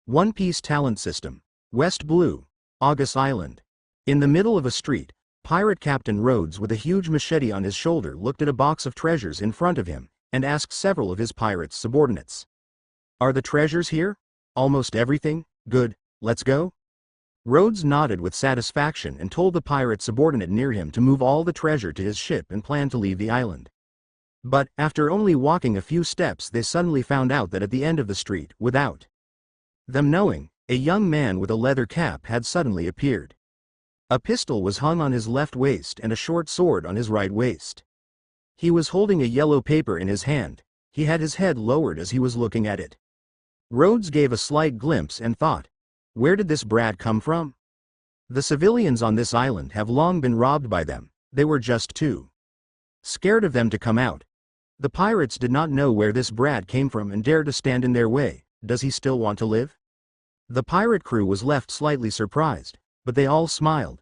One Piece Talent System. West Blue, August Island. In the middle of a street, pirate Captain Rhodes with a huge machete on his shoulder looked at a box of treasures in front of him, and asked several of his pirate subordinates. "Are the treasures here? Almost everything? Good, let's go?" Rhodes nodded with satisfaction and told the pirate subordinate near him to move all the treasure to his ship and plan to leave the island. But, after only walking a few steps, they suddenly found out that at the end of the street, without them knowing, a young man with a leather cap had suddenly appeared. A pistol was hung on his left waist and a short sword on his right waist. He was holding a yellow paper in his hand. He had his head lowered as he was looking at it. Rhodes gave a slight glimpse and thought, "Where did this brat come from? The civilians on this island have long been robbed by them. They were just too scared of them to come out. The pirates did not know where this brat came from and dared to stand in their way. Does he still want to live?" The pirate crew was left slightly surprised, but they all smiled.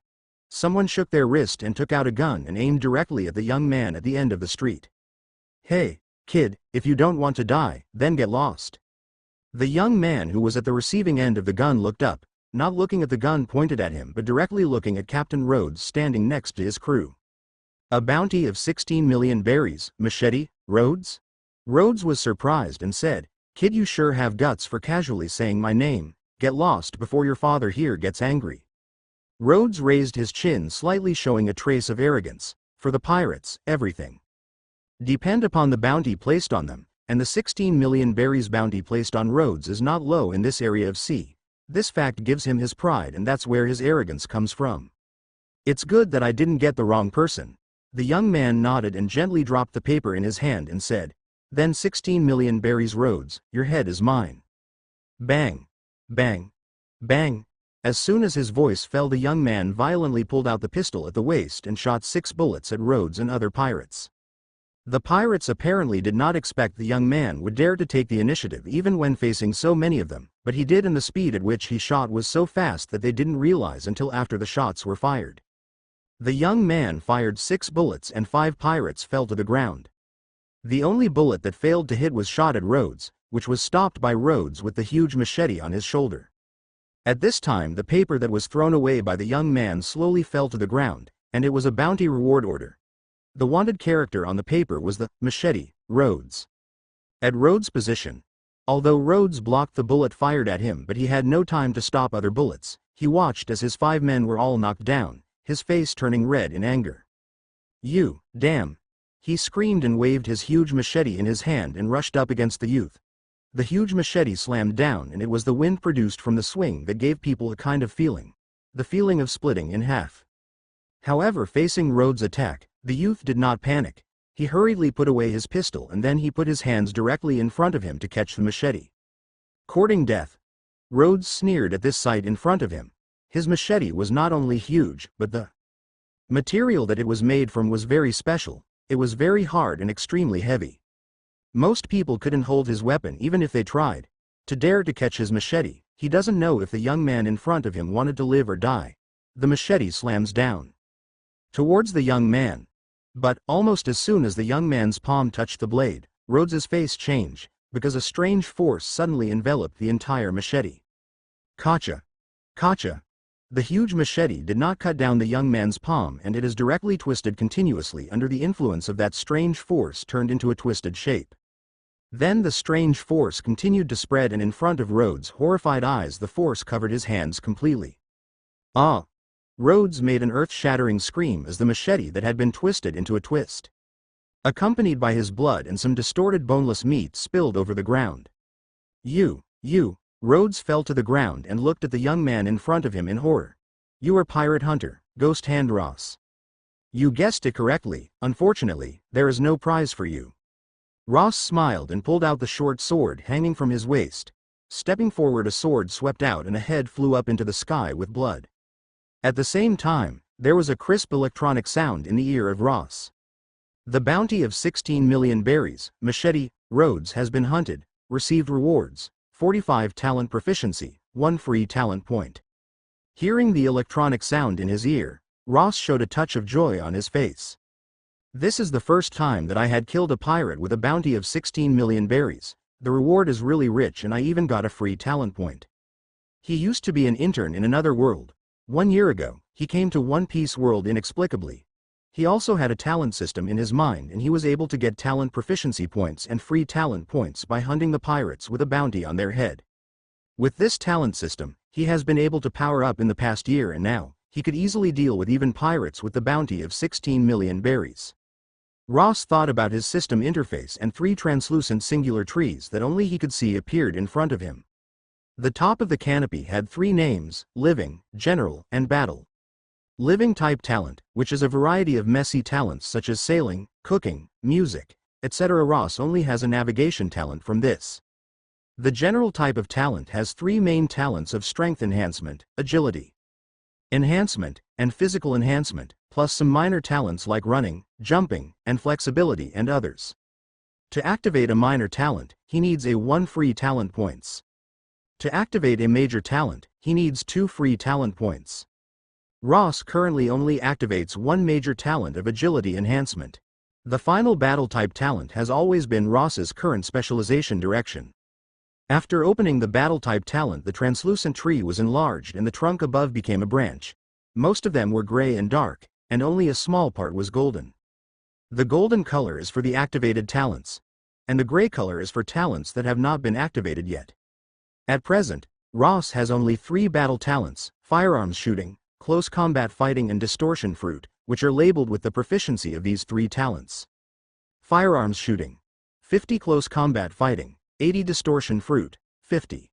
Someone shook their wrist and took out a gun and aimed directly at the young man at the end of the street. "Hey, kid, if you don't want to die, then get lost." The young man who was at the receiving end of the gun looked up, not looking at the gun pointed at him but directly looking at Captain Rhodes standing next to his crew. "A bounty of 16 million berries, machete, Rhodes?" Rhodes was surprised and said, "Kid, you sure have guts for casually saying my name. Get lost before your father here gets angry." Rhodes raised his chin slightly, showing a trace of arrogance. For the pirates, everything depend upon the bounty placed on them, and the 16 million berries bounty placed on Rhodes is not low in this area of sea. This fact gives him his pride, and that's where his arrogance comes from. "It's good that I didn't get the wrong person." The young man nodded and gently dropped the paper in his hand and said, "Then 16 million berries, Rhodes, your head is mine." Bang! Bang! Bang! As soon as his voice fell, the young man violently pulled out the pistol at the waist and shot 6 bullets at Rhodes and other pirates. The pirates apparently did not expect the young man would dare to take the initiative even when facing so many of them, but he did, and the speed at which he shot was so fast that they didn't realize until after the shots were fired. The young man fired 6 bullets and 5 pirates fell to the ground. The only bullet that failed to hit was shot at Rhodes, which was stopped by Rhodes with the huge machete on his shoulder. At this time the paper that was thrown away by the young man slowly fell to the ground, and it was a bounty reward order. The wanted character on the paper was the machete, Rhodes. At Rhodes' position, although Rhodes blocked the bullet fired at him, but he had no time to stop other bullets, he watched as his 5 men were all knocked down, his face turning red in anger. "You, damn!" He screamed and waved his huge machete in his hand and rushed up against the youth. The huge machete slammed down, and it was the wind produced from the swing that gave people a kind of feeling. The feeling of splitting in half. However, facing Rhodes' attack, the youth did not panic. He hurriedly put away his pistol and then he put his hands directly in front of him to catch the machete. Courting death. Rhodes sneered at this sight in front of him. His machete was not only huge, but the material that it was made from was very special. It was very hard and extremely heavy. Most people couldn't hold his weapon even if they tried. To dare to catch his machete, he doesn't know if the young man in front of him wanted to live or die. The machete slams down towards the young man. But, almost as soon as the young man's palm touched the blade, Rhodes's face changed, because a strange force suddenly enveloped the entire machete. Kacha! Kacha! The huge machete did not cut down the young man's palm, and it is directly twisted continuously under the influence of that strange force, turned into a twisted shape. Then the strange force continued to spread, and in front of Rhodes' horrified eyes the force covered his hands completely. "Ah!" Rhodes made an earth-shattering scream as the machete that had been twisted into a twist, accompanied by his blood and some distorted boneless meat, spilled over the ground. You! Rhodes fell to the ground and looked at the young man in front of him in horror. "You are Pirate Hunter, Ghost Hand Ross. You guessed it correctly. Unfortunately, there is no prize for you." Ross smiled and pulled out the short sword hanging from his waist. Stepping forward, a sword swept out and a head flew up into the sky with blood. At the same time, there was a crisp electronic sound in the ear of Ross. "The bounty of 16 million berries, machete, Rhodes has been hunted, received rewards, 45 talent proficiency, 1 free talent point." Hearing the electronic sound in his ear, Ross showed a touch of joy on his face. "This is the first time that I had killed a pirate with a bounty of 16 million berries. The reward is really rich and I even got a free talent point." He used to be an intern in another world. 1 year ago, he came to One Piece world inexplicably. He also had a talent system in his mind, and he was able to get talent proficiency points and free talent points by hunting the pirates with a bounty on their head. With this talent system, he has been able to power up in the past year, and now, he could easily deal with even pirates with the bounty of 16 million berries. Ross thought about his system interface, and 3 translucent singular trees that only he could see appeared in front of him. The top of the canopy had 3 names: Living, General, and Battle. Living type talent, which is a variety of messy talents such as sailing, cooking, music, etc. Ross only has a navigation talent from this. The general type of talent has 3 main talents of strength enhancement, agility enhancement, and physical enhancement, plus some minor talents like running, jumping, and flexibility and others. To activate a minor talent, he needs 1 free talent points. To activate a major talent, he needs 2 free talent points. Ross currently only activates 1 major talent of agility enhancement. The final battle type talent has always been Ross's current specialization direction. After opening the battle type talent, the translucent tree was enlarged and the trunk above became a branch. Most of them were gray and dark, and only a small part was golden. The golden color is for the activated talents, and the gray color is for talents that have not been activated yet. At present, Ross has only 3 battle talents: firearms shooting, close combat fighting, and distortion fruit, which are labeled with the proficiency of these 3 talents. Firearms shooting, 50; close combat fighting, 80; distortion fruit, 50.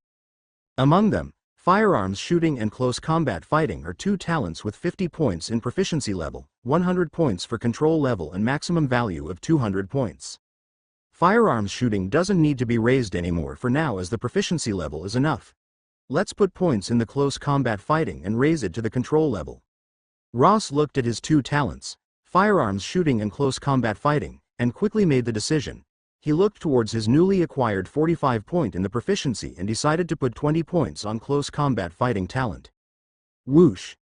Among them, firearms shooting and close combat fighting are 2 talents with 50 points in proficiency level, 100 points for control level, and maximum value of 200 points. Firearms shooting doesn't need to be raised anymore for now, as the proficiency level is enough. Let's put points in the close combat fighting and raise it to the control level. Ross looked at his 2 talents, firearms shooting and close combat fighting, and quickly made the decision. He looked towards his newly acquired 45 point in the proficiency and decided to put 20 points on close combat fighting talent. Whoosh!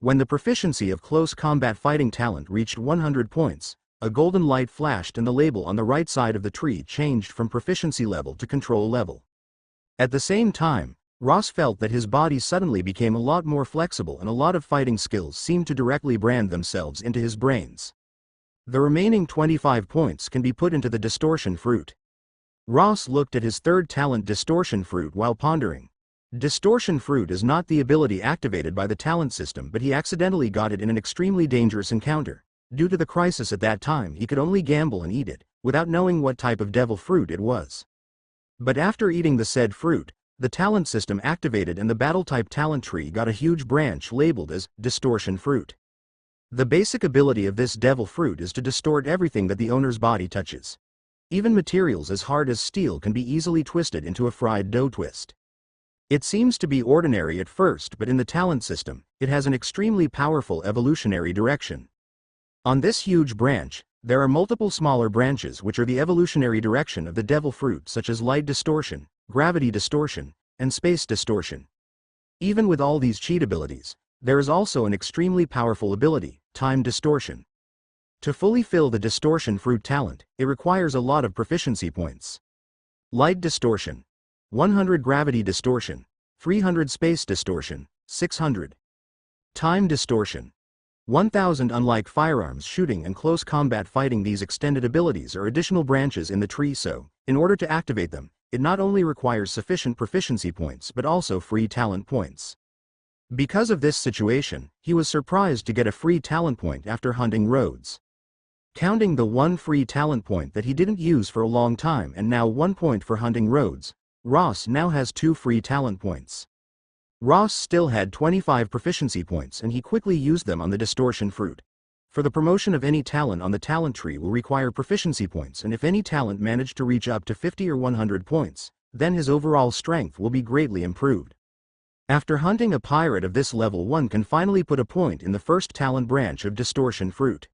When the proficiency of close combat fighting talent reached 100 points, a golden light flashed and the label on the right side of the tree changed from proficiency level to control level. At the same time, Ross felt that his body suddenly became a lot more flexible, and a lot of fighting skills seemed to directly brand themselves into his brains. The remaining 25 points can be put into the distortion fruit. Ross looked at his 3rd talent, distortion fruit, while pondering. Distortion fruit is not the ability activated by the talent system, but he accidentally got it in an extremely dangerous encounter. Due to the crisis at that time, he could only gamble and eat it, without knowing what type of devil fruit it was. But after eating the said fruit, the talent system activated and the battle type talent tree got a huge branch labeled as distortion fruit. The basic ability of this devil fruit is to distort everything that the owner's body touches. Even materials as hard as steel can be easily twisted into a fried dough twist. It seems to be ordinary at first, but in the talent system, it has an extremely powerful evolutionary direction. On this huge branch, there are multiple smaller branches which are the evolutionary direction of the devil fruit, such as light distortion, gravity distortion, and space distortion. Even with all these cheat abilities, there is also an extremely powerful ability, time distortion. To fully fill the distortion fruit talent, it requires a lot of proficiency points. Light distortion, 100; gravity distortion, 300; space distortion, 600. Time distortion, 1000. Unlike firearms shooting and close combat fighting, these extended abilities are additional branches in the tree, so, in order to activate them, it not only requires sufficient proficiency points but also free talent points. Because of this situation, he was surprised to get a free talent point after hunting roads. Counting the 1 free talent point that he didn't use for a long time and now 1 point for hunting roads, Ross now has 2 free talent points. Ross still had 25 proficiency points, and he quickly used them on the distortion fruit. For the promotion of any talent on the talent tree will require proficiency points, and if any talent managed to reach up to 50 or 100 points, then his overall strength will be greatly improved. After hunting a pirate of this level, one can finally put a point in the 1st talent branch of distortion fruit.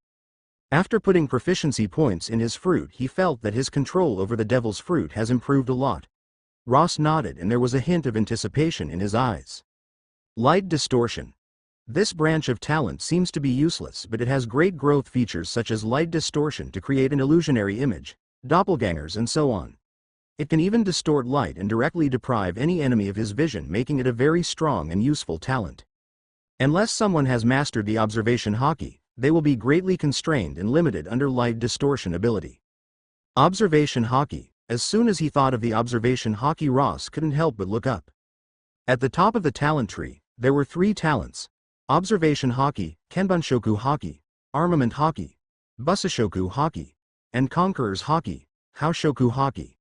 After putting proficiency points in his fruit, he felt that his control over the devil's fruit has improved a lot. Ross nodded, and there was a hint of anticipation in his eyes. Light distortion. This branch of talent seems to be useless, but it has great growth features such as light distortion to create an illusionary image, doppelgangers, and so on. It can even distort light and directly deprive any enemy of his vision, making it a very strong and useful talent. Unless someone has mastered the observation haki, they will be greatly constrained and limited under light distortion ability. Observation haki. As soon as he thought of the observation haki, Ross couldn't help but look up. At the top of the talent tree, there were 3 talents: observation haki, kenbunshoku haki, armament haki, busashoku haki, and conqueror's haki, haoshoku haki.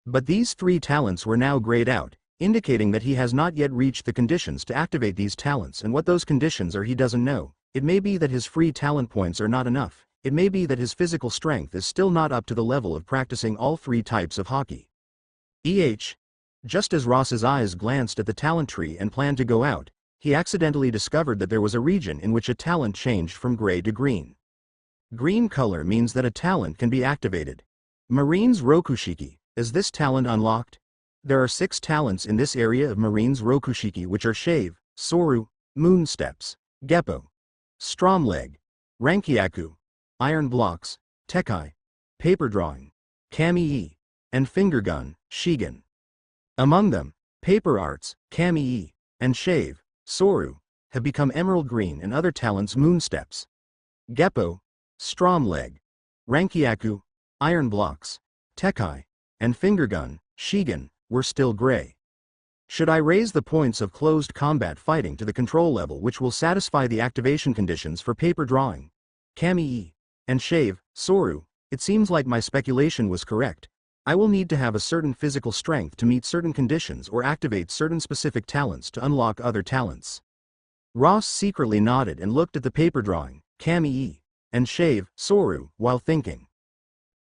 But these 3 talents were now grayed out, indicating that he has not yet reached the conditions to activate these talents, and what those conditions are he doesn't know. It may be that his free talent points are not enough. It may be that his physical strength is still not up to the level of practicing all 3 types of haki. Just as Ross's eyes glanced at the talent tree and planned to go out, he accidentally discovered that there was a region in which a talent changed from gray to green. Green color means that a talent can be activated. Marine's Rokushiki. Is this talent unlocked? There are 6 talents in this area of Marine's Rokushiki, which are Shave, Soru, Moon Steps, Geppo, Strom Leg, Rankyaku, Iron Blocks, Tekai, Paper Drawing, Kami-e, and Finger Gun, Shigen. Among them, Paper Arts, Kami-e, and Shave, Soru, have become Emerald Green, and other talents Moon Steps, Geppo, Strom Leg, Rankyaku, Iron Blocks, Tekai, and Finger Gun, Shigen, were still gray. Should I raise the points of closed combat fighting to the control level, which will satisfy the activation conditions for Paper Drawing, Kami-e, and Shave, Soru? It seems like my speculation was correct. I will need to have a certain physical strength to meet certain conditions or activate certain specific talents to unlock other talents. Ross secretly nodded and looked at the Paper Drawing, Kami-e, and Shave, Soru, while thinking.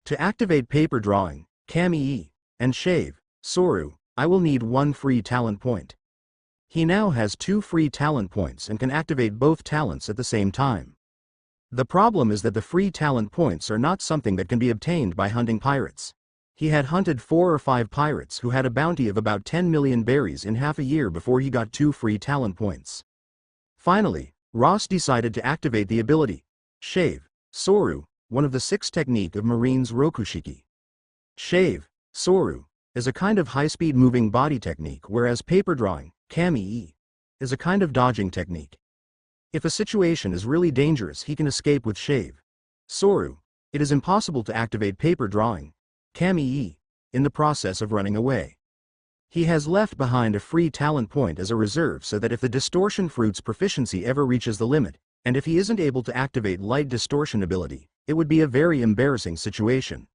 To activate Paper Drawing, Kami-e, and Shave, Soru, I will need 1 free talent point. He now has 2 free talent points and can activate both talents at the same time. The problem is that the free talent points are not something that can be obtained by hunting pirates. He had hunted 4 or 5 pirates who had a bounty of about 10 million berries in half a year before he got 2 free talent points. Finally, Ross decided to activate the ability Shave, Soru, one of the 6 technique of Marine's Rokushiki. Shave, Soru, is a kind of high-speed moving body technique, whereas Paper Drawing, Kami-e, is a kind of dodging technique. If a situation is really dangerous, he can escape with Shave, Soru. It is impossible to activate Paper Drawing, Kami-e, in the process of running away. He has left behind a free talent point as a reserve, so that if the distortion fruit's proficiency ever reaches the limit, and if he isn't able to activate light distortion ability, it would be a very embarrassing situation.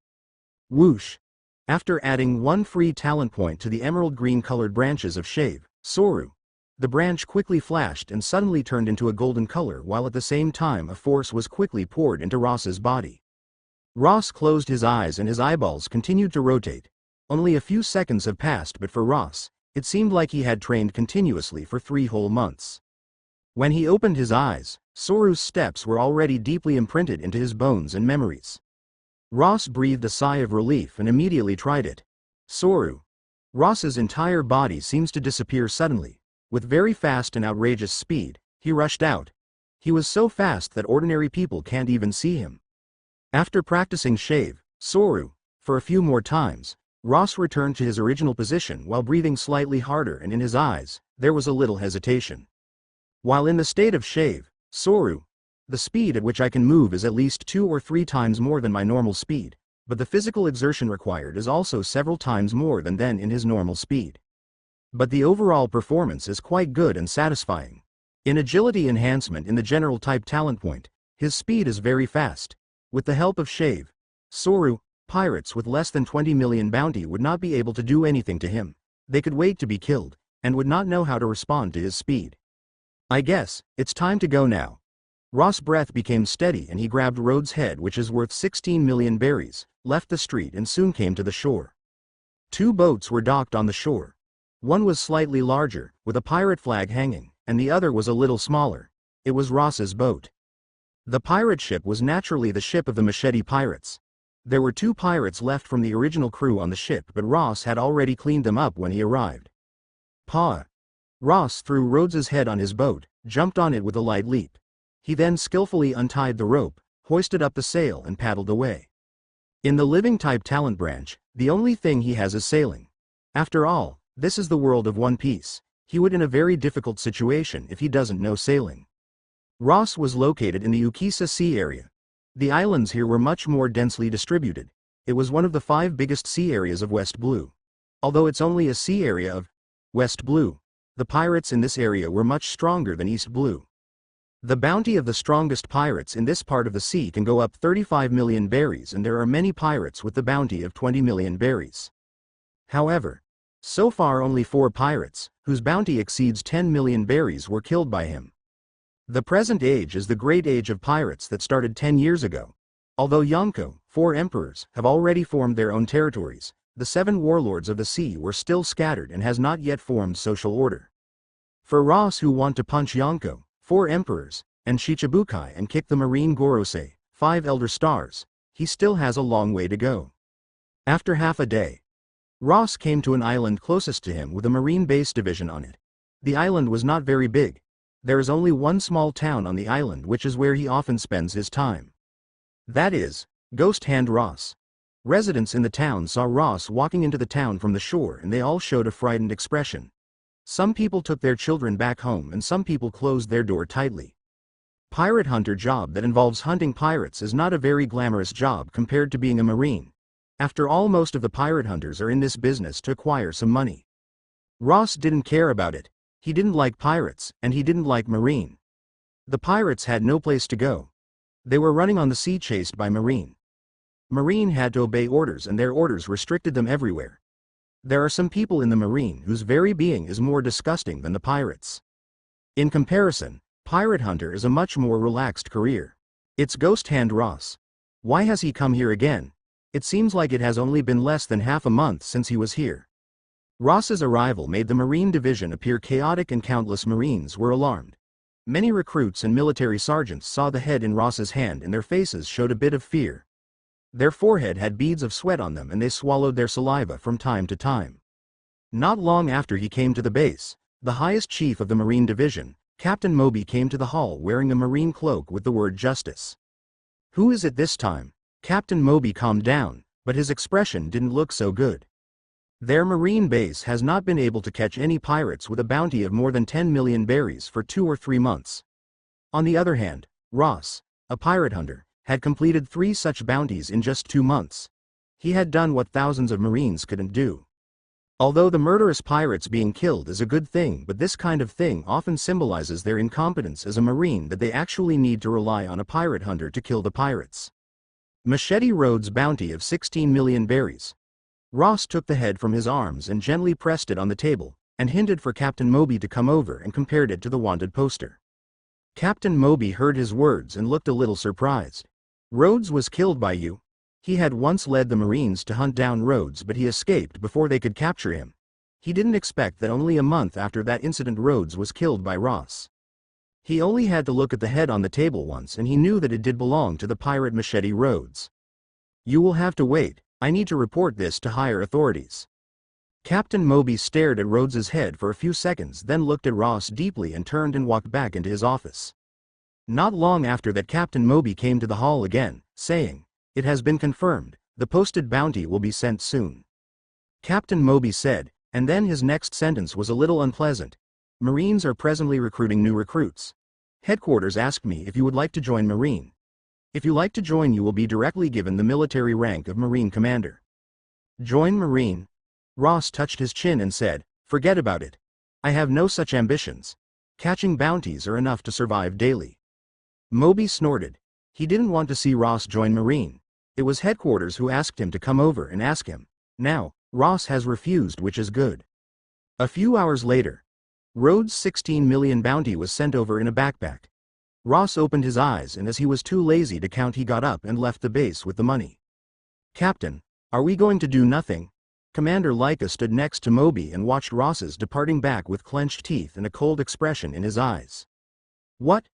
Whoosh! After adding 1 free talent point to the emerald green colored branches of Shave, Soru, the branch quickly flashed and suddenly turned into a golden color, while at the same time a force was quickly poured into Ross's body. Ross closed his eyes and his eyeballs continued to rotate. Only a few seconds have passed, but for Ross, it seemed like he had trained continuously for 3 whole months. When he opened his eyes, Soru's steps were already deeply imprinted into his bones and memories. Ross breathed a sigh of relief and immediately tried it. Soru. Ross's entire body seems to disappear suddenly. With very fast and outrageous speed, he rushed out. He was so fast that ordinary people can't even see him. After practicing Shave, Soru, for a few more times, Ross returned to his original position while breathing slightly harder, and in his eyes, there was a little hesitation. While in the state of Shave, Soru, the speed at which I can move is at least 2 or 3 times more than my normal speed, but the physical exertion required is also several times more than in his normal speed. But the overall performance is quite good and satisfying. In agility enhancement in the general type talent point, his speed is very fast. With the help of Shave, Soru, pirates with less than 20 million bounty would not be able to do anything to him. They could wait to be killed, and would not know how to respond to his speed. I guess it's time to go now. Ross' breath became steady and he grabbed Rhodes' head, which is worth 16 million berries, left the street and soon came to the shore. 2 boats were docked on the shore. One was slightly larger, with a pirate flag hanging, and the other was a little smaller. It was Ross's boat. The pirate ship was naturally the ship of the Machete Pirates. There were 2 pirates left from the original crew on the ship, but Ross had already cleaned them up when he arrived. Paw! Ross threw Rhodes's head on his boat, jumped on it with a light leap. He then skillfully untied the rope, hoisted up the sail and paddled away. In the living type talent branch, The only thing he has is sailing. After all, this is the world of One Piece. He would in a very difficult situation if he doesn't know sailing. Ross was located in the Ukisa Sea area. The islands here were much more densely distributed. It was one of the 5 biggest sea areas of West Blue. Although it's only a sea area of West Blue, the pirates in this area were much stronger than East Blue. The bounty of the strongest pirates in this part of the sea can go up 35 million berries, and there are many pirates with the bounty of 20 million berries. However, so far only 4 pirates, whose bounty exceeds 10 million berries, were killed by him. The present age is the great age of pirates that started 10 years ago. Although Yonko, 4 emperors, have already formed their own territories, the 7 warlords of the sea were still scattered and has not yet formed social order. For Ross, who want to punch Yonko, 4 emperors, and Shichibukai and kick the marine Gorosei, 5 elder stars, he still has a long way to go. After half a day, Ross came to an island closest to him with a marine base division on it. The island was not very big. There is only one small town on the island, which is where he often spends his time. That is, Ghost Hand Ross. Residents in the town saw Ross walking into the town from the shore, and they all showed a frightened expression. Some people took their children back home and some people closed their door tightly. Pirate hunter job that involves hunting pirates is not a very glamorous job compared to being a marine. After all, most of the pirate hunters are in this business to acquire some money. Ross didn't care about it. He didn't like pirates, and he didn't like marine. The pirates had no place to go. They were running on the sea chased by marine. Marine had to obey orders, and their orders restricted them everywhere. There are some people in the marine whose very being is more disgusting than the pirates. In comparison, pirate hunter is a much more relaxed career. It's Ghost Hand Ross. Why has he come here again? It seems like it has only been less than half a month since he was here. Ross's arrival made the Marine Division appear chaotic, and countless Marines were alarmed. Many recruits and military sergeants saw the head in Ross's hand, and their faces showed a bit of fear. Their forehead had beads of sweat on them, and they swallowed their saliva from time to time. Not long after he came to the base, the highest chief of the Marine Division, Captain Moby, came to the hall wearing a marine cloak with the word Justice. Who is it this time? Captain Moby calmed down, but his expression didn't look so good. Their marine base has not been able to catch any pirates with a bounty of more than 10 million berries for 2 or 3 months. On the other hand, Ross, a pirate hunter, had completed 3 such bounties in just 2 months. He had done what thousands of marines couldn't do. Although the murderous pirates being killed is a good thing, but this kind of thing often symbolizes their incompetence as a marine, that they actually need to rely on a pirate hunter to kill the pirates. Machete Rhodes' bounty of 16 million berries. Ross took the head from his arms and gently pressed it on the table, and hinted for Captain Moby to come over, and compared it to the wanted poster. Captain Moby heard his words and looked a little surprised. Rhodes was killed by you? He had once led the Marines to hunt down Rhodes, but he escaped before they could capture him. He didn't expect that only a month after that incident Rhodes was killed by Ross. He only had to look at the head on the table once, and he knew that it did belong to the pirate Machete Rhodes. You will have to wait. I need to report this to higher authorities. Captain Moby stared at Rhodes's head for a few seconds, then looked at Ross deeply and turned and walked back into his office. Not long after that, Captain Moby came to the hall again, saying, "It has been confirmed, the posted bounty will be sent soon." Captain Moby said, and then his next sentence was a little unpleasant. Marines are presently recruiting new recruits. Headquarters asked me if you would like to join Marine. If you like to join, you will be directly given the military rank of Marine Commander. Join Marine? Ross touched his chin and said, "Forget about it. I have no such ambitions. Catching bounties are enough to survive daily." Moby snorted. He didn't want to see Ross join Marine. It was headquarters who asked him to come over and ask him. Now, Ross has refused, which is good. A few hours later, Rhodes' 16 million bounty was sent over in a backpack. Ross opened his eyes, and as he was too lazy to count, he got up and left the base with the money. "Captain, are we going to do nothing?" Commander Laika stood next to Moby and watched Ross's departing back with clenched teeth and a cold expression in his eyes. What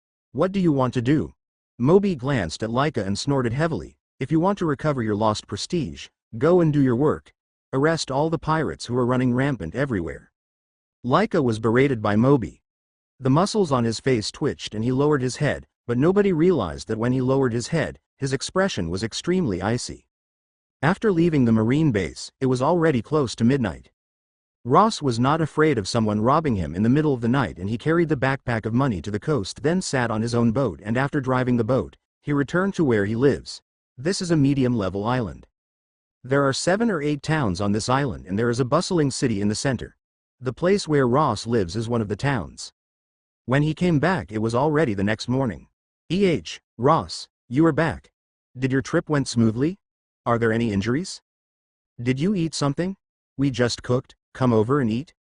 do you want to do?" Moby glanced at Laika and snorted heavily. "If you want to recover your lost prestige, go and do your work. Arrest all the pirates who are running rampant everywhere." Laika was berated by Moby. The muscles on his face twitched and he lowered his head, but nobody realized that when he lowered his head, his expression was extremely icy. After leaving the Marine base, it was already close to midnight. Ross was not afraid of someone robbing him in the middle of the night, and he carried the backpack of money to the coast, then sat on his own boat, and after driving the boat, he returned to where he lives. This is a medium-level island. There are 7 or 8 towns on this island, and there is a bustling city in the center. The place where Ross lives is one of the towns. When he came back, it was already the next morning. Ross, you are back. Did your trip went smoothly? Are there any injuries? Did you eat something? We just cooked, come over and eat.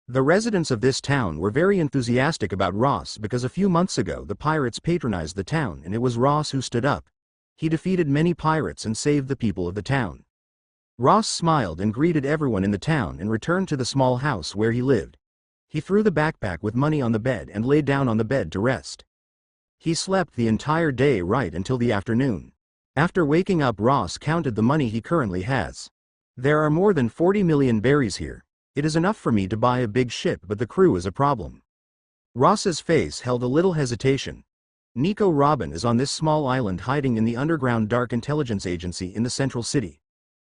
The residents of this town were very enthusiastic about Ross because a few months ago the pirates patronized the town, and it was Ross who stood up. He defeated many pirates and saved the people of the town. Ross smiled and greeted everyone in the town and returned to the small house where he lived. He threw the backpack with money on the bed and lay down on the bed to rest. He slept the entire day right until the afternoon. After waking up, Ross counted the money he currently has. There are more than 40 million berries here. It is enough for me to buy a big ship, but the crew is a problem. Ross's face held a little hesitation. Nico Robin is on this small island hiding in the underground dark intelligence agency in the central city.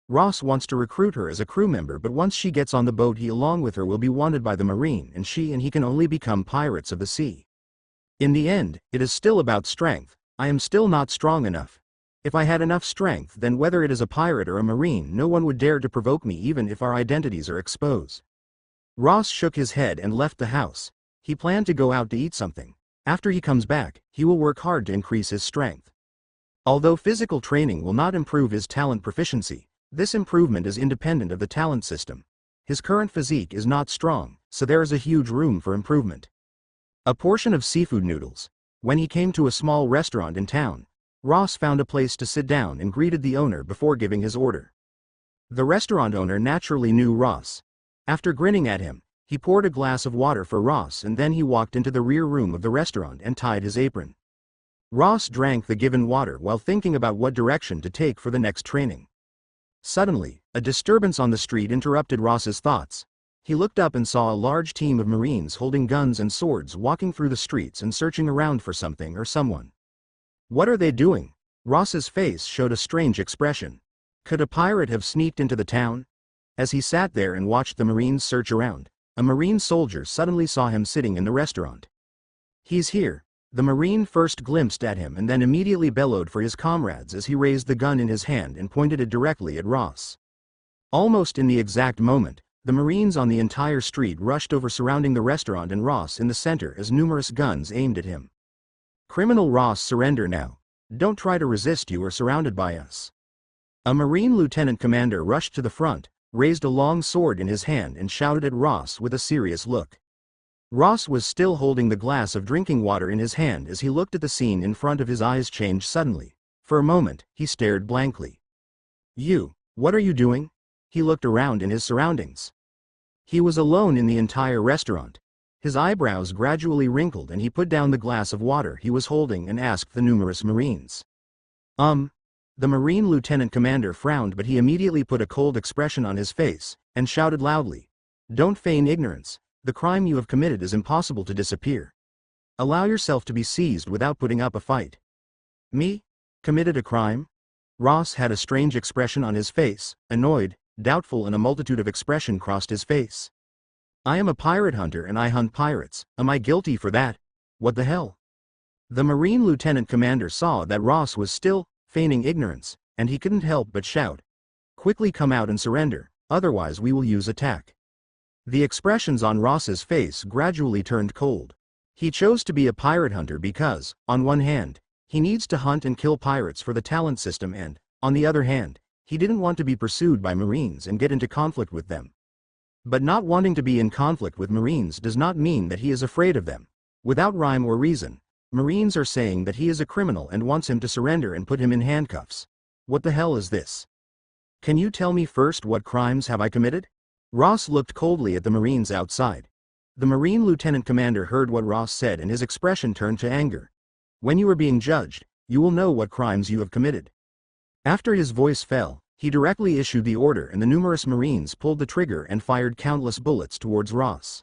Ross wants to recruit her as a crew member, but once she gets on the boat, he along with her will be wanted by the Marine, and she and he can only become pirates of the sea. In the end, it is still about strength. I am still not strong enough. If I had enough strength, then whether it is a pirate or a Marine, no one would dare to provoke me even if our identities are exposed. Ross shook his head and left the house. He planned to go out to eat something. After he comes back, he will work hard to increase his strength. Although physical training will not improve his talent proficiency, this improvement is independent of the talent system. His current physique is not strong, so there is a huge room for improvement. A portion of seafood noodles. When he came to a small restaurant in town, Ross found a place to sit down and greeted the owner before giving his order. The restaurant owner naturally knew Ross. After grinning at him, he poured a glass of water for Ross, and then he walked into the rear room of the restaurant and tied his apron. Ross drank the given water while thinking about what direction to take for the next training. Suddenly, a disturbance on the street interrupted Ross's thoughts. He looked up and saw a large team of Marines holding guns and swords walking through the streets and searching around for something or someone. What are they doing? Ross's face showed a strange expression. Could a pirate have sneaked into the town? As he sat there and watched the Marines search around, a Marine soldier suddenly saw him sitting in the restaurant. He's here. The Marine first glimpsed at him and then immediately bellowed for his comrades as he raised the gun in his hand and pointed it directly at Ross. Almost in the exact moment, the Marines on the entire street rushed over, surrounding the restaurant and Ross in the center as numerous guns aimed at him. Criminal Ross, surrender now. Don't try to resist, you are surrounded by us. A Marine lieutenant commander rushed to the front, raised a long sword in his hand and shouted at Ross with a serious look. Ross was still holding the glass of drinking water in his hand as he looked at the scene in front of his. Eyes changed suddenly. For a moment, he stared blankly. What are you doing? He looked around in his surroundings. He was alone in the entire restaurant. His eyebrows gradually wrinkled and he put down the glass of water he was holding and asked the numerous Marines. The Marine lieutenant commander frowned, but he immediately put a cold expression on his face and shouted loudly, "Don't feign ignorance. The crime you have committed is impossible to disappear. Allow yourself to be seized without putting up a fight." Me? Committed a crime? Ross had a strange expression on his face, annoyed, doubtful, and a multitude of expression crossed his face. I am a pirate hunter and I hunt pirates. Am I guilty for that? What the hell? The Marine lieutenant commander saw that Ross was still feigning ignorance, and he couldn't help but shout, "Quickly come out and surrender, otherwise we will use attack." The expressions on Ross's face gradually turned cold. He chose to be a pirate hunter because, on one hand, he needs to hunt and kill pirates for the talent system, and, on the other hand, he didn't want to be pursued by Marines and get into conflict with them. But not wanting to be in conflict with Marines does not mean that he is afraid of them. Without rhyme or reason, Marines are saying that he is a criminal and wants him to surrender and put him in handcuffs. What the hell is this? Can you tell me first, what crimes have I committed? Ross looked coldly at the Marines outside. The Marine lieutenant commander heard what Ross said and his expression turned to anger. When you are being judged, you will know what crimes you have committed. After his voice fell, he directly issued the order and the numerous Marines pulled the trigger and fired countless bullets towards Ross.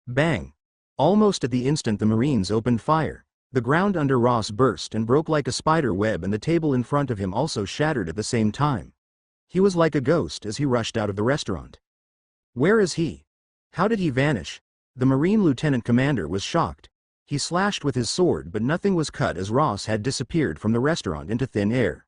Bang! Almost at the instant the Marines opened fire, the ground under Ross burst and broke like a spider web, and the table in front of him also shattered at the same time. He was like a ghost as he rushed out of the restaurant. Where is he? How did he vanish? The Marine Lieutenant Commander was shocked. He slashed with his sword, but nothing was cut as Ross had disappeared from the restaurant into thin air.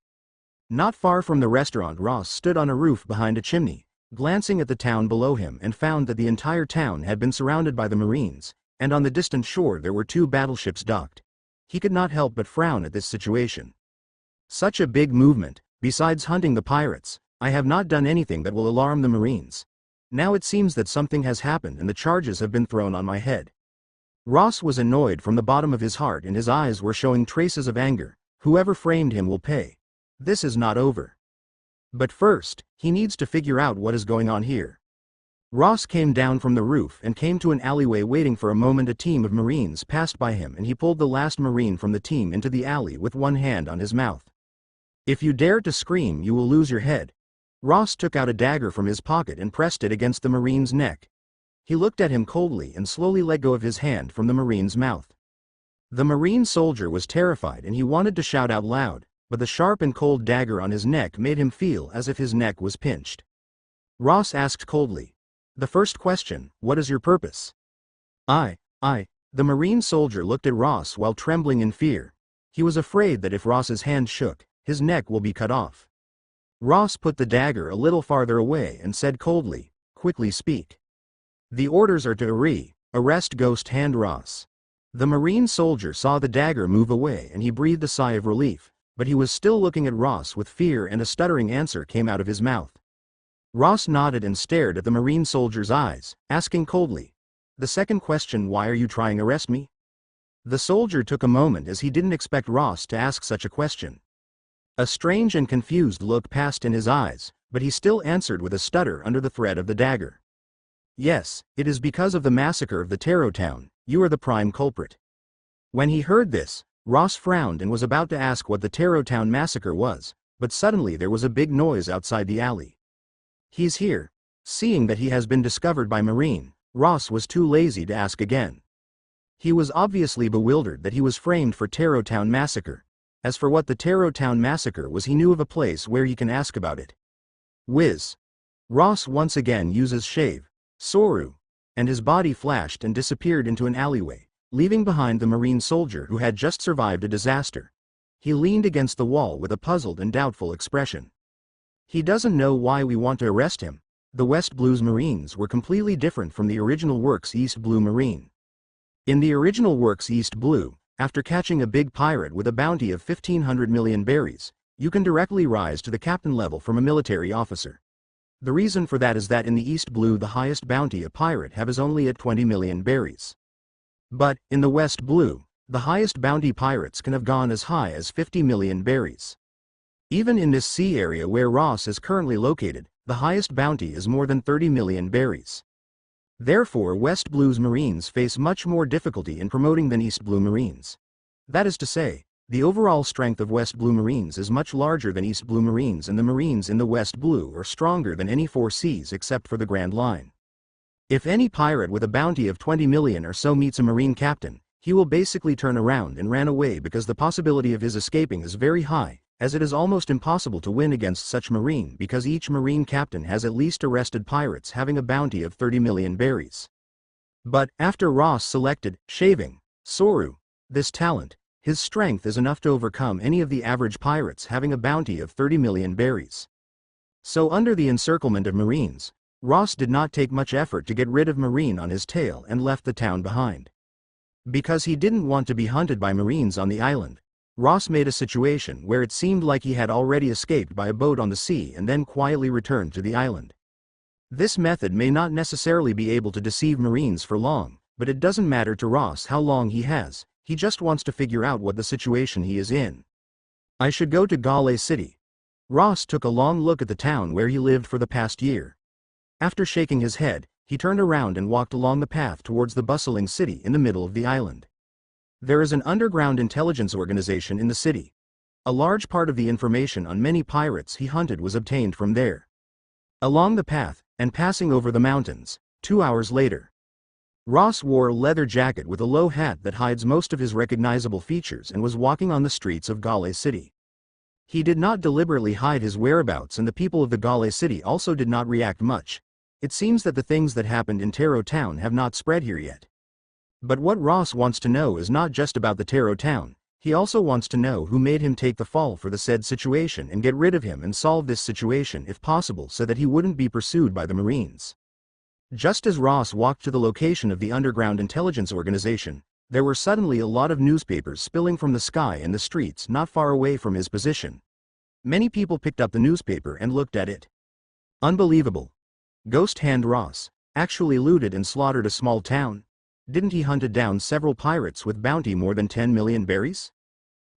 Not far from the restaurant, Ross stood on a roof behind a chimney, glancing at the town below him, and found that the entire town had been surrounded by the Marines, and on the distant shore there were 2 battleships docked. He could not help but frown at this situation. Such a big movement. Besides hunting the pirates, I have not done anything that will alarm the Marines. Now it seems that something has happened and the charges have been thrown on my head. Ross was annoyed from the bottom of his heart, and his eyes were showing traces of anger. Whoever framed him will pay. This is not over. But first, he needs to figure out what is going on here. Ross came down from the roof and came to an alleyway. Waiting for a moment, a team of Marines passed by him, and he pulled the last Marine from the team into the alley with one hand on his mouth. If you dare to scream, you will lose your head. Ross took out a dagger from his pocket and pressed it against the Marine's neck. He looked at him coldly and slowly let go of his hand from the Marine's mouth. The Marine soldier was terrified and he wanted to shout out loud, but the sharp and cold dagger on his neck made him feel as if his neck was pinched. Ross asked coldly, "The first question, what is your purpose?" I. The Marine soldier looked at Ross while trembling in fear. He was afraid that if Ross's hand shook, his neck will be cut off. Ross put the dagger a little farther away and said coldly, "Quickly speak." "The orders are to arrest Ghost Hand Ross." The Marine soldier saw the dagger move away and he breathed a sigh of relief, but he was still looking at Ross with fear, and a stuttering answer came out of his mouth. Ross nodded and stared at the Marine soldier's eyes, asking coldly, "The second question, why are you trying to arrest me?" The soldier took a moment as he didn't expect Ross to ask such a question. A strange and confused look passed in his eyes, but he still answered with a stutter under the threat of the dagger. "Yes, it is because of the massacre of the Taro town. You are the prime culprit." When he heard this, Ross frowned and was about to ask what the Taro town massacre was, but suddenly there was a big noise outside the alley. "He's here." Seeing that he has been discovered by Marine, Ross was too lazy to ask again. He was obviously bewildered that he was framed for Taro town massacre. As for what the Taro town massacre was, he knew of a place where he can ask about it. Whiz. Ross once again uses shave, Soru, and his body flashed and disappeared into an alleyway, leaving behind the Marine soldier who had just survived a disaster. He leaned against the wall with a puzzled and doubtful expression. He doesn't know why we want to arrest him. The West Blue's Marines were completely different from the original works East Blue Marine. In the original works East Blue, after catching a big pirate with a bounty of 1,500 million berries, you can directly rise to the captain level from a military officer. The reason for that is that in the East Blue the highest bounty a pirate have is only at 20 million berries. But, in the West Blue, the highest bounty pirates can have gone as high as 50 million berries. Even in this sea area where Ross is currently located, the highest bounty is more than 30 million berries. Therefore, West Blue's Marines face much more difficulty in promoting than East Blue Marines. That is to say, the overall strength of West Blue Marines is much larger than East Blue Marines, and the Marines in the West Blue are stronger than any 4 seas except for the Grand Line. If any pirate with a bounty of 20 million or so meets a Marine captain, he will basically turn around and ran away, because the possibility of his escaping is very high, as it is almost impossible to win against such Marine, because each Marine captain has at least arrested pirates having a bounty of 30 million berries. But, after Ross selected shaving Soru, this talent, his strength is enough to overcome any of the average pirates having a bounty of 30 million berries. So under the encirclement of Marines, Ross did not take much effort to get rid of Marine on his tail and left the town behind. Because he didn't want to be hunted by Marines on the island, Ross made a situation where it seemed like he had already escaped by a boat on the sea and then quietly returned to the island. This method may not necessarily be able to deceive Marines for long, but it doesn't matter to Ross how long he has, he just wants to figure out what the situation he is in. I should go to Gale City. Ross took a long look at the town where he lived for the past year. After shaking his head, he turned around and walked along the path towards the bustling city in the middle of the island. There is an underground intelligence organization in the city. A large part of the information on many pirates he hunted was obtained from there. Along the path, and passing over the mountains, 2 hours later. Ross wore a leather jacket with a low hat that hides most of his recognizable features and was walking on the streets of Gale City. He did not deliberately hide his whereabouts, and the people of the Gale city also did not react much. It seems that the things that happened in Taro Town have not spread here yet. But what Ross wants to know is not just about the Taro Town. He also wants to know who made him take the fall for the said situation and get rid of him and solve this situation if possible so that he wouldn't be pursued by the Marines. Just as Ross walked to the location of the underground intelligence organization, there were suddenly a lot of newspapers spilling from the sky and the streets not far away from his position. Many people picked up the newspaper and looked at it. Unbelievable. Ghost Hand Ross actually looted and slaughtered a small town. Didn't he hunted down several pirates with bounty more than 10 million berries?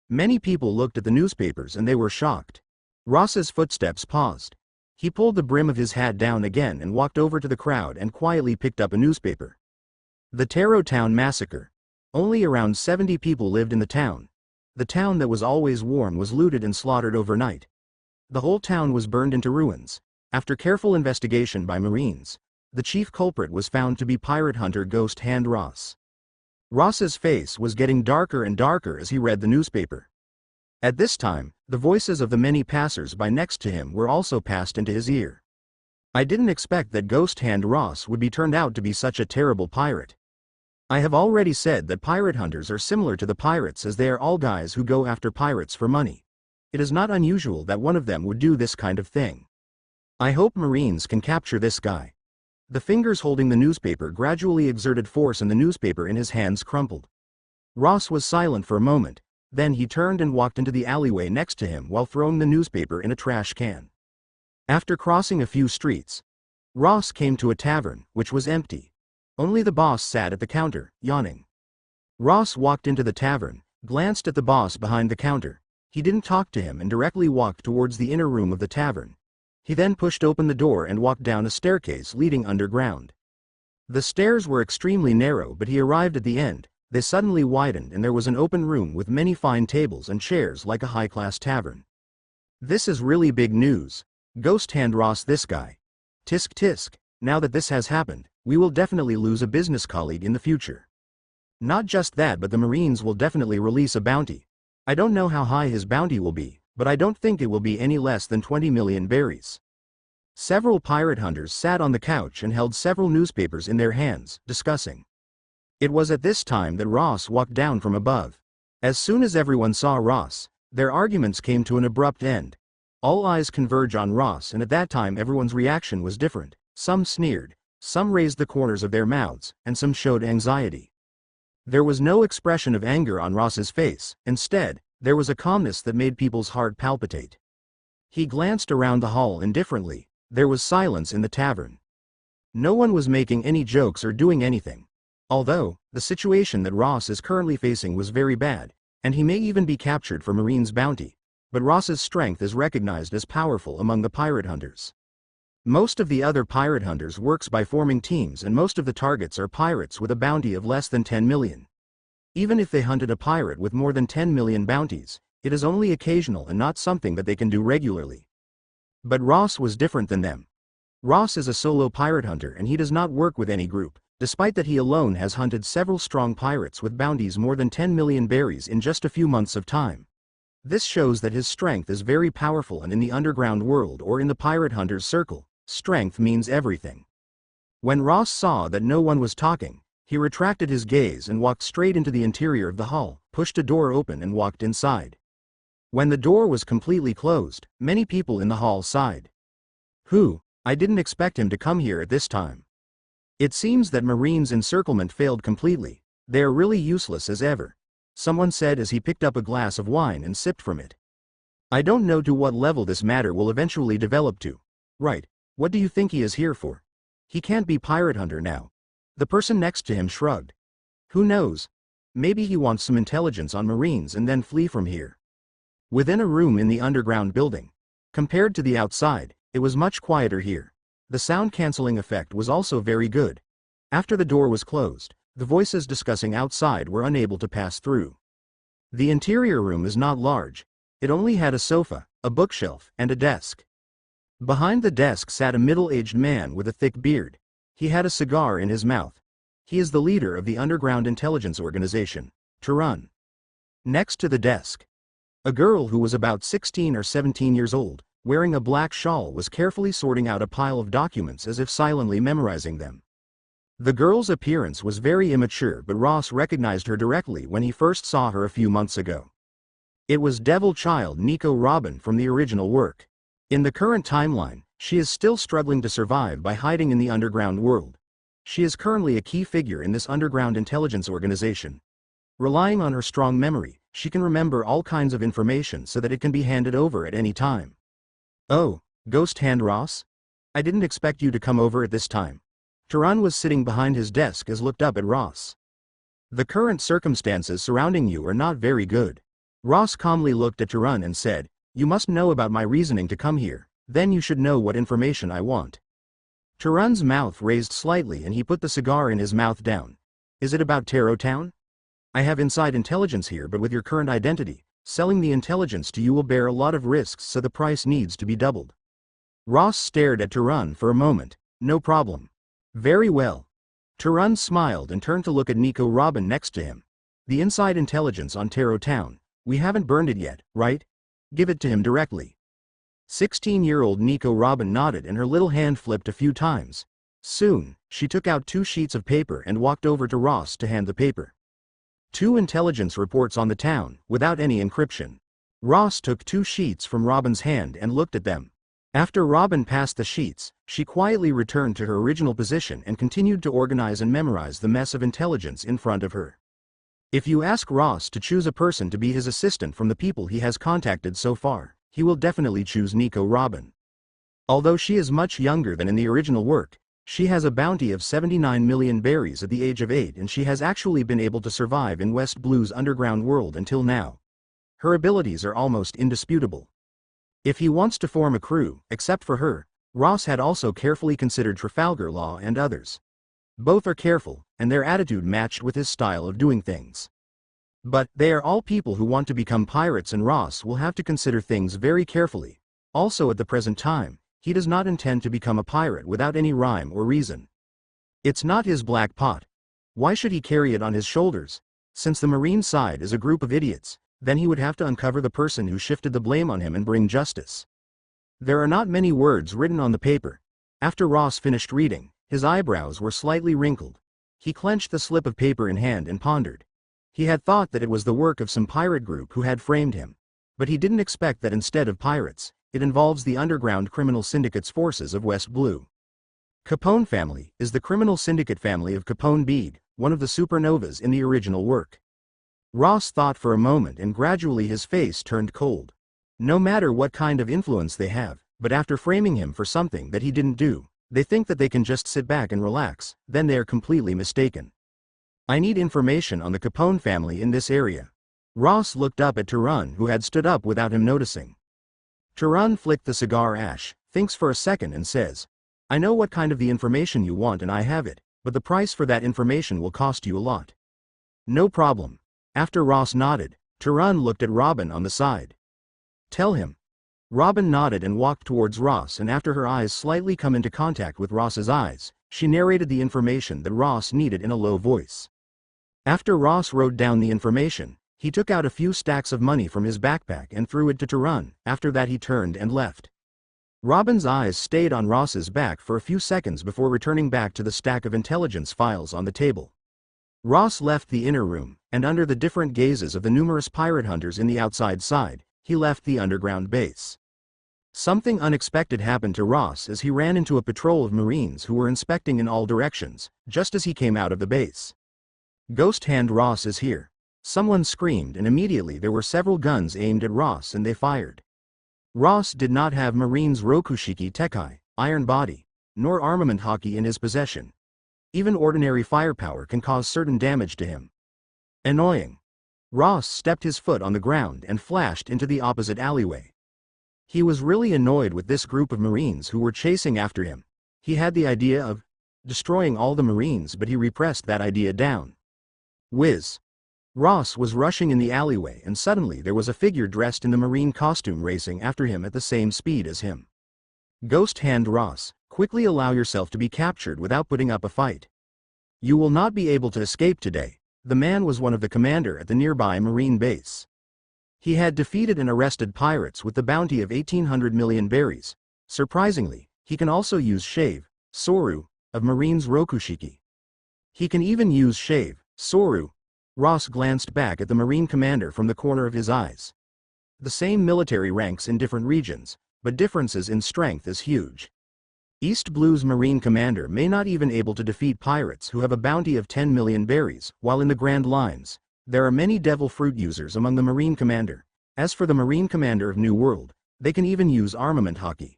Many people looked at the newspapers and they were shocked. Ross's footsteps paused. He pulled the brim of his hat down again and walked over to the crowd and quietly picked up a newspaper. The Taro Town Massacre. Only around 70 people lived in the town. The town that was always warm was looted and slaughtered overnight. The whole town was burned into ruins. After careful investigation by Marines, the chief culprit was found to be pirate hunter Ghost Hand Ross. Ross's face was getting darker and darker as he read the newspaper. At this time, the voices of the many passers-by next to him were also passed into his ear. I didn't expect that Ghost Hand Ross would be turned out to be such a terrible pirate. I have already said that pirate hunters are similar to the pirates as they are all guys who go after pirates for money. It is not unusual that one of them would do this kind of thing. I hope Marines can capture this guy. The fingers holding the newspaper gradually exerted force and the newspaper in his hands crumpled. Ross was silent for a moment, then he turned and walked into the alleyway next to him while throwing the newspaper in a trash can. After crossing a few streets, Ross came to a tavern, which was empty. Only the boss sat at the counter, yawning. Ross walked into the tavern, glanced at the boss behind the counter. He didn't talk to him and directly walked towards the inner room of the tavern. He then pushed open the door and walked down a staircase leading underground. The stairs were extremely narrow, but he arrived at the end. They suddenly widened and there was an open room with many fine tables and chairs like a high-class tavern. This is really big news. Ghost Hand Ross, this guy. Tisk tisk, now that this has happened, we will definitely lose a business colleague in the future. Not just that, but the Marines will definitely release a bounty. I don't know how high his bounty will be, but I don't think it will be any less than 20 million berries. Several pirate hunters sat on the couch and held several newspapers in their hands, discussing. It was at this time that Ross walked down from above. As soon as everyone saw Ross, their arguments came to an abrupt end. All eyes converge on Ross, and at that time everyone's reaction was different. Some sneered, some raised the corners of their mouths, and some showed anxiety. There was no expression of anger on Ross's face. Instead, there was a calmness that made people's heart palpitate. He glanced around the hall indifferently. There was silence in the tavern. No one was making any jokes or doing anything. Although, the situation that Ross is currently facing was very bad, and he may even be captured for Marines' bounty, but Ross's strength is recognized as powerful among the pirate hunters. Most of the other pirate hunters works by forming teams, and most of the targets are pirates with a bounty of less than 10 million. Even if they hunted a pirate with more than 10 million bounties, it is only occasional and not something that they can do regularly. But Ross was different than them. Ross is a solo pirate hunter and he does not work with any group, despite that he alone has hunted several strong pirates with bounties more than 10 million berries in just a few months of time. This shows that his strength is very powerful, and in the underground world or in the pirate hunter's circle, strength means everything. When Ross saw that no one was talking, he retracted his gaze and walked straight into the interior of the hall, pushed a door open and walked inside. When the door was completely closed, many people in the hall sighed. I didn't expect him to come here at this time. It seems that Marines' encirclement failed completely. They are really useless as ever, someone said as he picked up a glass of wine and sipped from it. I don't know to what level this matter will eventually develop to. Right, what do you think he is here for? He can't be pirate hunter now. The person next to him shrugged. Who knows? Maybe he wants some intelligence on Marines and then flee from here. Within a room in the underground building, compared to the outside, it was much quieter here. The sound cancelling effect was also very good. After the door was closed, the voices discussing outside were unable to pass through. The interior room is not large. It only had a sofa, a bookshelf, and a desk. Behind the desk sat a middle-aged man with a thick beard. He had a cigar in his mouth. He is the leader of the underground intelligence organization, Turan. Next to the desk, A girl who was about 16 or 17 years old, wearing a black shawl, was carefully sorting out a pile of documents as if silently memorizing them. The girl's appearance was very immature, but Ross recognized her directly when he first saw her a few months ago. It was Devil Child Nico Robin from the original work. In the current timeline, she is still struggling to survive by hiding in the underground world. She is currently a key figure in this underground intelligence organization. Relying on her strong memory, she can remember all kinds of information so that it can be handed over at any time. "Oh, Ghost Hand Ross? I didn't expect you to come over at this time." Turan was sitting behind his desk as looked up at Ross. "The current circumstances surrounding you are not very good." Ross calmly looked at Turan and said, "You must know about my reasoning to come here, then you should know what information I want." Turan's mouth raised slightly and he put the cigar in his mouth down. "Is it about Taro Town? I have inside intelligence here, but with your current identity, selling the intelligence to you will bear a lot of risks, so the price needs to be doubled." Ross stared at Turan for a moment. "No problem." "Very well." Turan smiled and turned to look at Nico Robin next to him. "The inside intelligence on Taro Town. We haven't burned it yet, right? Give it to him directly." 16-year-old Nico Robin nodded and her little hand flipped a few times. Soon, she took out 2 sheets of paper and walked over to Ross to hand the paper. 2 intelligence reports on the town, without any encryption. Ross took 2 sheets from Robin's hand and looked at them. After Robin passed the sheets, she quietly returned to her original position and continued to organize and memorize the mess of intelligence in front of her. If you ask Ross to choose a person to be his assistant from the people he has contacted so far, he will definitely choose Nico Robin. Although she is much younger than in the original work, she has a bounty of 79 million berries at the age of 8, and she has actually been able to survive in West Blue's underground world until now. Her abilities are almost indisputable. If he wants to form a crew, except for her, Ross had also carefully considered Trafalgar Law and others. Both are careful, and their attitude matched with his style of doing things. But they are all people who want to become pirates, and Ross will have to consider things very carefully. Also, at the present time, he does not intend to become a pirate without any rhyme or reason. It's not his black pot. Why should he carry it on his shoulders? Since the Marine side is a group of idiots, then he would have to uncover the person who shifted the blame on him and bring justice. There are not many words written on the paper. After Ross finished reading, his eyebrows were slightly wrinkled. He clenched the slip of paper in hand and pondered. He had thought that it was the work of some pirate group who had framed him. But he didn't expect that instead of pirates, it involves the underground criminal syndicate's forces of West Blue. Capone family is the criminal syndicate family of Capone Bead, one of the supernovas in the original work. Ross thought for a moment and gradually his face turned cold. No matter what kind of influence they have, but after framing him for something that he didn't do, they think that they can just sit back and relax, then they are completely mistaken. "I need information on the Capone family in this area." Ross looked up at Turan, who had stood up without him noticing. Turan flicked the cigar ash, thinks for a second and says, "I know what kind of the information you want and I have it, but the price for that information will cost you a lot." "No problem." After Ross nodded, Turan looked at Robin on the side. "Tell him." Robin nodded and walked towards Ross, and after her eyes slightly come into contact with Ross's eyes, she narrated the information that Ross needed in a low voice. After Ross wrote down the information, he took out a few stacks of money from his backpack and threw it to Turan. After that he turned and left. Robin's eyes stayed on Ross's back for a few seconds before returning back to the stack of intelligence files on the table. Ross left the inner room, and under the different gazes of the numerous pirate hunters in the outside side, he left the underground base. Something unexpected happened to Ross as he ran into a patrol of Marines who were inspecting in all directions, just as he came out of the base. "Ghost Hand Ross is here." Someone screamed, and immediately there were several guns aimed at Ross and they fired. Ross did not have Marine's Rokushiki Tekai, iron body, nor armament hockey in his possession. Even ordinary firepower can cause certain damage to him. Annoying. Ross stepped his foot on the ground and flashed into the opposite alleyway. He was really annoyed with this group of Marines who were chasing after him. He had the idea of destroying all the Marines, but he repressed that idea down. Whiz. Ross was rushing in the alleyway, and suddenly there was a figure dressed in the Marine costume racing after him at the same speed as him. "Ghost Hand Ross, quickly allow yourself to be captured without putting up a fight. You will not be able to escape today." The man was one of the commander at the nearby Marine base. He had defeated and arrested pirates with the bounty of 1800 million berries. Surprisingly, he can also use Shave, Soru, of Marine's Rokushiki. He can even use Shave, Soru. Ross glanced back at the Marine commander from the corner of his eyes. The same military ranks in different regions, but differences in strength is huge. East Blue's Marine commander may not even able to defeat pirates who have a bounty of 10 million berries, while in the Grand Lines, there are many devil fruit users among the Marine commander. As for the Marine commander of New World, they can even use armament hockey.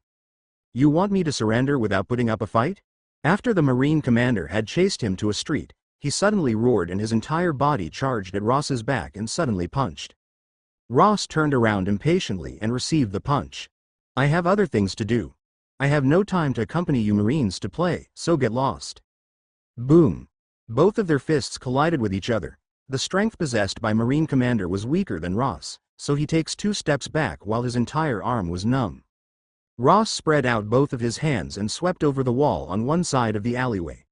You want me to surrender without putting up a fight? After the Marine commander had chased him to a street, he suddenly roared and his entire body charged at Ross's back and suddenly punched. Ross turned around impatiently and received the punch. I have other things to do. I have no time to accompany you Marines to play, so get lost. Boom. Both of their fists collided with each other. The strength possessed by Marine commander was weaker than Ross, so he takes 2 steps back while his entire arm was numb. Ross spread out both of his hands and swept over the wall on one side of the alleyway.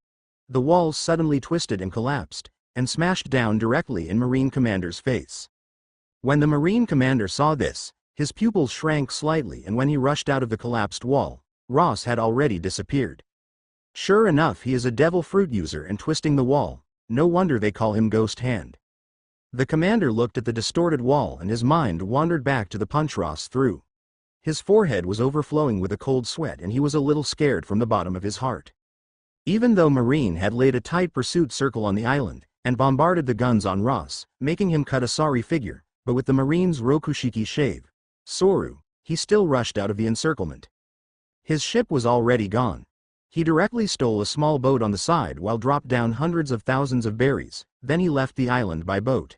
The walls suddenly twisted and collapsed, and smashed down directly in Marine commander's face. When the Marine commander saw this, his pupils shrank slightly and when he rushed out of the collapsed wall, Ross had already disappeared. Sure enough, he is a devil fruit user and twisting the wall, no wonder they call him Ghost Hand. The commander looked at the distorted wall and his mind wandered back to the punch Ross threw. His forehead was overflowing with a cold sweat and he was a little scared from the bottom of his heart. Even though Marine had laid a tight pursuit circle on the island, and bombarded the guns on Ross, making him cut a sorry figure, but with the Marine's Rokushiki Shave, Soru, he still rushed out of the encirclement. His ship was already gone. He directly stole a small boat on the side while dropped down hundreds of thousands of berries, then he left the island by boat.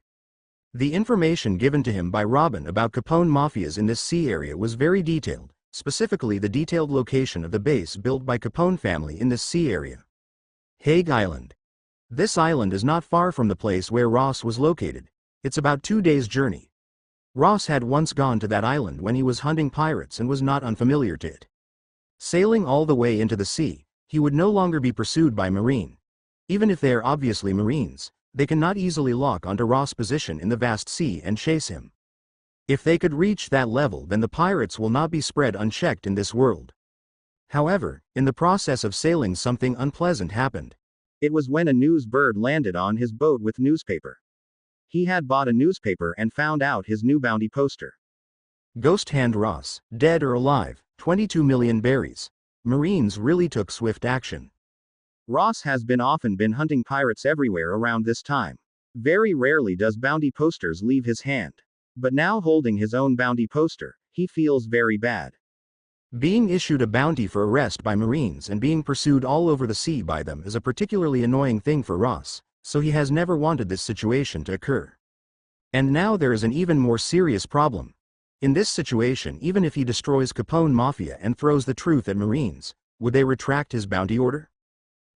The information given to him by Robin about Capone mafias in this sea area was very detailed, specifically the detailed location of the base built by Capone family in this sea area. Hague Island. This island is not far from the place where Ross was located. It's about 2 days' journey. Ross had once gone to that island when he was hunting pirates and was not unfamiliar to it. Sailing all the way into the sea, he would no longer be pursued by Marine. Even if they are obviously Marines, they cannot easily lock onto Ross' position in the vast sea and chase him. If they could reach that level, then the pirates will not be spread unchecked in this world. However, in the process of sailing something unpleasant happened. It was when a news bird landed on his boat with newspaper. He had bought a newspaper and found out his new bounty poster. Ghost Hand Ross, dead or alive, 22 million berries. Marines really took swift action. Ross has often been hunting pirates everywhere around this time. Very rarely does bounty posters leave his hand. But now holding his own bounty poster, he feels very bad. Being issued a bounty for arrest by Marines and being pursued all over the sea by them is a particularly annoying thing for Ross, so he has never wanted this situation to occur. And now there is an even more serious problem. In this situation, even if he destroys Capone Mafia and throws the truth at Marines, would they retract his bounty order?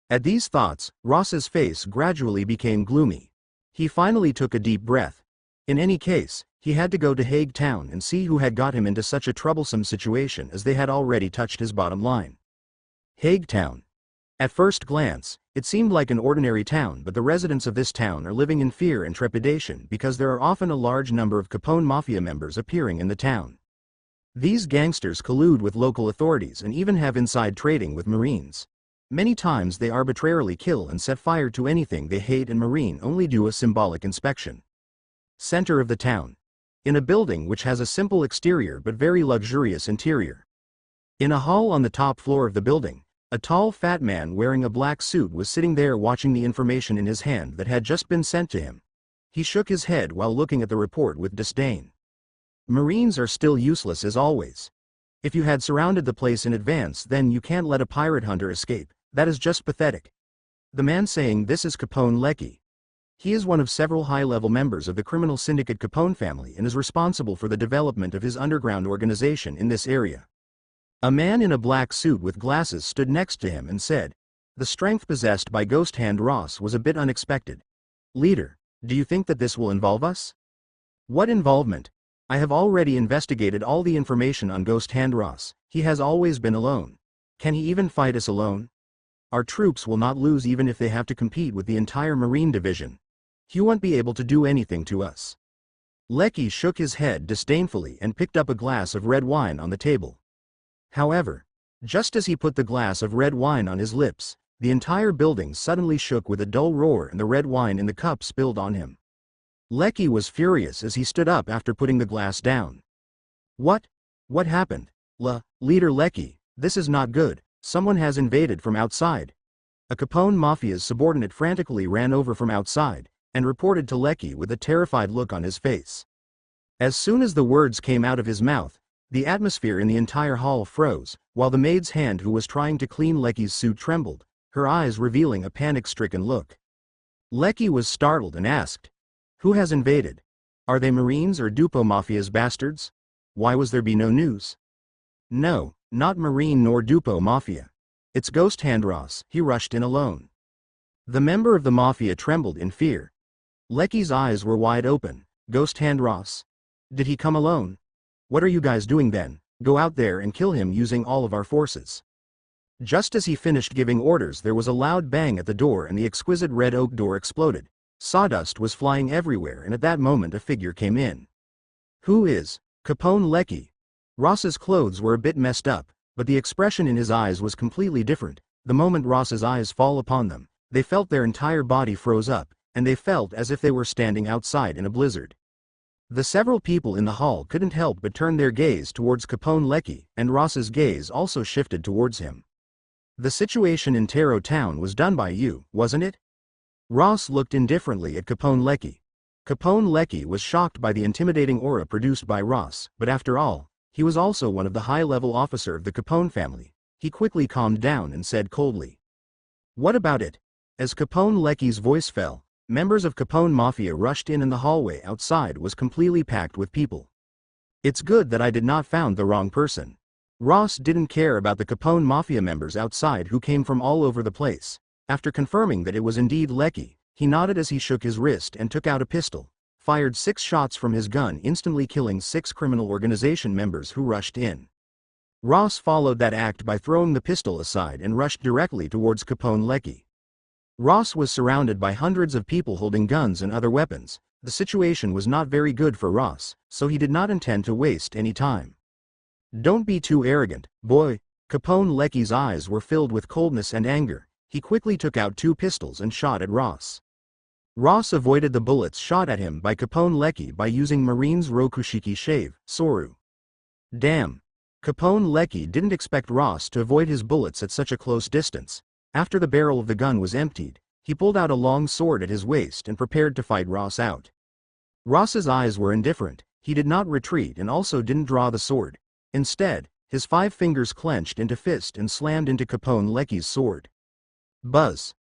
At these thoughts, Ross's face gradually became gloomy. He finally took a deep breath. In any case, he had to go to Hague Town and see who had got him into such a troublesome situation, as they had already touched his bottom line. Hague Town. At first glance, it seemed like an ordinary town, but the residents of this town are living in fear and trepidation because there are often a large number of Capone Mafia members appearing in the town. These gangsters collude with local authorities and even have inside trading with Marines. Many times they arbitrarily kill and set fire to anything they hate, and Marine only do a symbolic inspection. Center of the town. In a building which has a simple exterior but very luxurious interior. In a hall on the top floor of the building, a tall fat man wearing a black suit was sitting there watching the information in his hand that had just been sent to him. He shook his head while looking at the report with disdain. Marines are still useless as always. If you had surrounded the place in advance, then you can't let a pirate hunter escape. That is just pathetic. The man saying this is Capone Lecky. He is one of several high-level members of the criminal syndicate Capone family and is responsible for the development of his underground organization in this area. A man in a black suit with glasses stood next to him and said, "The strength possessed by Ghost Hand Ross was a bit unexpected. Leader, do you think that this will involve us?" "What involvement? I have already investigated all the information on Ghost Hand Ross. He has always been alone. Can he even fight us alone? Our troops will not lose even if they have to compete with the entire Marine division. He won't be able to do anything to us. Lecky shook his head disdainfully and picked up a glass of red wine on the table. However, just as he put the glass of red wine on his lips, the entire building suddenly shook with a dull roar and the red wine in the cup spilled on him. Lecky was furious as he stood up after putting the glass down. What? What happened? Leader Lecky, this is not good. Someone has invaded from outside. A Capone Mafia's subordinate frantically ran over from outside and reported to Lecky with a terrified look on his face. As soon as the words came out of his mouth, the atmosphere in the entire hall froze, while the maid's hand who was trying to clean Lecky's suit trembled, her eyes revealing a panic-stricken look. Lecky was startled and asked, "Who has invaded? Are they Marines or Dupo Mafia's bastards? Why was there no news?" "No, not Marine nor Dupo Mafia. It's Ghost Hand Ross, he rushed in alone." The member of the Mafia trembled in fear. Lecky's eyes were wide open. "Ghost Hand Ross? Did he come alone? What are you guys doing then? Go out there and kill him using all of our forces." Just as he finished giving orders, there was a loud bang at the door and the exquisite red oak door exploded. Sawdust was flying everywhere, and at that moment a figure came in. "Who is Capone Lecky?" Ross's clothes were a bit messed up, but the expression in his eyes was completely different. The moment Ross's eyes fall upon them, they felt their entire body froze up, and they felt as if they were standing outside in a blizzard. The several people in the hall couldn't help but turn their gaze towards Capone Lecky, and Ross's gaze also shifted towards him. "The situation in Taro Town was done by you, wasn't it?" Ross looked indifferently at Capone Lecky. Capone Lecky was shocked by the intimidating aura produced by Ross, but after all, he was also one of the high-level officer of the Capone family. He quickly calmed down and said coldly, "What about it?" As Capone Lecky's voice fell, members of Capone Mafia rushed in and the hallway outside was completely packed with people. "It's good that I did not found the wrong person." Ross didn't care about the Capone Mafia members outside who came from all over the place. After confirming that it was indeed Lecky, he nodded as he shook his wrist and took out a pistol, fired 6 shots from his gun, instantly killing 6 criminal organization members who rushed in. Ross followed that act by throwing the pistol aside and rushed directly towards Capone Lecky. Ross was surrounded by hundreds of people holding guns and other weapons. The situation was not very good for Ross, so he did not intend to waste any time. "Don't be too arrogant, boy." Capone Lecky's eyes were filled with coldness and anger. He quickly took out 2 pistols and shot at Ross. Ross avoided the bullets shot at him by Capone Lecky by using Marine's Rokushiki shave, Soru. Damn. Capone Lecky didn't expect Ross to avoid his bullets at such a close distance. After the barrel of the gun was emptied, he pulled out a long sword at his waist and prepared to fight Ross out. Ross's eyes were indifferent. He did not retreat and also didn't draw the sword. Instead, his 5 fingers clenched into fist and slammed into Capone Lecky's sword. Buzz.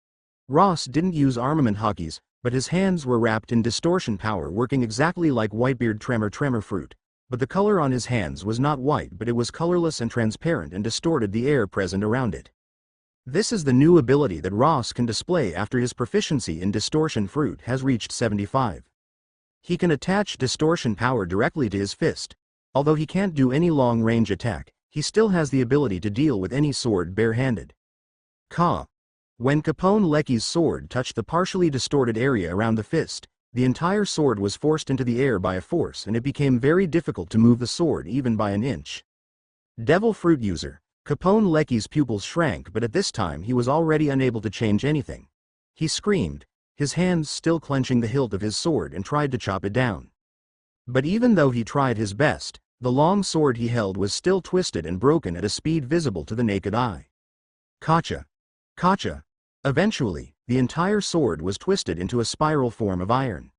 Ross didn't use armament hotkeys, but his hands were wrapped in distortion power, working exactly like Whitebeard tremor fruit. But the color on his hands was not white, but it was colorless and transparent and distorted the air present around it. This is the new ability that Ross can display after his proficiency in distortion fruit has reached 75. He can attach distortion power directly to his fist. Although he can't do any long-range attack, he still has the ability to deal with any sword barehanded. Ka. When Capone Lecky's sword touched the partially distorted area around the fist, the entire sword was forced into the air by a force, and it became very difficult to move the sword even by an inch. Devil Fruit user. Capone Lecky's pupils shrank, but at this time he was already unable to change anything. He screamed, his hands still clenching the hilt of his sword, and tried to chop it down. But even though he tried his best, the long sword he held was still twisted and broken at a speed visible to the naked eye. Kacha. Kacha. Eventually, the entire sword was twisted into a spiral form of iron.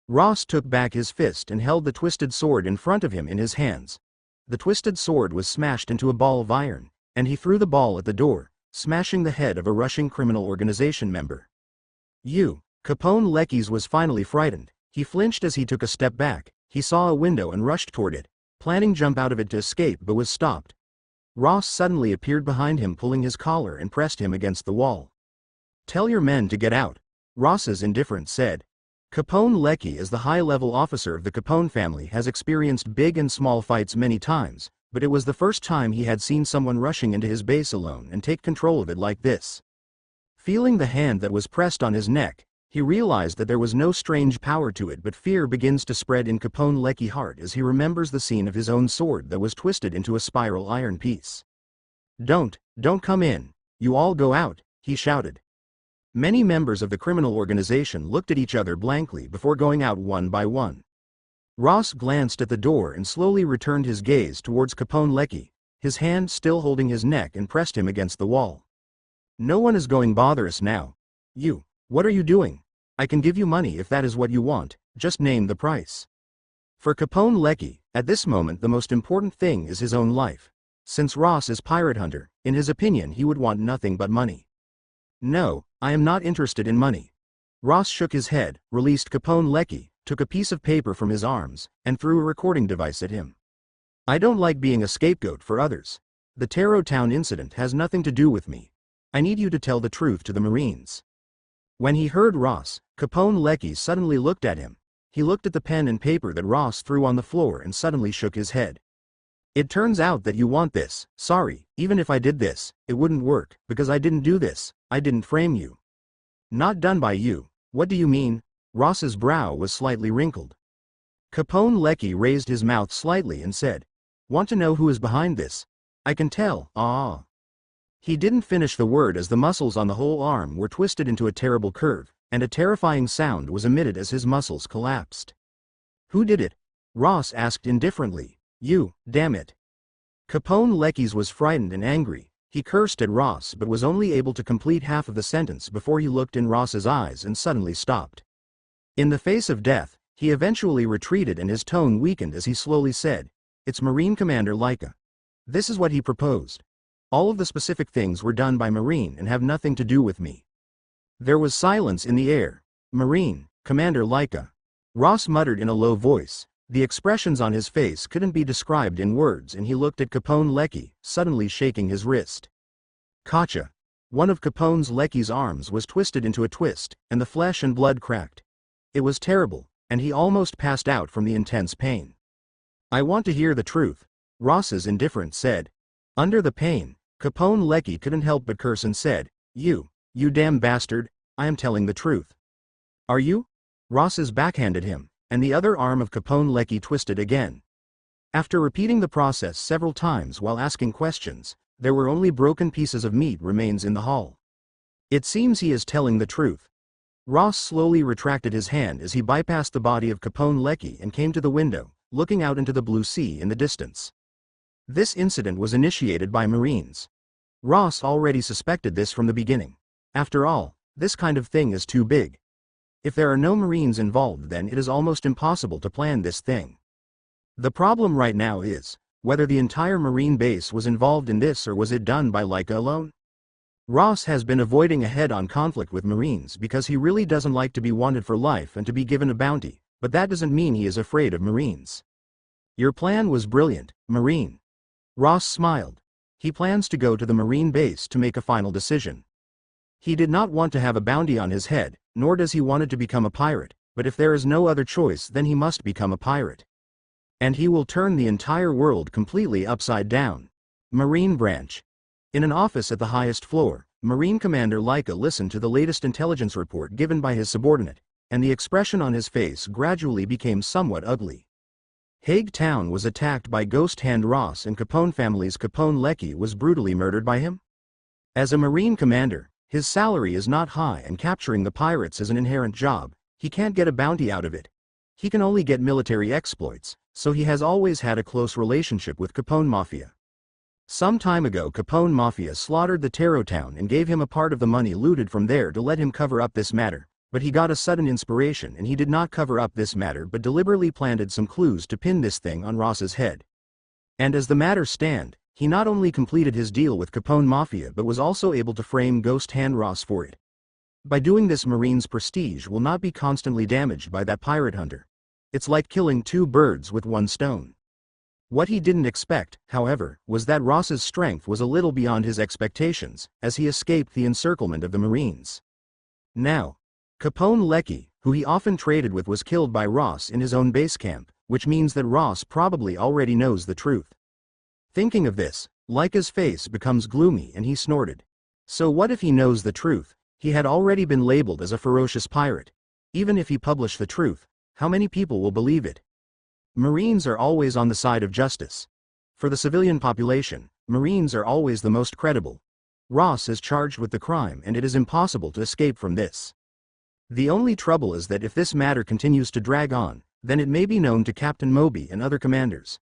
Ross took back his fist and held the twisted sword in front of him in his hands. The twisted sword was smashed into a ball of iron, and he threw the ball at the door, smashing the head of a rushing criminal organization member. Capone Lecky's was finally frightened. He flinched as he took a step back. He saw a window and rushed toward it, planning to jump out of it to escape, but was stopped. Ross suddenly appeared behind him, pulling his collar and pressed him against the wall. "Tell your men to get out," Ross's indifference said. Capone Lecky, as the high-level officer of the Capone family, has experienced big and small fights many times, but it was the first time he had seen someone rushing into his base alone and take control of it like this. Feeling the hand that was pressed on his neck, He realized that there was no strange power to it, but fear begins to spread in Capone Lecky's heart as he remembers the scene of his own sword that was twisted into a spiral iron piece. Don't come in. You all go out," he shouted. Many members of the criminal organization looked at each other blankly before going out one by one. Ross glanced at the door and slowly returned his gaze towards Capone Lecky, his hand still holding his neck, and pressed him against the wall. "No one is going bother us now. What are you doing? I can give you money if that is what you want, just name the price." For Capone Lecky, at this moment the most important thing is his own life. Since Ross is pirate hunter, in his opinion he would want nothing but money. "No, I am not interested in money." Ross shook his head, released Capone Lecky, took a piece of paper from his arms, and threw a recording device at him. "I don't like being a scapegoat for others. The Taro Town incident has nothing to do with me. I need you to tell the truth to the Marines." When he heard Ross, Capone Lecky suddenly looked at him. He looked at the pen and paper that Ross threw on the floor and suddenly shook his head. "It turns out that you want this. Sorry, even if I did this, it wouldn't work, because I didn't do this, I didn't frame you." "Not done by you. What do you mean?" Ross's brow was slightly wrinkled. Capone Lecky raised his mouth slightly and said, "Want to know who is behind this? I can tell, ah." He didn't finish the word as the muscles on the whole arm were twisted into a terrible curve, and a terrifying sound was emitted as his muscles collapsed. "Who did it?" Ross asked indifferently. "You, damn it." Capone Lecky's was frightened and angry. He cursed at Ross but was only able to complete half of the sentence before he looked in Ross's eyes and suddenly stopped. In the face of death, he eventually retreated and his tone weakened as he slowly said, "It's Marine Commander Leica. This is what he proposed. All of the specific things were done by Marine and have nothing to do with me." There was silence in the air. "Marine Commander Leica," Ross muttered in a low voice. The expressions on his face couldn't be described in words, and he looked at Capone Lecky, suddenly shaking his wrist. Gotcha. One of Capone Lecky's arms was twisted into a twist, and the flesh and blood cracked. It was terrible, and he almost passed out from the intense pain. "I want to hear the truth," Ross's indifference said. Under the pain, Capone Lecky couldn't help but curse and said, You damn bastard, I am telling the truth." "Are you?" Ross's backhanded him, and the other arm of Capone Lecky twisted again. After repeating the process several times while asking questions, there were only broken pieces of meat remains in the hull. "It seems he is telling the truth." Ross slowly retracted his hand as he bypassed the body of Capone Lecky and came to the window, looking out into the blue sea in the distance. This incident was initiated by Marines. Ross already suspected this from the beginning. After all, this kind of thing is too big. If there are no Marines involved, then it is almost impossible to plan this thing. The problem right now is whether the entire Marine base was involved in this or was it done by Leica alone? Ross has been avoiding a head-on conflict with Marines because he really doesn't like to be wanted for life and to be given a bounty, but that doesn't mean he is afraid of Marines. "Your plan was brilliant, Marine." Ross smiled. He plans to go to the Marine base to make a final decision. He did not want to have a bounty on his head, nor does he want to become a pirate, but if there is no other choice, then he must become a pirate. And he will turn the entire world completely upside down. Marine branch. In an office at the highest floor, Marine Commander Leica listened to the latest intelligence report given by his subordinate, and the expression on his face gradually became somewhat ugly. Hague Town was attacked by Ghost Hand Ross, and Capone family's Capone Lecky was brutally murdered by him? As a Marine commander, his salary is not high, and capturing the pirates is an inherent job. He can't get a bounty out of it. He can only get military exploits, so he has always had a close relationship with Capone Mafia. Some time ago, Capone Mafia slaughtered the Taro Town and gave him a part of the money looted from there to let him cover up this matter, but he got a sudden inspiration and he did not cover up this matter but deliberately planted some clues to pin this thing on Ross's head. And as the matter stand, he not only completed his deal with Capone Mafia but was also able to frame Ghost Hand Ross for it. By doing this, Marine's prestige will not be constantly damaged by that pirate hunter. It's like killing two birds with one stone. What he didn't expect, however, was that Ross's strength was a little beyond his expectations, as he escaped the encirclement of the Marines. Now, Capone Lecky, who he often traded with, was killed by Ross in his own base camp, which means that Ross probably already knows the truth. Thinking of this, Leica's face becomes gloomy and he snorted. So what if he knows the truth? He had already been labeled as a ferocious pirate. Even if he published the truth, how many people will believe it? Marines are always on the side of justice. For the civilian population, Marines are always the most credible. Ross is charged with the crime and it is impossible to escape from this. The only trouble is that if this matter continues to drag on, then it may be known to Captain Moby and other commanders.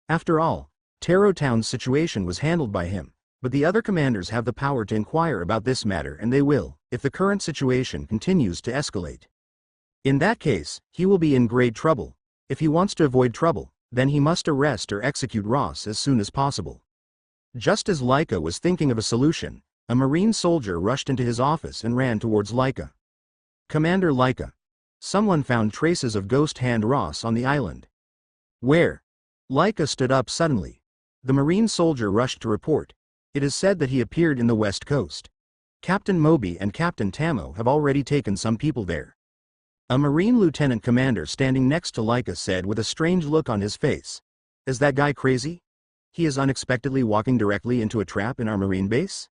After all, Taro Town's situation was handled by him, but the other commanders have the power to inquire about this matter and they will, if the current situation continues to escalate. In that case, he will be in great trouble. If he wants to avoid trouble, then he must arrest or execute Ross as soon as possible. Just as Laika was thinking of a solution, a Marine soldier rushed into his office and ran towards Laika. "Commander Laika. Someone found traces of Ghost Hand Ross on the island." "Where?" Laika stood up suddenly. The Marine soldier rushed to report. "It is said that he appeared in the west coast. Captain Moby and Captain Tamo have already taken some people there." A Marine lieutenant commander standing next to Laika said with a strange look on his face, "Is that guy crazy? He is unexpectedly walking directly into a trap in our Marine base?"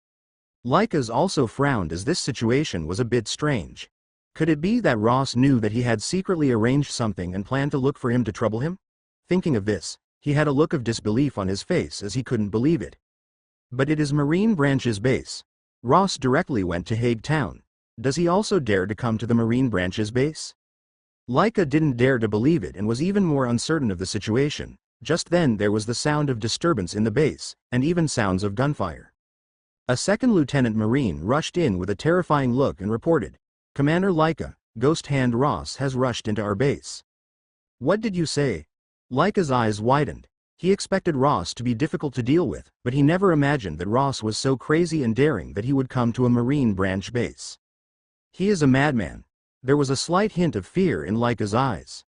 Laika's also frowned as this situation was a bit strange. Could it be that Ross knew that he had secretly arranged something and planned to look for him to trouble him? Thinking of this, he had a look of disbelief on his face as he couldn't believe it. But it is Marine Branch's base. Ross directly went to Hague Town. Does he also dare to come to the Marine Branch's base? Laika didn't dare to believe it and was even more uncertain of the situation. Just then there was the sound of disturbance in the base, and even sounds of gunfire. A second Lieutenant Marine rushed in with a terrifying look and reported, "Commander Laika, Ghost Hand Ross has rushed into our base." "What did you say?" Laika's eyes widened. He expected Ross to be difficult to deal with, but he never imagined that Ross was so crazy and daring that he would come to a Marine Branch base. "He is a madman." There was a slight hint of fear in Laika's eyes.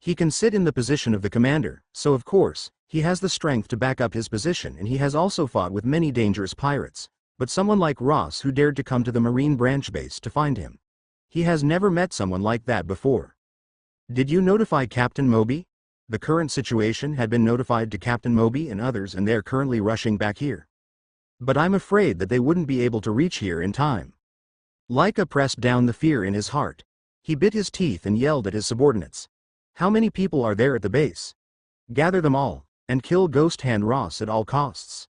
"He can sit in the position of the commander, so of course, he has the strength to back up his position and he has also fought with many dangerous pirates, but someone like Ross who dared to come to the Marine Branch base to find him. He has never met someone like that before." "Did you notify Captain Moby?" The current situation had been notified to Captain Moby and others and they're currently rushing back here. "But I'm afraid that they wouldn't be able to reach here in time." Laika pressed down the fear in his heart. He bit his teeth and yelled at his subordinates. "How many people are there at the base? Gather them all, and kill Ghost Hand Ross at all costs."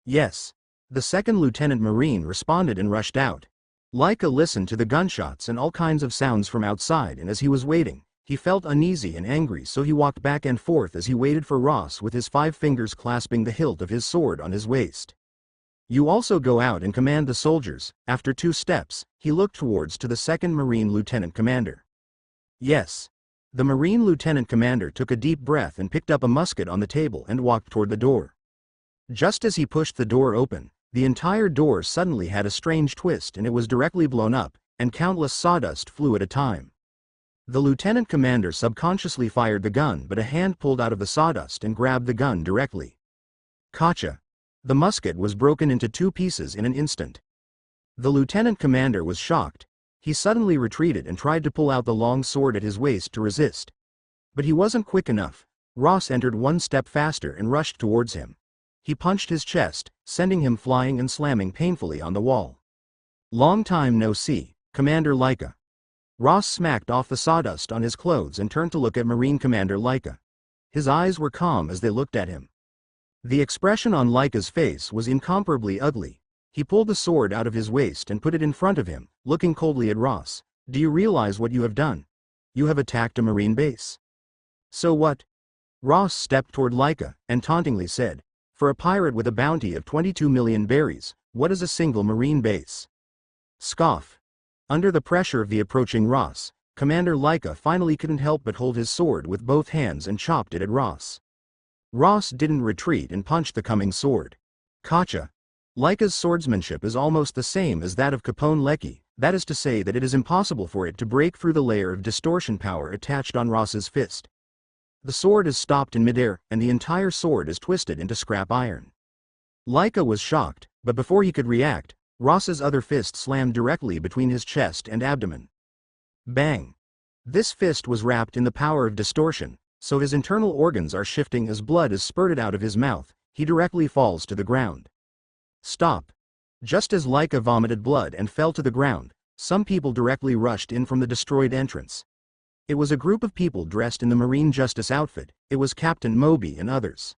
"Yes." The second Lieutenant Marine responded and rushed out. Laika listened to the gunshots and all kinds of sounds from outside and as he was waiting, he felt uneasy and angry so he walked back and forth as he waited for Ross with his 5 fingers clasping the hilt of his sword on his waist. "You also go out and command the soldiers." After 2 steps, he looked towards to the second Marine Lieutenant Commander. "Yes." The Marine Lieutenant Commander took a deep breath and picked up a musket on the table and walked toward the door. Just as he pushed the door open, the entire door suddenly had a strange twist and it was directly blown up, and countless sawdust flew at a time. The Lieutenant Commander subconsciously fired the gun but a hand pulled out of the sawdust and grabbed the gun directly. Gotcha! The musket was broken into 2 pieces in an instant. The Lieutenant Commander was shocked. He suddenly retreated and tried to pull out the long sword at his waist to resist. But he wasn't quick enough. Ross entered 1 step faster and rushed towards him. He punched his chest, sending him flying and slamming painfully on the wall. "Long time no see, Commander Laika." Ross smacked off the sawdust on his clothes and turned to look at Marine Commander Laika. His eyes were calm as they looked at him. The expression on Laika's face was incomparably ugly. He pulled the sword out of his waist and put it in front of him, looking coldly at Ross. "Do you realize what you have done? You have attacked a Marine base." "So what?" Ross stepped toward Laika and tauntingly said, "For a pirate with a bounty of 22 million berries, what is a single Marine base?" Scoff. Under the pressure of the approaching Ross, Commander Laika finally couldn't help but hold his sword with both hands and chopped it at Ross. Ross didn't retreat and punched the coming sword. Gotcha! Laika's swordsmanship is almost the same as that of Capone Lecky, that is to say that it is impossible for it to break through the layer of distortion power attached on Ross's fist. The sword is stopped in midair, and the entire sword is twisted into scrap iron. Laika was shocked, but before he could react, Ross's other fist slammed directly between his chest and abdomen. Bang! This fist was wrapped in the power of distortion, so his internal organs are shifting as blood is spurted out of his mouth. He directly falls to the ground. "Stop!" Just as Laika vomited blood and fell to the ground, some people directly rushed in from the destroyed entrance. It was a group of people dressed in the Marine Justice outfit. It was Captain Moby and others.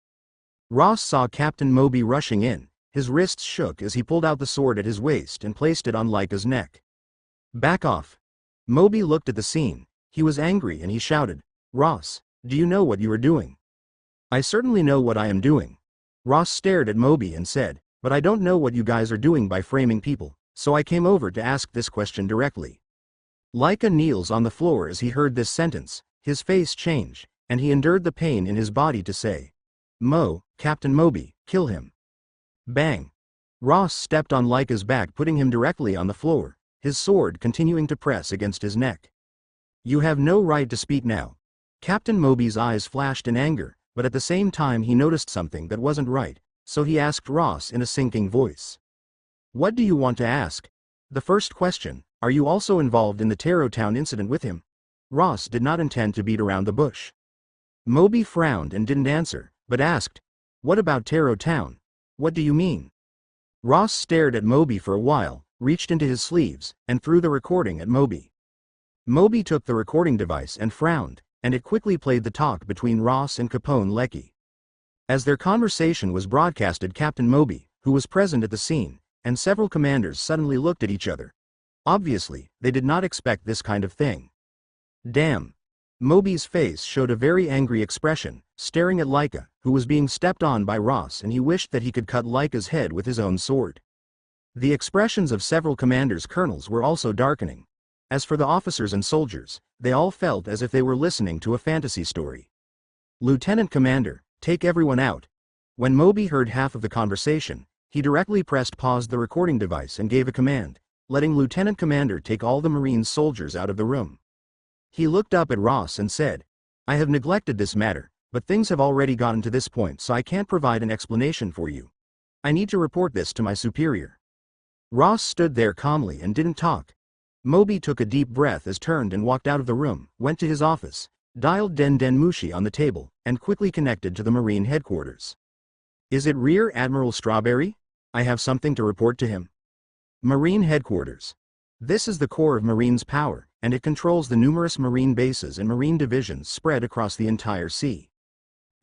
Ross saw Captain Moby rushing in. His wrists shook as he pulled out the sword at his waist and placed it on Laika's neck. "Back off." Moby looked at the scene. He was angry and he shouted, "Ross, do you know what you are doing?" "I certainly know what I am doing." Ross stared at Moby and said, "But I don't know what you guys are doing by framing people, so I came over to ask this question directly." Laika kneels on the floor as he heard this sentence. His face changed, and he endured the pain in his body to say, Captain Moby, kill him." Bang! Ross stepped on Laika's back, putting him directly on the floor, his sword continuing to press against his neck. "You have no right to speak now." Captain Moby's eyes flashed in anger, but at the same time he noticed something that wasn't right, so he asked Ross in a sinking voice, "What do you want to ask?" The first question, "Are you also involved in the Taro Town incident with him?" Ross did not intend to beat around the bush. Moby frowned and didn't answer, but asked, "What about Taro Town? What do you mean?" Ross stared at Moby for a while, reached into his sleeves, and threw the recording at Moby. Moby took the recording device and frowned, and it quickly played the talk between Ross and Capone Lecky. As their conversation was broadcasted, Captain Moby, who was present at the scene, and several commanders suddenly looked at each other. Obviously, they did not expect this kind of thing. "Damn." Moby's face showed a very angry expression, staring at Laika, who was being stepped on by Ross, and he wished that he could cut Laika's head with his own sword. The expressions of several commanders' colonels were also darkening. As for the officers and soldiers, they all felt as if they were listening to a fantasy story. "Lieutenant Commander, take everyone out." When Moby heard half of the conversation, he directly pressed pause the recording device and gave a command, letting Lieutenant Commander take all the Marine soldiers out of the room. He looked up at Ross and said, "I have neglected this matter, but things have already gotten to this point, so I can't provide an explanation for you. I need to report this to my superior." Ross stood there calmly and didn't talk. Moby took a deep breath as turned and walked out of the room, went to his office, dialed Den Den Mushi on the table, and quickly connected to the Marine headquarters. "Is it Rear Admiral Strawberry? I have something to report to him." Marine headquarters. This is the core of Marine's power, and it controls the numerous Marine bases and Marine divisions spread across the entire sea.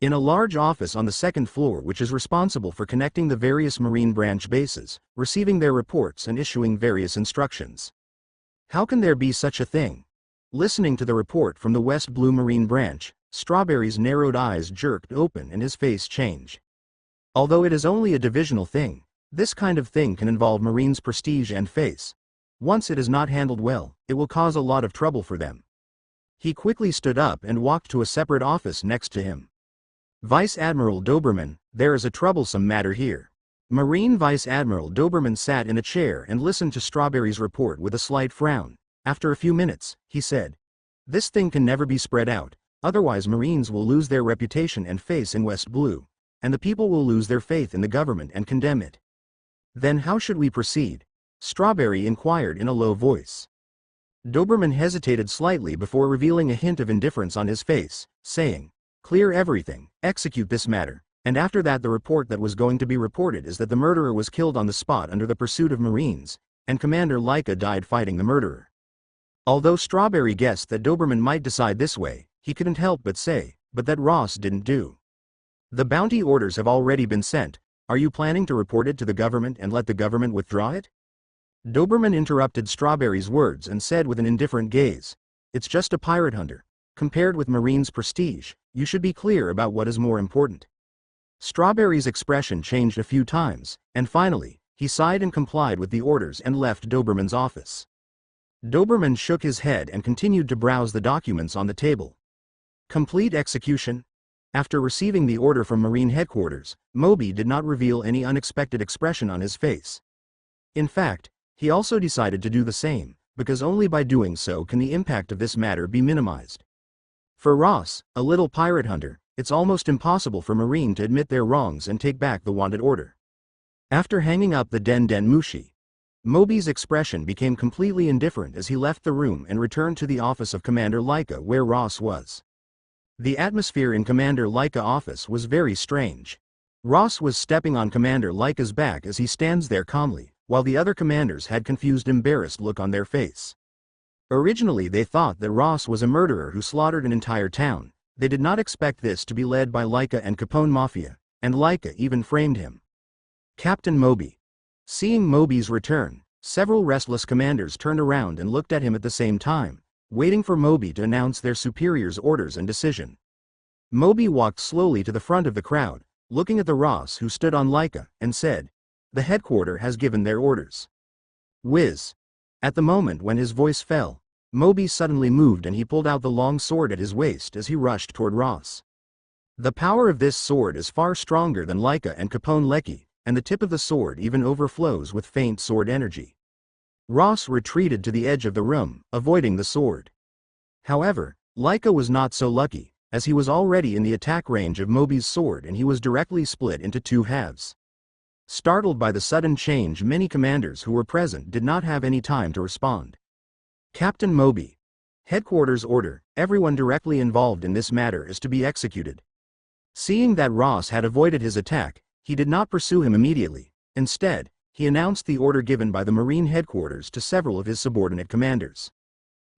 In a large office on the second floor, which is responsible for connecting the various Marine branch bases, receiving their reports and issuing various instructions. How can there be such a thing? Listening to the report from the West Blue Marine branch, Strawberry's narrowed eyes jerked open and his face changed. Although it is only a divisional thing, this kind of thing can involve Marine's prestige and face. Once it is not handled well, it will cause a lot of trouble for them. He quickly stood up and walked to a separate office next to him. "Vice Admiral Doberman, there is a troublesome matter here." Marine Vice Admiral Doberman sat in a chair and listened to Strawberry's report with a slight frown. After a few minutes, he said, "This thing can never be spread out, otherwise Marines will lose their reputation and face in West Blue, and the people will lose their faith in the government and condemn it." "Then how should we proceed?" Strawberry inquired in a low voice. Doberman hesitated slightly before revealing a hint of indifference on his face, saying, "Clear everything, execute this matter, and after that the report that was going to be reported is that the murderer was killed on the spot under the pursuit of Marines, and Commander Laika died fighting the murderer." Although Strawberry guessed that Doberman might decide this way, he couldn't help but say, "But that Ross didn't do." "The bounty orders have already been sent. Are you planning to report it to the government and let the government withdraw it?" Doberman interrupted Strawberry's words and said with an indifferent gaze, "It's just a pirate hunter. Compared with Marine's prestige, you should be clear about what is more important." Strawberry's expression changed a few times, and finally, he sighed and complied with the orders and left Doberman's office. Doberman shook his head and continued to browse the documents on the table. Complete execution? After receiving the order from Marine headquarters, Moby did not reveal any unexpected expression on his face. In fact, he also decided to do the same, because only by doing so can the impact of this matter be minimized. For Ross, a little pirate hunter, it's almost impossible for Marine to admit their wrongs and take back the wanted order. After hanging up the Den Den Mushi, Moby's expression became completely indifferent as he left the room and returned to the office of Commander Laika where Ross was. The atmosphere in Commander Laika's office was very strange. Ross was stepping on Commander Laika's back as he stands there calmly, while the other commanders had confused, embarrassed look on their face. Originally they thought that Ross was a murderer who slaughtered an entire town. They did not expect this to be led by Laika and Capone Mafia, and Laika even framed him. Captain Moby. Seeing Moby's return, several restless commanders turned around and looked at him at the same time, waiting for Moby to announce their superior's orders and decision. Moby walked slowly to the front of the crowd, looking at the Ross who stood on Laika, and said, "The headquarter has given their orders." Whiz. At the moment when his voice fell, Moby suddenly moved and he pulled out the long sword at his waist as he rushed toward Ross. The power of this sword is far stronger than Laika and Capone Lecky, and the tip of the sword even overflows with faint sword energy. Ross retreated to the edge of the room, avoiding the sword. However, Laika was not so lucky, as he was already in the attack range of Moby's sword and he was directly split into two halves. Startled by the sudden change, many commanders who were present did not have any time to respond. Captain Moby. Headquarters order, everyone directly involved in this matter is to be executed. Seeing that Ross had avoided his attack, he did not pursue him immediately. Instead, he announced the order given by the Marine headquarters to several of his subordinate commanders.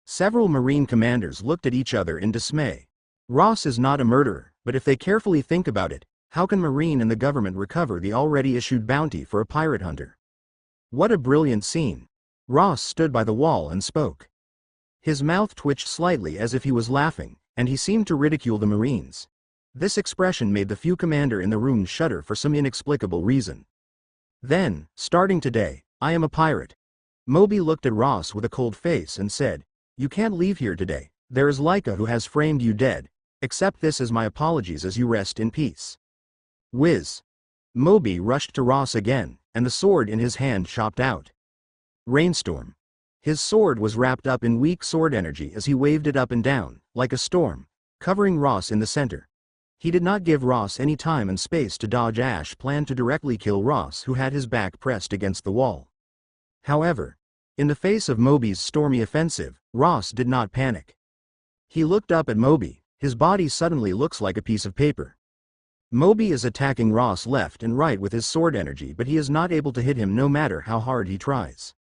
Several Marine commanders looked at each other in dismay. Ross is not a murderer, but if they carefully think about it, how can Marine and the government recover the already issued bounty for a pirate hunter? What a brilliant scene. Ross stood by the wall and spoke. His mouth twitched slightly as if he was laughing, and he seemed to ridicule the Marines. This expression made the few commander in the room shudder for some inexplicable reason. Then, starting today, I am a pirate. Moby looked at Ross with a cold face and said, "You can't leave here today. There is Laika who has framed you dead. Accept this as my apologies as you rest in peace." Whiz. Moby rushed to Ross again, and the sword in his hand chopped out. Rainstorm. His sword was wrapped up in weak sword energy as he waved it up and down, like a storm, covering Ross in the center. He did not give Ross any time and space to dodge. Ash planned to directly kill Ross, who had his back pressed against the wall. However, in the face of Moby's stormy offensive, Ross did not panic. He looked up at Moby. His body suddenly looks like a piece of paper. Moby is attacking Ross left and right with his sword energy, but he is not able to hit him no matter how hard he tries.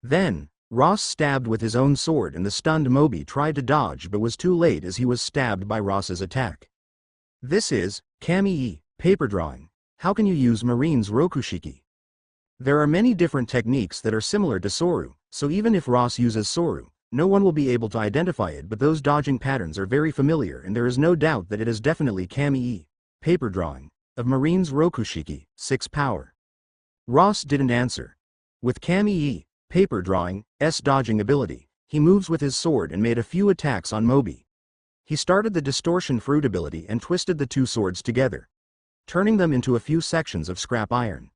Then, Ross stabbed with his own sword and the stunned Moby tried to dodge but was too late as he was stabbed by Ross's attack. This is kami-e, paper drawing. How can you use Marine's rokushiki? There are many different techniques that are similar to soru, so even if Ross uses soru, no one will be able to identify it, but those dodging patterns are very familiar and there is no doubt that it is definitely kami-e, paper drawing, of Marine's rokushiki, 6 power. Ross didn't answer. With kami-e, paper drawing, dodging ability, he moves with his sword and made a few attacks on Moby. He started the distortion fruit ability and twisted the two swords together, turning them into a few sections of scrap iron.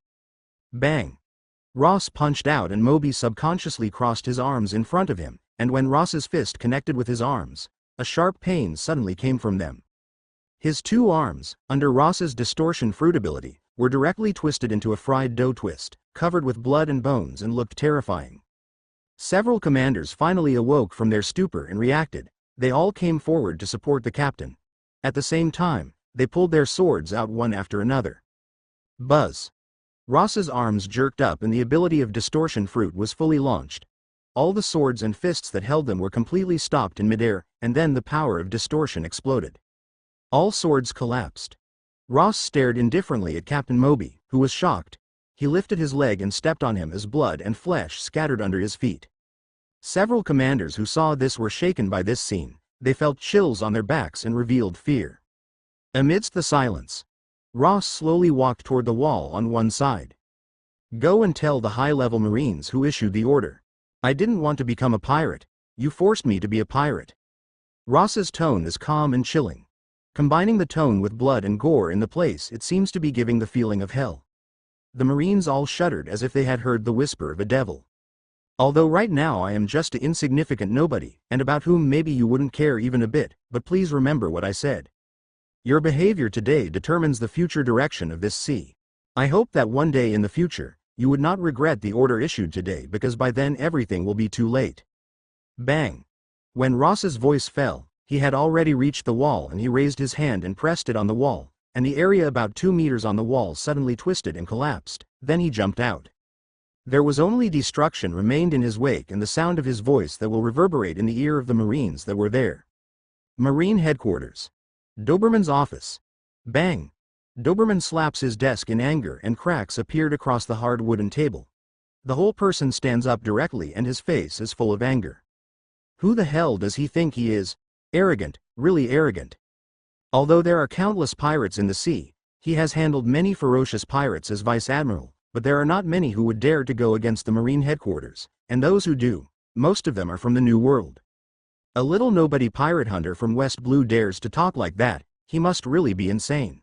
Bang! Ross punched out and Moby subconsciously crossed his arms in front of him, and when Ross's fist connected with his arms, a sharp pain suddenly came from them. His two arms, under Ross's distortion fruit ability, were directly twisted into a fried dough twist, covered with blood and bones, and looked terrifying. Several commanders finally awoke from their stupor and reacted. They all came forward to support the captain. At the same time, they pulled their swords out one after another. Buzz. Ross's arms jerked up and the ability of distortion fruit was fully launched. All the swords and fists that held them were completely stopped in midair, and then the power of distortion exploded. All swords collapsed. Ross stared indifferently at Captain Moby, who was shocked. He lifted his leg and stepped on him as blood and flesh scattered under his feet. Several commanders who saw this were shaken by this scene. They felt chills on their backs and revealed fear. Amidst the silence, Ross slowly walked toward the wall on one side. "Go and tell the high-level Marines who issued the order. I didn't want to become a pirate. You forced me to be a pirate." Ross's tone is calm and chilling. Combining the tone with blood and gore in the place, it seems to be giving the feeling of hell. The Marines all shuddered as if they had heard the whisper of a devil. "Although right now I am just an insignificant nobody, and about whom maybe you wouldn't care even a bit, but please remember what I said. Your behavior today determines the future direction of this sea. I hope that one day in the future, you would not regret the order issued today, because by then everything will be too late." Bang! When Ross's voice fell, he had already reached the wall and he raised his hand and pressed it on the wall, and the area about 2 meters on the wall suddenly twisted and collapsed. Then he jumped out. There was only destruction remained in his wake and the sound of his voice that will reverberate in the ear of the Marines that were there. Marine headquarters. Doberman's office. Bang! Doberman slaps his desk in anger and cracks appeared across the hard wooden table. The whole person stands up directly and his face is full of anger. Who the hell does he think he is? Arrogant, really arrogant. Although there are countless pirates in the sea, he has handled many ferocious pirates as vice admiral, but there are not many who would dare to go against the Marine headquarters, and those who do, most of them are from the New World. A little nobody pirate hunter from West Blue dares to talk like that, he must really be insane.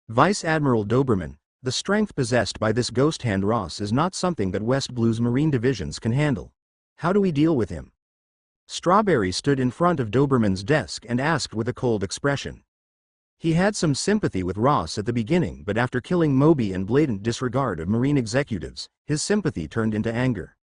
Vice Admiral Doberman, the strength possessed by this ghost hand Ross is not something that West Blue's Marine divisions can handle. How do we deal with him? Strawberry stood in front of Doberman's desk and asked with a cold expression. He had some sympathy with Ross at the beginning, but after killing Moby and blatant disregard of Marine executives, his sympathy turned into anger.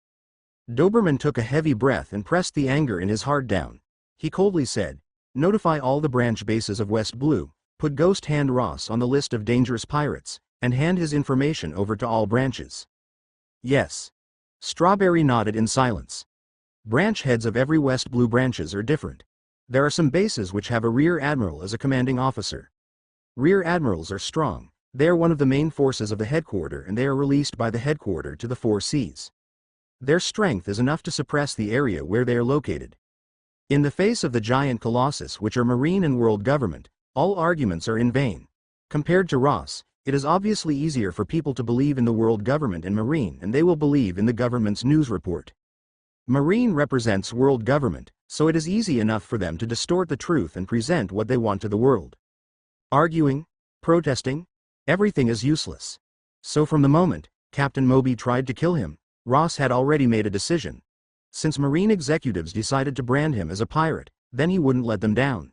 Doberman took a heavy breath and pressed the anger in his heart down. He coldly said, "Notify all the branch bases of West Blue, put Ghost Hand Ross on the list of dangerous pirates, and hand his information over to all branches." Yes. Strawberry nodded in silence. Branch heads of every West Blue branches are different. There are some bases which have a rear admiral as a commanding officer. Rear admirals are strong. They are one of the main forces of the headquarter and they are released by the headquarter to the four seas. Their strength is enough to suppress the area where they are located. In the face of the giant colossus which are Marine and world government, all arguments are in vain. Compared to Ross, it is obviously easier for people to believe in the world government and Marine and they will believe in the government's news report. Marine represents world government, so it is easy enough for them to distort the truth and present what they want to the world. Arguing, protesting, everything is useless. So from the moment Captain Moby tried to kill him, Ross had already made a decision. Since Marine executives decided to brand him as a pirate, then he wouldn't let them down.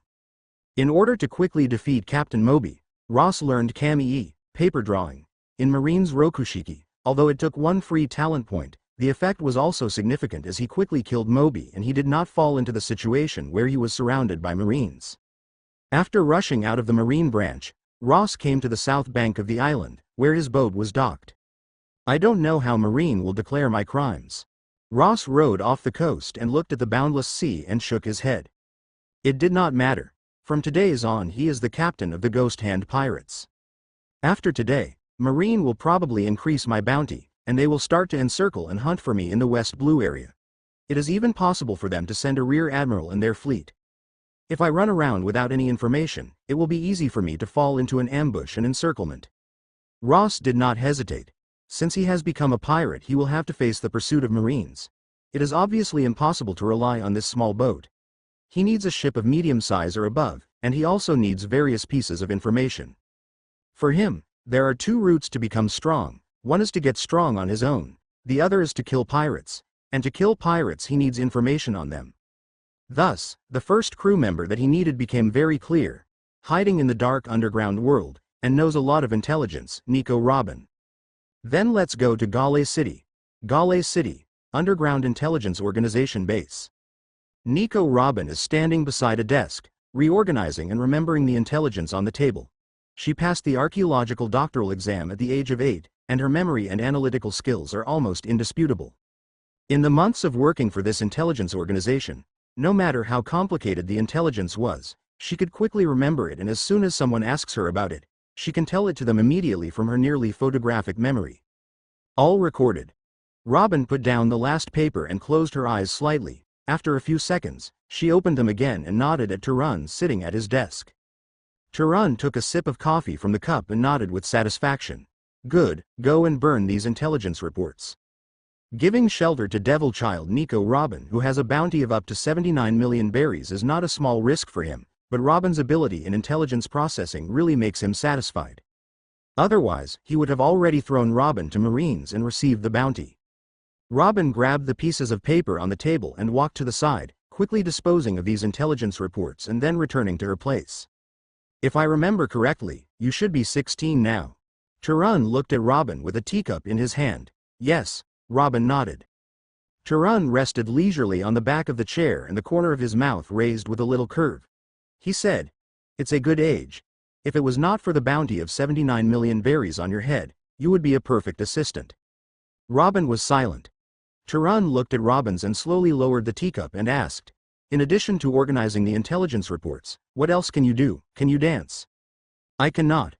In order to quickly defeat Captain Moby, Ross learned kami-e, paper drawing, in Marine's Rokushiki. Although it took one free talent point, the effect was also significant as he quickly killed Moby and he did not fall into the situation where he was surrounded by Marines. After rushing out of the Marine branch, Ross came to the south bank of the island, where his boat was docked. "I don't know how Marine will declare my crimes." Ross rowed off the coast and looked at the boundless sea and shook his head. It did not matter. From today's on he is the captain of the Ghost Hand Pirates. After today, Marine will probably increase my bounty, and they will start to encircle and hunt for me in the West Blue area. It is even possible for them to send a rear admiral in their fleet. If I run around without any information, it will be easy for me to fall into an ambush and encirclement. Ross did not hesitate. Since he has become a pirate, he will have to face the pursuit of Marines. It is obviously impossible to rely on this small boat. He needs a ship of medium size or above, and he also needs various pieces of information. For him, there are two routes to become strong. One is to get strong on his own. The other is to kill pirates. And to kill pirates he needs information on them. Thus, the first crew member that he needed became very clear. Hiding in the dark underground world, and knows a lot of intelligence, Nico Robin. Then let's go to Gale City. Gale City, Underground Intelligence Organization Base. Nico Robin is standing beside a desk, reorganizing and remembering the intelligence on the table. She passed the archaeological doctoral exam at the age of 8, and her memory and analytical skills are almost indisputable. In the months of working for this intelligence organization, no matter how complicated the intelligence was, she could quickly remember it, and as soon as someone asks her about it, she can tell it to them immediately from her nearly photographic memory. All recorded. Robin put down the last paper and closed her eyes slightly. After a few seconds, she opened them again and nodded at Turan sitting at his desk. Turan took a sip of coffee from the cup and nodded with satisfaction. "Good, go and burn these intelligence reports." Giving shelter to Devil Child Nico Robin, who has a bounty of up to 79 million berries, is not a small risk for him, but Robin's ability in intelligence processing really makes him satisfied. Otherwise, he would have already thrown Robin to Marines and received the bounty. Robin grabbed the pieces of paper on the table and walked to the side, quickly disposing of these intelligence reports and then returning to her place. "If I remember correctly, you should be 16 now." Turan looked at Robin with a teacup in his hand. "Yes," Robin nodded. Turan rested leisurely on the back of the chair and the corner of his mouth raised with a little curve. He said, "It's a good age. If it was not for the bounty of 79 million berries on your head, you would be a perfect assistant." Robin was silent. Turan looked at Robins and slowly lowered the teacup and asked, "In addition to organizing the intelligence reports, what else can you do? Can you dance?" "I cannot."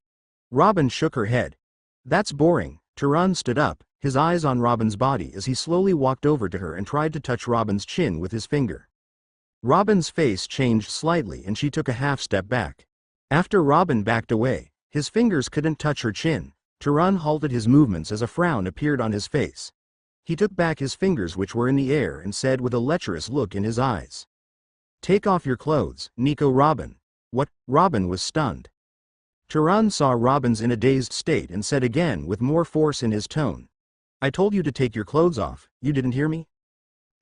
Robin shook her head. "That's boring." Turan stood up, his eyes on Robin's body as he slowly walked over to her and tried to touch Robin's chin with his finger. Robin's face changed slightly and she took a half step back. After Robin backed away, his fingers couldn't touch her chin. Turan halted his movements as a frown appeared on his face. He took back his fingers which were in the air and said with a lecherous look in his eyes, "Take off your clothes, Nico." Robin. "What?" Robin was stunned. Turan saw Robin's in a dazed state and said again with more force in his tone, "I told you to take your clothes off, you didn't hear me?"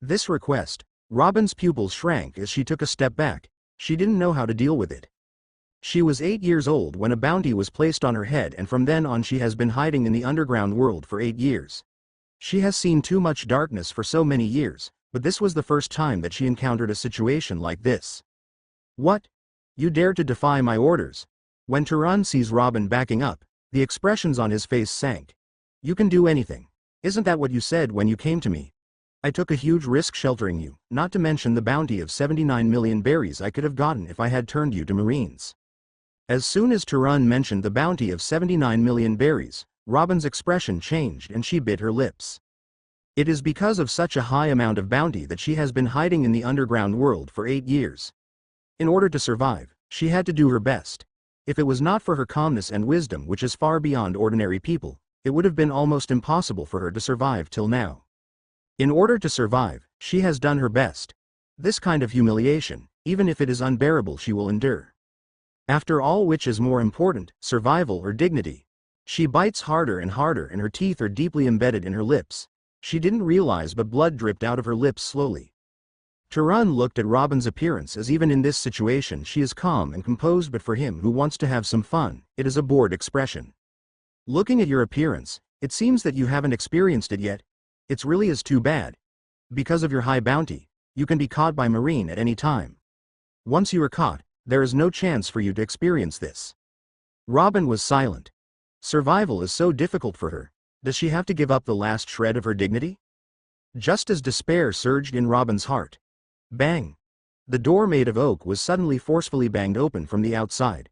This request, Robin's pupils shrank as she took a step back. She didn't know how to deal with it. She was 8 years old when a bounty was placed on her head, and from then on she has been hiding in the underground world for 8 years. She has seen too much darkness for so many years, but this was the first time that she encountered a situation like this. "What? You dare to defy my orders?" When Turan sees Robin backing up, the expressions on his face sank. "You can do anything. Isn't that what you said when you came to me? I took a huge risk sheltering you, not to mention the bounty of 79 million berries I could have gotten if I had turned you to Marines." As soon as Turan mentioned the bounty of 79 million berries, Robin's expression changed and she bit her lips. It is because of such a high amount of bounty that she has been hiding in the underground world for 8 years. In order to survive, she had to do her best. If it was not for her calmness and wisdom, which is far beyond ordinary people, it would have been almost impossible for her to survive till now. In order to survive, she has done her best. This kind of humiliation, even if it is unbearable, she will endure. After all, which is more important, survival or dignity? She bites harder and harder and her teeth are deeply embedded in her lips. She didn't realize, but blood dripped out of her lips slowly. Turan looked at Robin's appearance as even in this situation she is calm and composed, but for him who wants to have some fun, it is a bored expression. "Looking at your appearance, it seems that you haven't experienced it yet. It's really is too bad. Because of your high bounty, you can be caught by Marine at any time. Once you are caught, there is no chance for you to experience this." Robin was silent. Survival is so difficult for her. Does she have to give up the last shred of her dignity? Just as despair surged in Robin's heart. Bang! The door made of oak was suddenly forcefully banged open from the outside.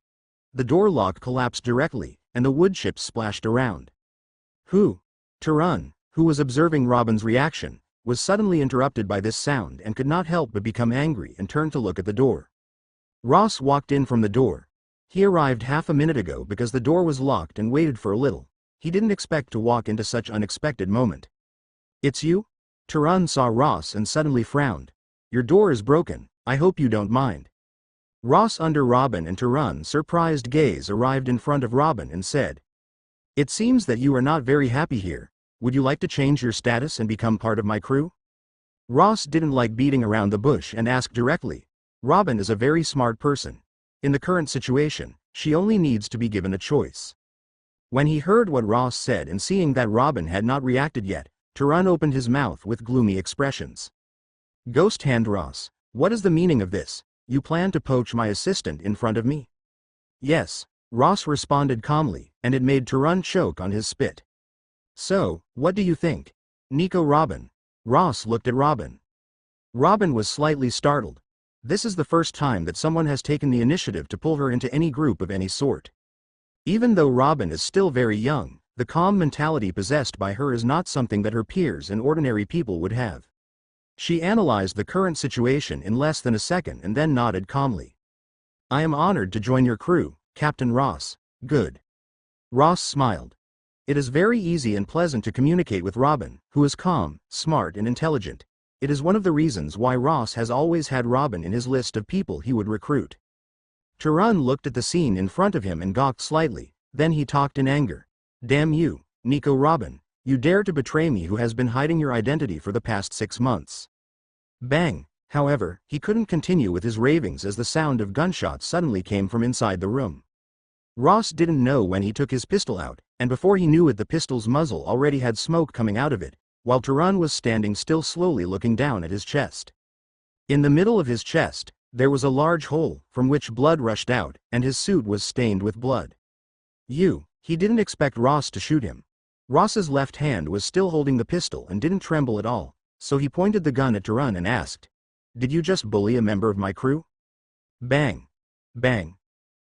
The door lock collapsed directly, and the wood chips splashed around. "Who?" Turan, who was observing Robin's reaction, was suddenly interrupted by this sound and could not help but become angry and turned to look at the door. Ross walked in from the door. He arrived half a minute ago because the door was locked and waited for a little. He didn't expect to walk into such unexpected moment. "It's you?" Turan saw Ross and suddenly frowned. "Your door is broken, I hope you don't mind." Ross, under Robin and Turan's surprised gaze, arrived in front of Robin and said, "It seems that you are not very happy here. Would you like to change your status and become part of my crew?" Ross didn't like beating around the bush and asked directly. Robin is a very smart person. In the current situation, she only needs to be given a choice. When he heard what Ross said and seeing that Robin had not reacted yet, Turan opened his mouth with gloomy expressions. "Ghost Hand Ross, what is the meaning of this? You plan to poach my assistant in front of me?" "Yes," Ross responded calmly, and it made Turan choke on his spit. "So, what do you think?" "Nico." Robin. Ross looked at Robin. Robin was slightly startled. This is the first time that someone has taken the initiative to pull her into any group of any sort. Even though Robin is still very young, the calm mentality possessed by her is not something that her peers and ordinary people would have. She analyzed the current situation in less than a second and then nodded calmly. "I am honored to join your crew, Captain Ross." "Good." Ross smiled. It is very easy and pleasant to communicate with Robin, who is calm, smart and intelligent. It is one of the reasons why Ross has always had Robin in his list of people he would recruit. Turan looked at the scene in front of him and gawked slightly, then he talked in anger. "Damn you, Nico." "Robin, you dare to betray me who has been hiding your identity for the past 6 months." Bang! However, he couldn't continue with his ravings as the sound of gunshots suddenly came from inside the room. Ross didn't know when he took his pistol out, and before he knew it the pistol's muzzle already had smoke coming out of it, while Turan was standing still slowly looking down at his chest. In the middle of his chest, there was a large hole, from which blood rushed out, and his suit was stained with blood. He didn't expect Ross to shoot him. Ross's left hand was still holding the pistol and didn't tremble at all, so he pointed the gun at Taran and asked, "Did you just bully a member of my crew?" Bang! Bang!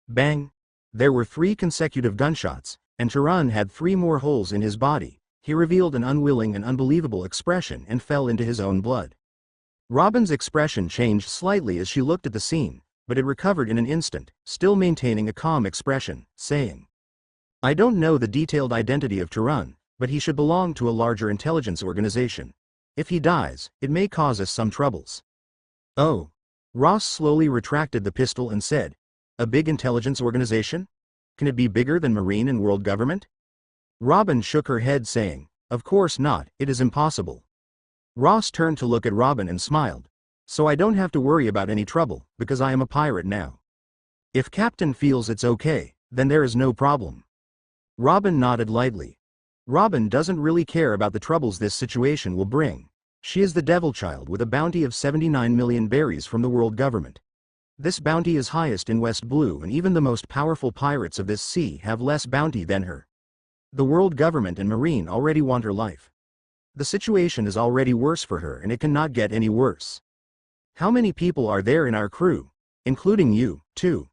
Bang! There were 3 consecutive gunshots, and Taran had 3 more holes in his body. He revealed an unwilling and unbelievable expression and fell into his own blood. Robin's expression changed slightly as she looked at the scene, but it recovered in an instant, still maintaining a calm expression, saying, "I don't know the detailed identity of Taran, but he should belong to a larger intelligence organization. If he dies, it may cause us some troubles." "Oh." Ross slowly retracted the pistol and said, "A big intelligence organization? Can it be bigger than Marine and World Government?" Robin shook her head saying, "Of course not, it is impossible." Ross turned to look at Robin and smiled. "So I don't have to worry about any trouble, because I am a pirate now. If Captain feels it's okay, then there is no problem." Robin nodded lightly. Robin doesn't really care about the troubles this situation will bring. She is the Devil Child with a bounty of 79 million berries from the world government. This bounty is highest in West Blue, and even the most powerful pirates of this sea have less bounty than her. The world government and Marine already want her life. The situation is already worse for her, and it cannot get any worse. "How many people are there in our crew? Including you, too?"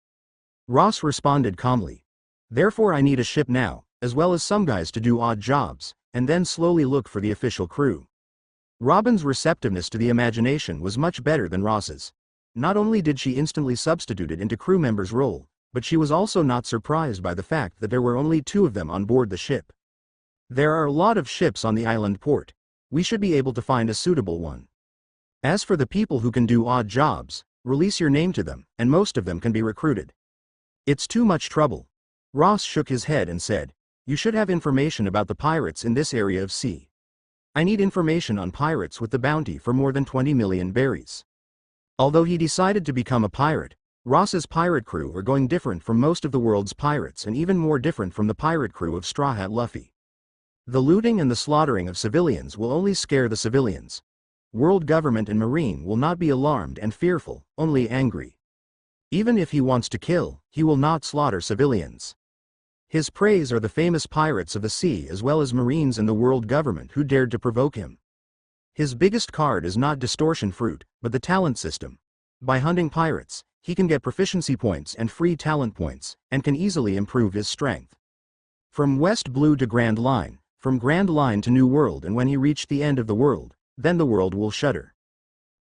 Ross responded calmly. "Therefore I need a ship now, as well as some guys to do odd jobs, and then slowly look for the official crew." Robin's receptiveness to the imagination was much better than Ross's. Not only did she instantly substitute it into crew member's role, but she was also not surprised by the fact that there were only 2 of them on board the ship. "There are a lot of ships on the island port. We should be able to find a suitable one. As for the people who can do odd jobs, release your name to them, and most of them can be recruited." "It's too much trouble." Ross shook his head and said, "You should have information about the pirates in this area of sea. I need information on pirates with the bounty for more than 20 million berries." Although he decided to become a pirate, Ross's pirate crew are going different from most of the world's pirates, and even more different from the pirate crew of Straw Hat Luffy. The looting and the slaughtering of civilians will only scare the civilians. World government and Marine will not be alarmed and fearful, only angry. Even if he wants to kill, he will not slaughter civilians. His preys are the famous pirates of the sea, as well as Marines and the world government who dared to provoke him. His biggest card is not distortion fruit, but the talent system. By hunting pirates, he can get proficiency points and free talent points, and can easily improve his strength. From West Blue to Grand Line, from Grand Line to New World, and when he reached the end of the world, then the world will shudder.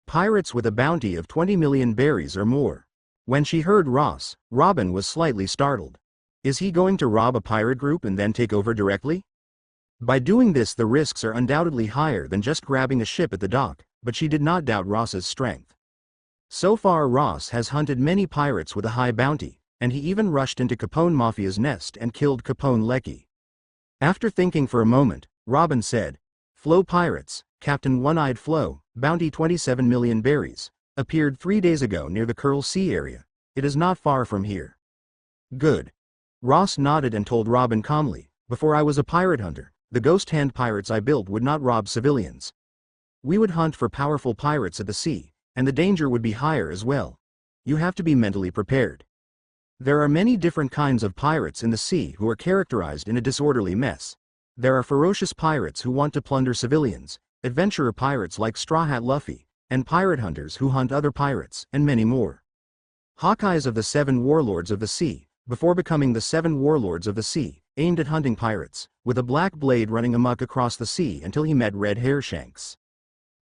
Pirates with a bounty of 20 million berries or more. When she heard Ross, Robin was slightly startled. Is he going to rob a pirate group and then take over directly? By doing this, the risks are undoubtedly higher than just grabbing a ship at the dock, but she did not doubt Ross's strength. So far Ross has hunted many pirates with a high bounty, and he even rushed into Capone Mafia's nest and killed Capone Lecky. After thinking for a moment, Robin said, "Flo Pirates, Captain One-Eyed Flo, bounty 27 million berries, appeared 3 days ago near the Curl Sea area. It is not far from here." "Good." Ross nodded and told Robin calmly, "Before I was a pirate hunter, the ghost hand pirates I built would not rob civilians. We would hunt for powerful pirates at the sea, and the danger would be higher as well. You have to be mentally prepared. There are many different kinds of pirates in the sea who are characterized in a disorderly mess. There are ferocious pirates who want to plunder civilians, adventurer pirates like Straw Hat Luffy, and pirate hunters who hunt other pirates, and many more. Hawkeyes of the 7 warlords of the sea, before becoming the 7 warlords of the sea, aimed at hunting pirates, with a black blade running amok across the sea until he met Red Hairshanks.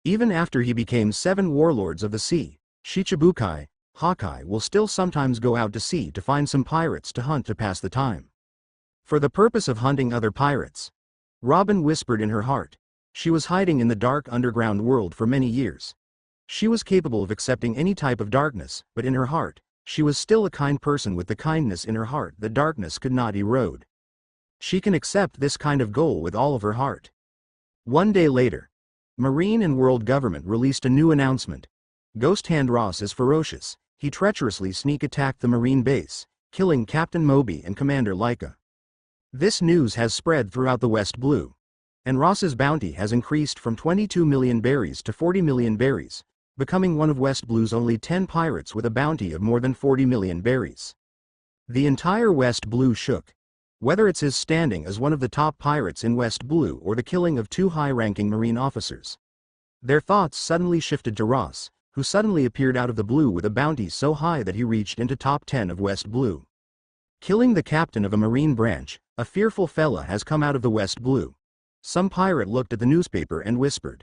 Even after he became 7 warlords of the sea, Shichibukai, Hawkeye will still sometimes go out to sea to find some pirates to hunt to pass the time. For the purpose of hunting other pirates. Robin whispered in her heart. She was hiding in the dark underground world for many years. She was capable of accepting any type of darkness, but in her heart, she was still a kind person with the kindness in her heart that darkness could not erode. She can accept this kind of goal with all of her heart. One day later, Marine and World Government released a new announcement. Ghost Hand Ross is ferocious. He treacherously sneak attacked the Marine base, killing Captain Moby and Commander Laika. This news has spread throughout the West Blue, and Ross's bounty has increased from 22 million berries to 40 million berries, becoming one of West Blue's only 10 pirates with a bounty of more than 40 million berries. The entire West Blue shook. whether it's his standing as one of the top pirates in West Blue or the killing of two high-ranking Marine officers. Their thoughts suddenly shifted to Ross, who suddenly appeared out of the blue with a bounty so high that he reached into top 10 of West Blue. Killing the captain of a Marine branch, a fearful fella has come out of the West Blue. Some pirate looked at the newspaper and whispered.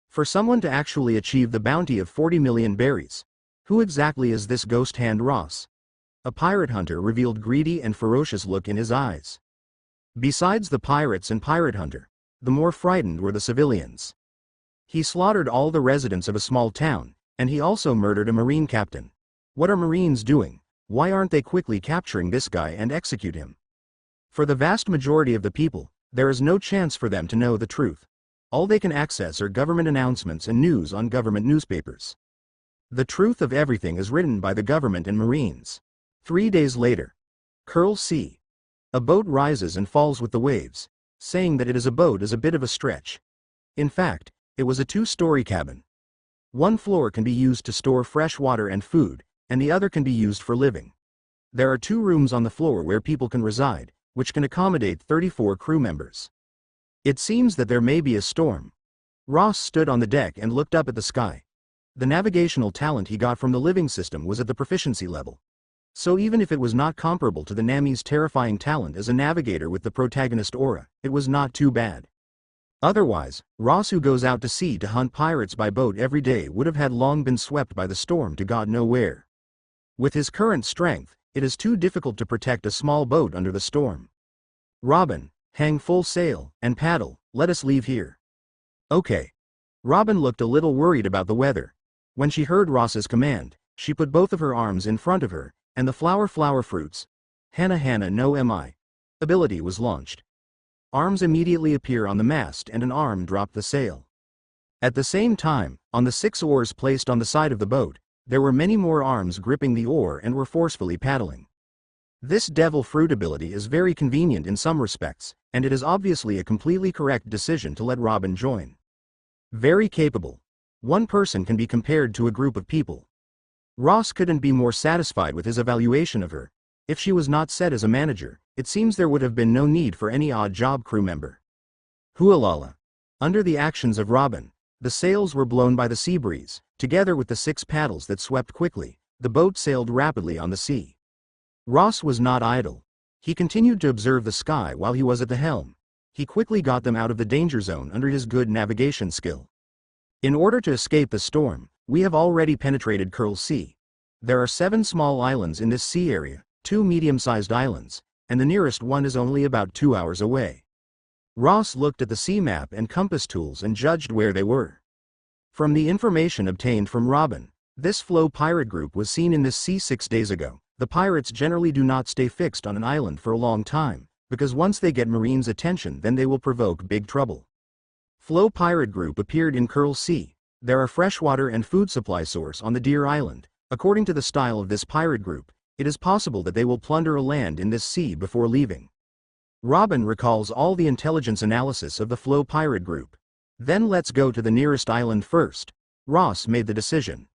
For someone to actually achieve the bounty of 40 million berries, who exactly is this ghost hand Ross? A pirate hunter revealed greedy and ferocious look in his eyes. Besides the pirates and pirate hunter, the more frightened were the civilians. He slaughtered all the residents of a small town, and he also murdered a Marine captain. What are Marines doing? Why aren't they quickly capturing this guy and execute him? For the vast majority of the people, there is no chance for them to know the truth. All they can access are government announcements and news on government newspapers. The truth of everything is written by the government and Marines. 3 days later. Curl Sea. A boat rises and falls with the waves. Saying that it is a boat is a bit of a stretch. In fact, it was a 2-story cabin. One floor can be used to store fresh water and food, and the other can be used for living. There are 2 rooms on the floor where people can reside, which can accommodate 34 crew members. It seems that there may be a storm. Ross stood on the deck and looked up at the sky. The navigational talent he got from the living system was at the proficiency level. So even if it was not comparable to the Nami's terrifying talent as a navigator with the protagonist aura, it was not too bad. Otherwise, Ross, who goes out to sea to hunt pirates by boat every day, would have had long been swept by the storm to God know where. With his current strength, it is too difficult to protect a small boat under the storm. Robin, hang full sail, and paddle, let us leave here. Okay. Robin looked a little worried about the weather. When she heard Ross's command, she put both of her arms in front of her, and the flower fruits. Hana no mi. Ability was launched. Arms immediately appear on the mast and an arm dropped the sail. At the same time, on the 6 oars placed on the side of the boat, there were many more arms gripping the oar and were forcefully paddling. This devil fruit ability is very convenient in some respects, and it is obviously a completely correct decision to let Robin join. Very capable. One person can be compared to a group of people. Ross couldn't be more satisfied with his evaluation of her. If she was not set as a manager, it seems there would have been no need for any odd job crew member. Hualala. Under the actions of Robin, the sails were blown by the sea breeze. Together with the 6 paddles that swept quickly, the boat sailed rapidly on the sea. Ross was not idle. He continued to observe the sky while he was at the helm. He quickly got them out of the danger zone under his good navigation skill. In order to escape the storm, we have already penetrated Curl Sea. There are 7 small islands in this sea area, 2 medium-sized islands, and the nearest one is only about 2 hours away. Ross looked at the sea map and compass tools and judged where they were. From the information obtained from Robin, this Flow pirate group was seen in this sea 6 days ago. The pirates generally do not stay fixed on an island for a long time, because once they get Marines' attention then they will provoke big trouble. Flow pirate group appeared in Curl Sea. There are freshwater and food supply source on the Deer Island. According to the style of this pirate group, it is possible that they will plunder a land in this sea before leaving. Robin recalls all the intelligence analysis of the Flow pirate group. Then let's go to the nearest island first. Ross made the decision.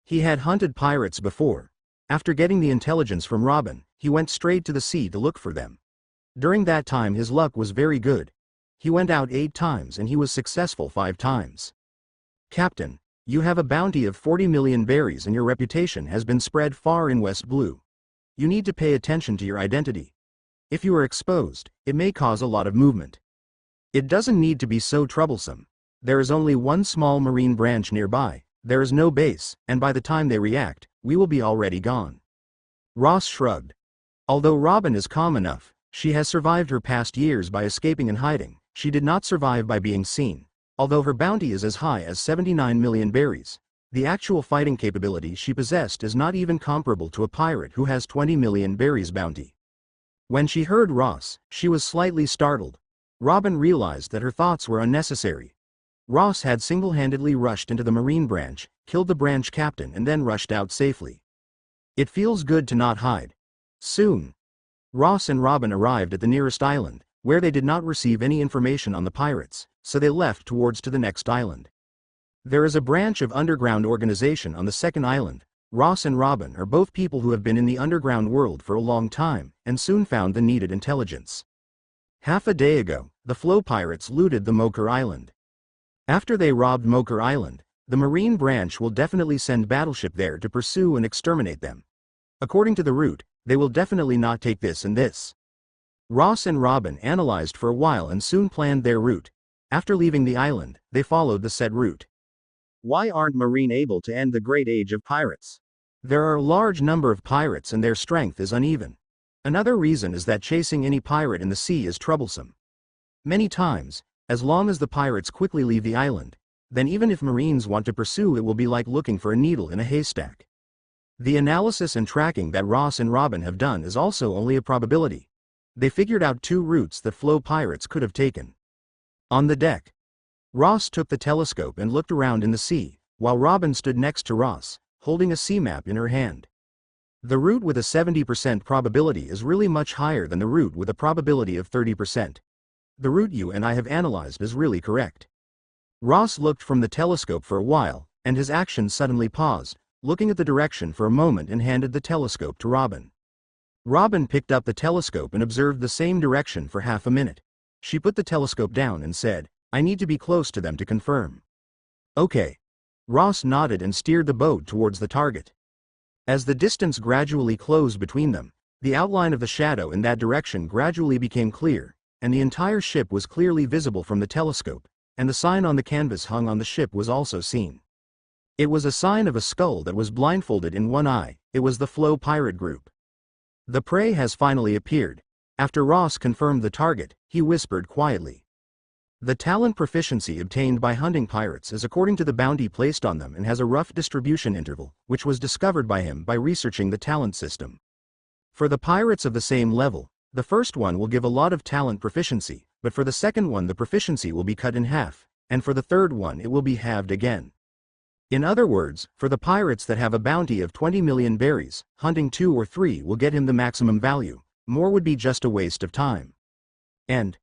He had hunted pirates before. After getting the intelligence from Robin, he went straight to the sea to look for them. During that time his luck was very good. He went out 8 times and he was successful 5 times. Captain, you have a bounty of 40 million berries and your reputation has been spread far in West Blue. You need to pay attention to your identity. If you are exposed, it may cause a lot of movement. It doesn't need to be so troublesome. There is only one small marine branch nearby, there is no base, and by the time they react, we will be already gone. Ross shrugged. Although Robin is calm enough, she has survived her past years by escaping and hiding. She did not survive by being seen. Although her bounty is as high as 79 million berries, the actual fighting capability she possessed is not even comparable to a pirate who has 20 million berries bounty. When she heard Ross, she was slightly startled. Robin realized that her thoughts were unnecessary. Ross had single-handedly rushed into the Marine branch, killed the branch captain and then rushed out safely. It feels good to not hide. Soon, Ross and Robin arrived at the nearest island, where they did not receive any information on the pirates, so they left towards to the next island. There is a branch of underground organization on the second island, Ross and Robin are both people who have been in the underground world for a long time, and soon found the needed intelligence. Half a day ago, the Flow Pirates looted the Moker Island. After they robbed Moker Island, the Marine branch will definitely send battleship there to pursue and exterminate them. According to the route, they will definitely not take this and this. Ross and Robin analyzed for a while and soon planned their route. After leaving the island, they followed the said route. Why aren't Marine able to end the great age of pirates? There are a large number of pirates and their strength is uneven. Another reason is that chasing any pirate in the sea is troublesome. Many times, as long as the pirates quickly leave the island, then even if Marines want to pursue, it will be like looking for a needle in a haystack. The analysis and tracking that Ross and Robin have done is also only a probability. They figured out 2 routes that Flow Pirates could have taken. On the deck, Ross took the telescope and looked around in the sea, while Robin stood next to Ross, holding a sea map in her hand. The route with a 70% probability is really much higher than the route with a probability of 30%. The route you and I have analyzed is really correct. Ross looked from the telescope for a while, and his action suddenly paused, looking at the direction for a moment and handed the telescope to Robin. Robin picked up the telescope and observed the same direction for half a minute. She put the telescope down and said, "I need to be close to them to confirm." "Okay." Ross nodded and steered the boat towards the target. As the distance gradually closed between them, the outline of the shadow in that direction gradually became clear, and the entire ship was clearly visible from the telescope, and the sign on the canvas hung on the ship was also seen. It was a sign of a skull that was blindfolded in one eye. It was the Flow Pirate Group. "The prey has finally appeared." After Ross confirmed the target, he whispered quietly. The talent proficiency obtained by hunting pirates is according to the bounty placed on them and has a rough distribution interval, which was discovered by him by researching the talent system. For the pirates of the same level, the first one will give a lot of talent proficiency, but for the second one the proficiency will be cut in half, and for the third one it will be halved again. In other words, for the pirates that have a bounty of 20 million berries, hunting 2 or 3 will get him the maximum value. More would be just a waste of time. And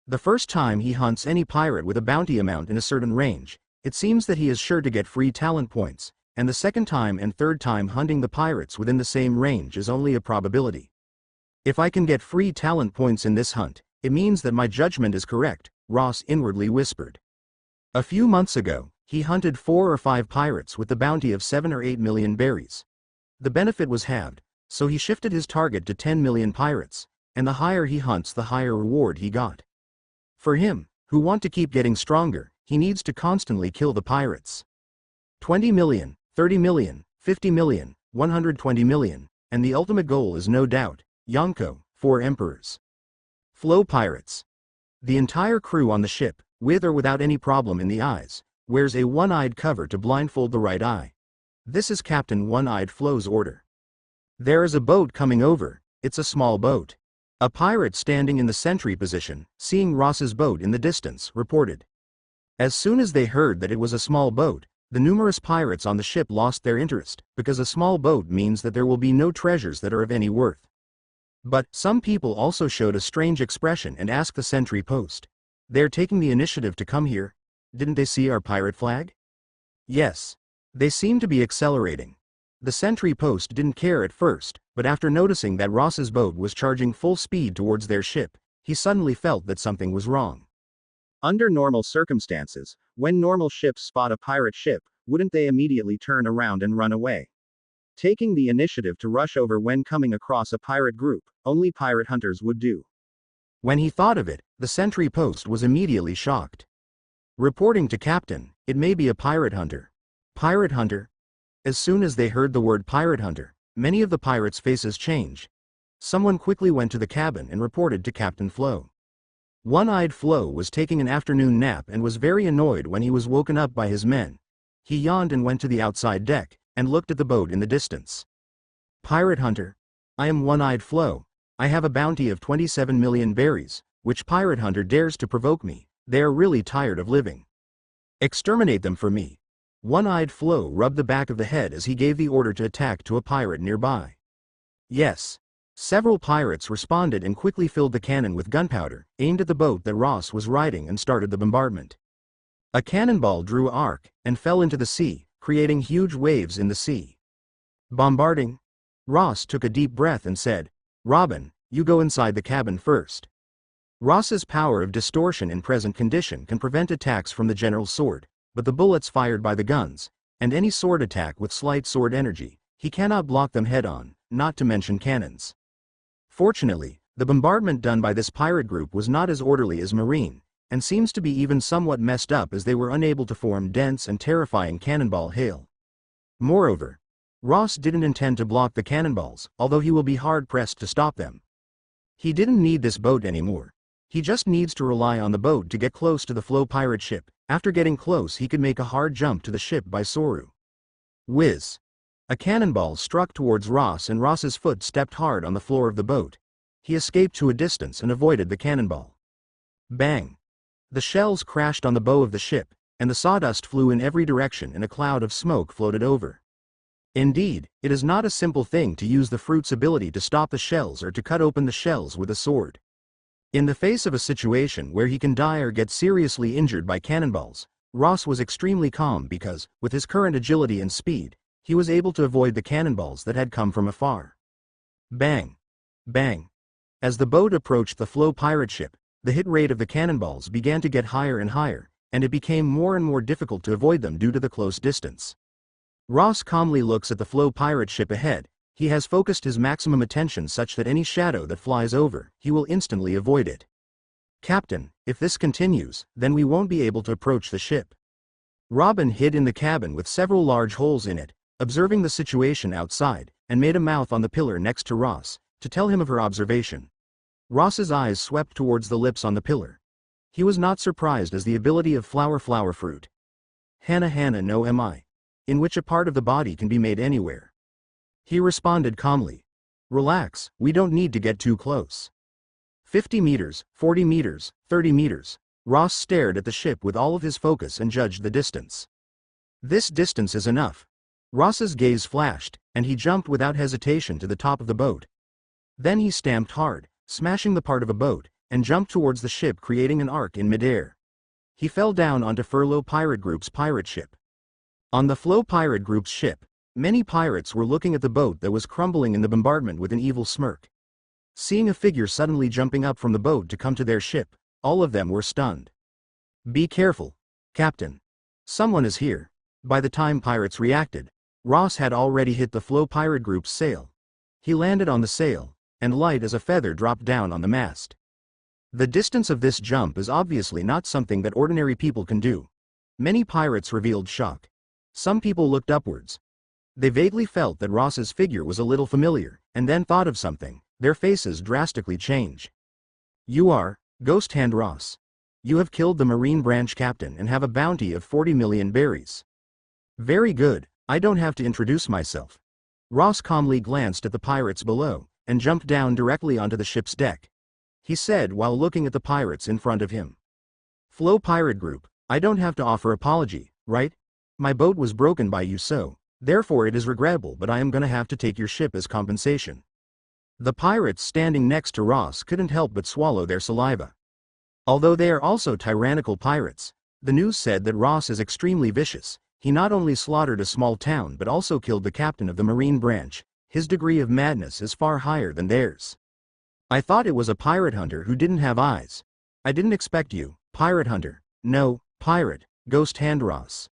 the first time he hunts any pirate with a bounty amount in a certain range, it seems that he is sure to get free talent points, and the second time and third time hunting the pirates within the same range is only a probability. If I can get free talent points in this hunt, it means that my judgment is correct, Ross inwardly whispered. A few months ago, he hunted 4 or 5 pirates with the bounty of 7 or 8 million berries. The benefit was halved, so he shifted his target to 10 million pirates, and the higher he hunts the higher reward he got. For him, who want to keep getting stronger, he needs to constantly kill the pirates. 20 million, 30 million, 50 million, 120 million, and the ultimate goal is no doubt, Yonko, 4 emperors. Flow Pirates. The entire crew on the ship, with or without any problem in the eyes, wears a one-eyed cover to blindfold the right eye. This is Captain One-Eyed Flow's order. There is a boat coming over. It's a small boat. A pirate standing in the sentry position, seeing Ross's boat in the distance, reported. As soon as they heard that it was a small boat, the numerous pirates on the ship lost their interest, because a small boat means that there will be no treasures that are of any worth. But some people also showed a strange expression and asked the sentry post. "They're taking the initiative to come here. Didn't they see our pirate flag?" "Yes. They seem to be accelerating." The sentry post didn't care at first, but after noticing that Ross's boat was charging full speed towards their ship, he suddenly felt that something was wrong. Under normal circumstances, when normal ships spot a pirate ship, wouldn't they immediately turn around and run away? Taking the initiative to rush over when coming across a pirate group, only pirate hunters would do. When he thought of it, the sentry post was immediately shocked. Reporting to Captain, "It may be a pirate hunter." Pirate hunter? As soon as they heard the word pirate hunter, many of the pirates' faces changed. Someone quickly went to the cabin and reported to Captain Flo. One-Eyed Flo was taking an afternoon nap and was very annoyed when he was woken up by his men. He yawned and went to the outside deck, and looked at the boat in the distance. "Pirate hunter. I am One-Eyed Flo. I have a bounty of 27 million berries. Which pirate hunter dares to provoke me? They are really tired of living. Exterminate them for me." One-Eyed Flo rubbed the back of the head as he gave the order to attack to a pirate nearby. Yes. Several pirates responded and quickly filled the cannon with gunpowder, aimed at the boat that Ross was riding, and started the bombardment. A cannonball drew arc, and fell into the sea, creating huge waves in the sea. Bombarding? Ross took a deep breath and said, Robin, you go inside the cabin first. Ross's power of distortion in present condition can prevent attacks from the general's sword, but the bullets fired by the guns, and any sword attack with slight sword energy, he cannot block them head-on, not to mention cannons. Fortunately, the bombardment done by this pirate group was not as orderly as marine, and seems to be even somewhat messed up as they were unable to form dense and terrifying cannonball hail. Moreover, Ross didn't intend to block the cannonballs, although he will be hard-pressed to stop them. He didn't need this boat anymore. He just needs to rely on the boat to get close to the flow pirate ship. After getting close, he could make a hard jump to the ship by Soru. Whiz! A cannonball struck towards Ross and Ross's foot stepped hard on the floor of the boat. He escaped to a distance and avoided the cannonball. Bang! The shells crashed on the bow of the ship, and the sawdust flew in every direction and a cloud of smoke floated over. Indeed, it is not a simple thing to use the fruit's ability to stop the shells or to cut open the shells with a sword. In the face of a situation where he can die or get seriously injured by cannonballs, Ross was extremely calm because, with his current agility and speed, he was able to avoid the cannonballs that had come from afar. Bang! Bang! As the boat approached the flow pirate ship, the hit rate of the cannonballs began to get higher and higher, and it became more and more difficult to avoid them due to the close distance. Ross calmly looks at the flow pirate ship ahead. He has focused his maximum attention such that any shadow that flies over, he will instantly avoid it. Captain, if this continues, then we won't be able to approach the ship. Robin hid in the cabin with several large holes in it, observing the situation outside, and made a mouth on the pillar next to Ross, to tell him of her observation. Ross's eyes swept towards the lips on the pillar. He was not surprised as the ability of flower fruit. Hana no mi. In which a part of the body can be made anywhere. He responded calmly. Relax, we don't need to get too close. 50 meters, 40 meters, 30 meters. Ross stared at the ship with all of his focus and judged the distance. This distance is enough. Ross's gaze flashed, and he jumped without hesitation to the top of the boat. Then he stamped hard, smashing the part of a boat, and jumped towards the ship creating an arc in midair. He fell down onto Furlough Pirate Group's pirate ship. On the Flow Pirate Group's ship, many pirates were looking at the boat that was crumbling in the bombardment with an evil smirk. Seeing a figure suddenly jumping up from the boat to come to their ship, all of them were stunned. Be careful, Captain. Someone is here. By the time pirates reacted, Ross had already hit the Flow Pirate Group's sail. He landed on the sail, and light as a feather dropped down on the mast. The distance of this jump is obviously not something that ordinary people can do. Many pirates revealed shock. Some people looked upwards. They vaguely felt that Ross's figure was a little familiar, and then thought of something. Their faces drastically change. You are, Ghost Hand Ross. You have killed the Marine Branch Captain and have a bounty of 40 million berries. Very good, I don't have to introduce myself. Ross calmly glanced at the pirates below, and jumped down directly onto the ship's deck. He said while looking at the pirates in front of him. Flow Pirate Group, I don't have to offer apology, right? My boat was broken by you so. Therefore it is regrettable, but I am gonna have to take your ship as compensation. The pirates standing next to Ross couldn't help but swallow their saliva. Although they are also tyrannical pirates, the news said that Ross is extremely vicious. He not only slaughtered a small town but also killed the captain of the Marine Branch. His degree of madness is far higher than theirs. I thought it was a pirate hunter who didn't have eyes. I didn't expect you, pirate hunter. No, pirate, Ghost Hand Ross.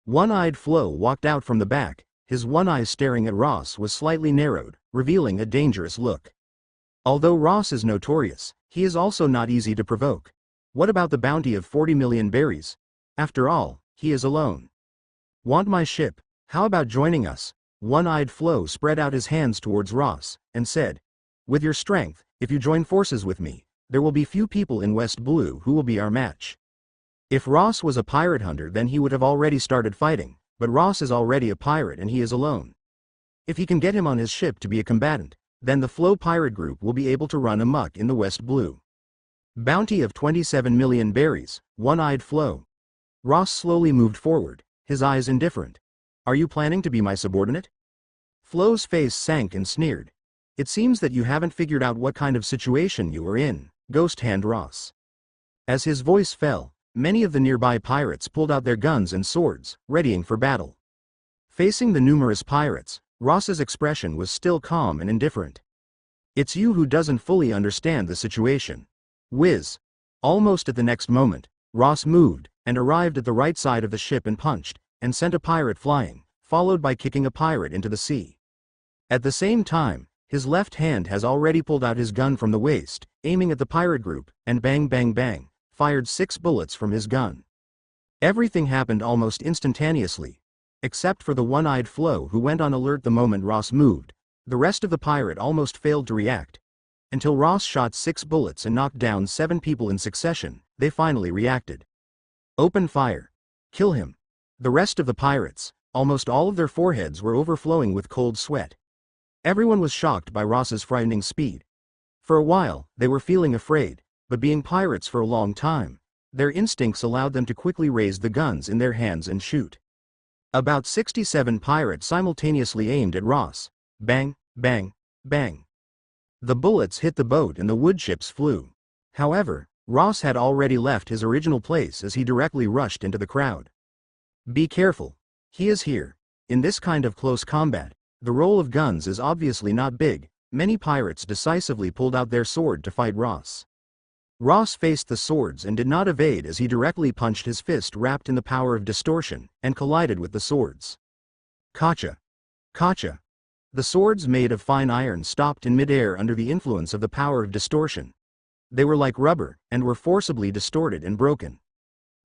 One-eyed Flo walked out from the back. His one eye staring at Ross was slightly narrowed, revealing a dangerous look. Although Ross is notorious, he is also not easy to provoke. What about the bounty of 40 million berries? After all, he is alone. Want my ship? How about joining us? One-eyed Flo spread out his hands towards Ross, and said, with your strength, if you join forces with me, there will be few people in West Blue who will be our match. If Ross was a pirate hunter, then he would have already started fighting, but Ross is already a pirate and he is alone. If he can get him on his ship to be a combatant, then the Flow Pirate Group will be able to run amok in the West Blue. Bounty of 27 million berries, One-eyed Flo. Ross slowly moved forward, his eyes indifferent. Are you planning to be my subordinate? Flo's face sank and sneered. It seems that you haven't figured out what kind of situation you are in, Ghost Hand Ross. As his voice fell, many of the nearby pirates pulled out their guns and swords, readying for battle. Facing the numerous pirates, Ross's expression was still calm and indifferent. It's you who doesn't fully understand the situation. Whiz. Almost at the next moment, Ross moved, and arrived at the right side of the ship and punched, and sent a pirate flying, followed by kicking a pirate into the sea. At the same time, his left hand has already pulled out his gun from the waist, aiming at the pirate group, and bang bang bang, fired 6 bullets from his gun. Everything happened almost instantaneously. Except for the one-eyed Flo who went on alert the moment Ross moved, the rest of the pirate almost failed to react. Until Ross shot 6 bullets and knocked down 7 people in succession, they finally reacted. Open fire. Kill him. The rest of the pirates, almost all of their foreheads were overflowing with cold sweat. Everyone was shocked by Ross's frightening speed. For a while, they were feeling afraid, but being pirates for a long time, their instincts allowed them to quickly raise the guns in their hands and shoot. About 67 pirates simultaneously aimed at Ross. Bang, bang, bang. The bullets hit the boat and the wood chips flew. However, Ross had already left his original place as he directly rushed into the crowd. Be careful. He is here. In this kind of close combat, the role of guns is obviously not big. Many pirates decisively pulled out their sword to fight Ross. Ross faced the swords and did not evade as he directly punched his fist wrapped in the power of distortion, and collided with the swords. Kacha. Kacha. The swords made of fine iron stopped in midair under the influence of the power of distortion. They were like rubber, and were forcibly distorted and broken.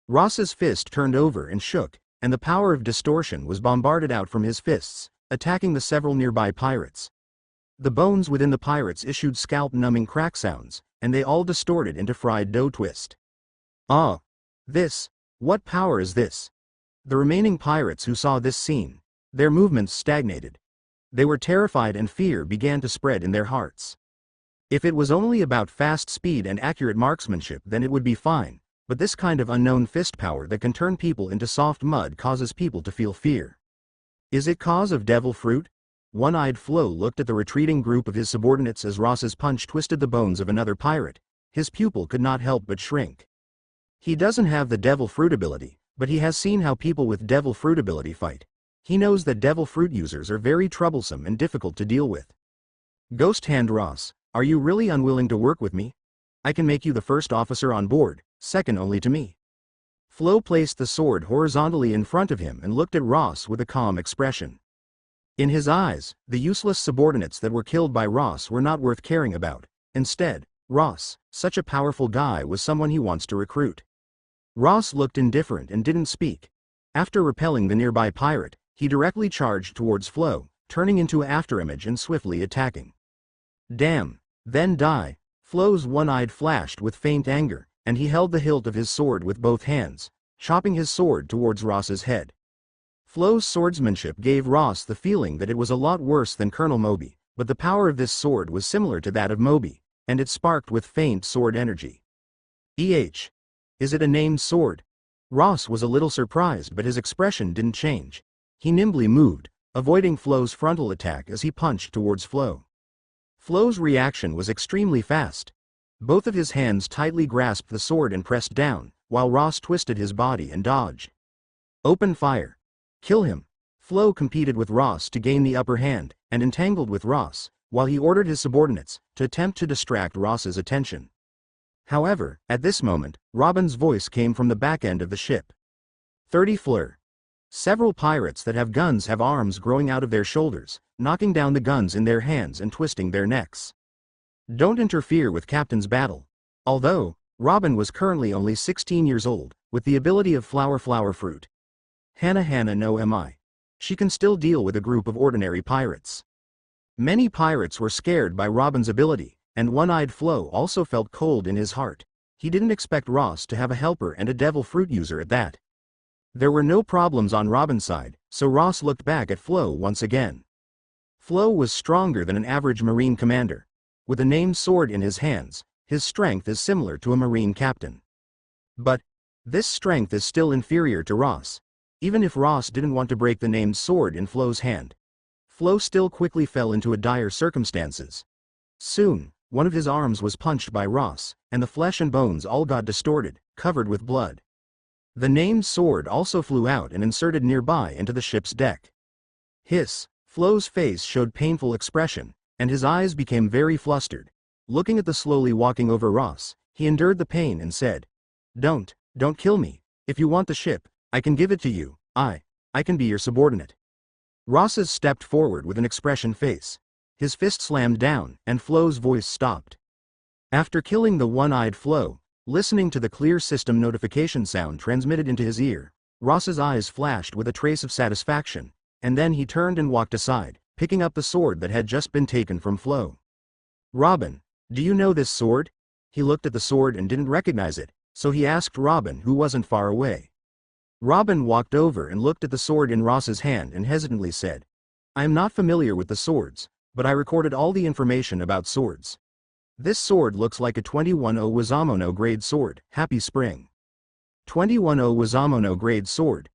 Ross's fist turned over and shook, and the power of distortion was bombarded out from his fists, attacking the several nearby pirates. The bones within the pirates issued scalp-numbing crack sounds, and they all distorted into fried dough twist. Ah! What power is this? The remaining pirates who saw this scene, their movements stagnated. They were terrified and fear began to spread in their hearts. If it was only about fast speed and accurate marksmanship then it would be fine, but this kind of unknown fist power that can turn people into soft mud causes people to feel fear. Is it cause of devil fruit? One-eyed Flo looked at the retreating group of his subordinates as Ross's punch twisted the bones of another pirate. His pupil could not help but shrink. He doesn't have the devil fruit ability, but he has seen how people with devil fruit ability fight. He knows that devil fruit users are very troublesome and difficult to deal with. Ghost Hand Ross, are you really unwilling to work with me? I can make you the first officer on board, second only to me. Flo placed the sword horizontally in front of him and looked at Ross with a calm expression. In his eyes, the useless subordinates that were killed by Ross were not worth caring about. Instead, Ross, such a powerful guy, was someone he wants to recruit. Ross looked indifferent and didn't speak. After repelling the nearby pirate, he directly charged towards Flo, turning into an afterimage and swiftly attacking. Damn, then die. Flo's one-eyed flashed with faint anger, and he held the hilt of his sword with both hands, chopping his sword towards Ross's head. Flo's swordsmanship gave Ross the feeling that it was a lot worse than Colonel Moby, but the power of this sword was similar to that of Moby, and it sparked with faint sword energy. Is it a named sword? Ross was a little surprised, but his expression didn't change. He nimbly moved, avoiding Flo's frontal attack as he punched towards Flo. Flo's reaction was extremely fast. Both of his hands tightly grasped the sword and pressed down, while Ross twisted his body and dodged. Open fire. Kill him. Flo competed with Ross to gain the upper hand, and entangled with Ross, while he ordered his subordinates to attempt to distract Ross's attention. However, at this moment, Robin's voice came from the back end of the ship. 30 Fleur. Several pirates that have guns have arms growing out of their shoulders, knocking down the guns in their hands and twisting their necks. Don't interfere with Captain's battle. Although, Robin was currently only 16 years old, with the ability of flower fruit. Hannah no mi. She can still deal with a group of ordinary pirates. Many pirates were scared by Robin's ability, and one-eyed Flo also felt cold in his heart. He didn't expect Ross to have a helper and a devil fruit user at that. There were no problems on Robin's side, so Ross looked back at Flo once again. Flo was stronger than an average Marine commander. With a named sword in his hands, his strength is similar to a Marine captain. But this strength is still inferior to Ross. Even if Ross didn't want to break the named sword in Flo's hand, Flo still quickly fell into a dire circumstances. Soon, one of his arms was punched by Ross, and the flesh and bones all got distorted, covered with blood. The named sword also flew out and inserted nearby into the ship's deck. Hiss. Flo's face showed painful expression, and his eyes became very flustered. Looking at the slowly walking over Ross, he endured the pain and said, Don't kill me. If you want the ship, I can give it to you. I can be your subordinate." Ross's stepped forward with an expression face. His fist slammed down, and Flo's voice stopped. After killing the one-eyed Flo, listening to the clear system notification sound transmitted into his ear, Ross's eyes flashed with a trace of satisfaction, and then he turned and walked aside, picking up the sword that had just been taken from Flo. "Robin, do you know this sword?" He looked at the sword and didn't recognize it, so he asked Robin, who wasn't far away. Robin walked over and looked at the sword in Ross's hand and hesitantly said, "I am not familiar with the swords, but I recorded all the information about swords. This sword looks like a 21-0 Wazamono grade sword. Happy spring." 21-0 Wazamono grade sword.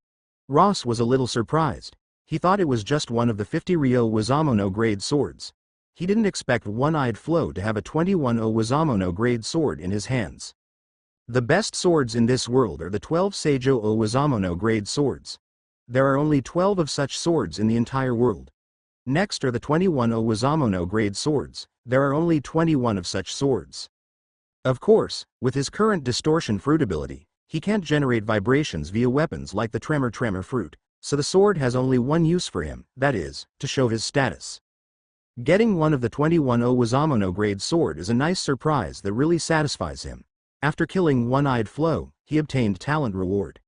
Ross was a little surprised. He thought it was just one of the 50 Ryo Wazamono grade swords. He didn't expect one-eyed Flo to have a 21-0 Wazamono grade sword in his hands. The best swords in this world are the 12 Seijo-o Wazamono grade swords. There are only 12 of such swords in the entire world. Next are the 21-0 Wazamono grade swords. There are only 21 of such swords. Of course, with his current distortion fruit ability, he can't generate vibrations via weapons like the tremor fruit, so the sword has only one use for him, that is, to show his status. Getting one of the 21-0 Wazamono grade sword is a nice surprise that really satisfies him. After killing one-eyed Flo, he obtained talent reward.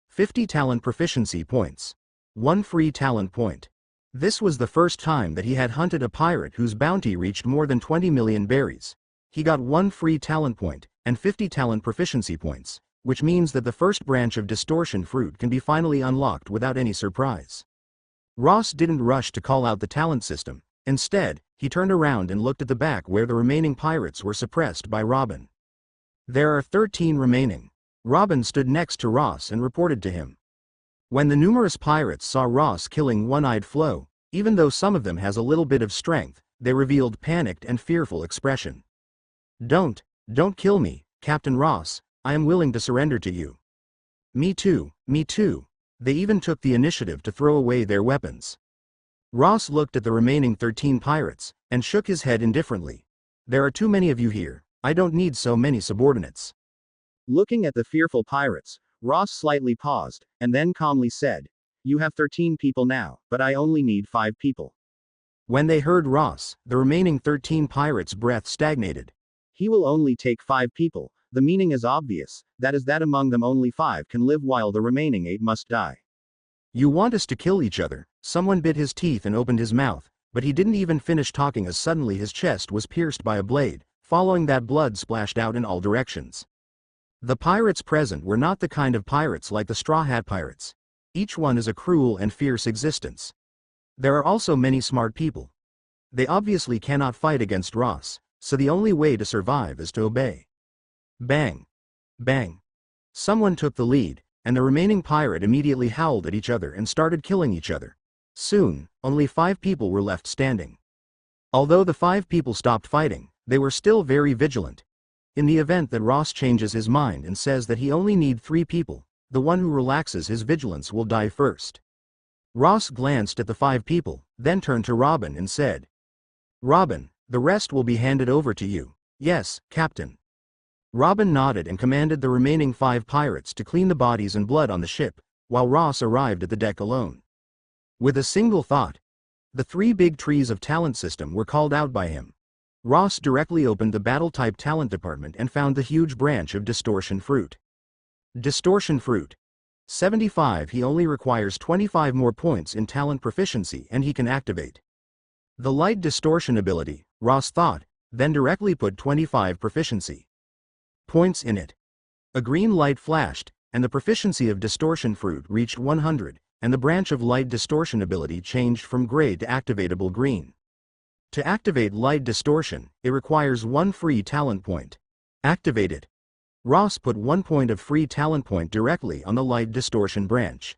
50 talent proficiency points. 1 free talent point. This was the first time that he had hunted a pirate whose bounty reached more than 20 million berries. He got 1 free talent point, and 50 talent proficiency points, which means that the first branch of distortion fruit can be finally unlocked without any surprise. Ross didn't rush to call out the talent system. Instead, he turned around and looked at the back where the remaining pirates were suppressed by Robin. There are 13 remaining. Robin stood next to Ross and reported to him. When the numerous pirates saw Ross killing one-eyed Flo, even though some of them has a little bit of strength, they revealed panicked and fearful expression. Don't kill me, Captain Ross, I am willing to surrender to you." Me too. They even took the initiative to throw away their weapons. Ross looked at the remaining 13 pirates, and shook his head indifferently. "There are too many of you here. I don't need so many subordinates." Looking at the fearful pirates, Ross slightly paused, and then calmly said, "You have 13 people now, but I only need 5 people." When they heard Ross, the remaining 13 pirates' breath stagnated. He will only take 5 people. The meaning is obvious, that is that among them only 5 can live while the remaining 8 must die. "You want us to kill each other?" Someone bit his teeth and opened his mouth, but he didn't even finish talking as suddenly his chest was pierced by a blade. Following that, blood splashed out in all directions. The pirates present were not the kind of pirates like the Straw Hat Pirates. Each one is a cruel and fierce existence. There are also many smart people. They obviously cannot fight against Ross, so the only way to survive is to obey. Bang! Bang! Someone took the lead, and the remaining pirate immediately howled at each other and started killing each other. Soon, only 5 people were left standing. Although the 5 people stopped fighting, they were still very vigilant. In the event that Ross changes his mind and says that he only needs 3 people, the one who relaxes his vigilance will die first. Ross glanced at the 5 people, then turned to Robin and said, "Robin, the rest will be handed over to you." "Yes, Captain." Robin nodded and commanded the remaining 5 pirates to clean the bodies and blood on the ship, while Ross arrived at the deck alone. With a single thought, the 3 big trees of talent system were called out by him. Ross directly opened the battle-type talent department and found the huge branch of distortion fruit. Distortion fruit. 75. He only requires 25 more points in talent proficiency and he can activate the light distortion ability, Ross thought, then directly put 25 proficiency points in it. A green light flashed, and the proficiency of distortion fruit reached 100, and the branch of light distortion ability changed from gray to activatable green. To activate light distortion, it requires 1 free talent point. Activate it. Ross put 1 point of free talent point directly on the light distortion branch.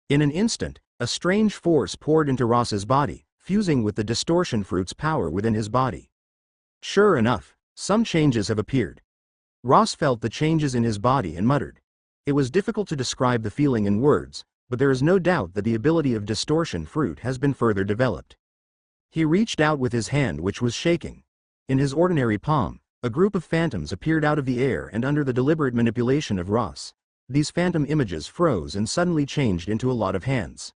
In an instant, a strange force poured into Ross's body, fusing with the distortion fruit's power within his body. Sure enough, some changes have appeared. Ross felt the changes in his body and muttered. It was difficult to describe the feeling in words, but there is no doubt that the ability of distortion fruit has been further developed. He reached out with his hand, which was shaking. In his ordinary palm, a group of phantoms appeared out of the air, and under the deliberate manipulation of Ross, these phantom images froze and suddenly changed into a lot of hands.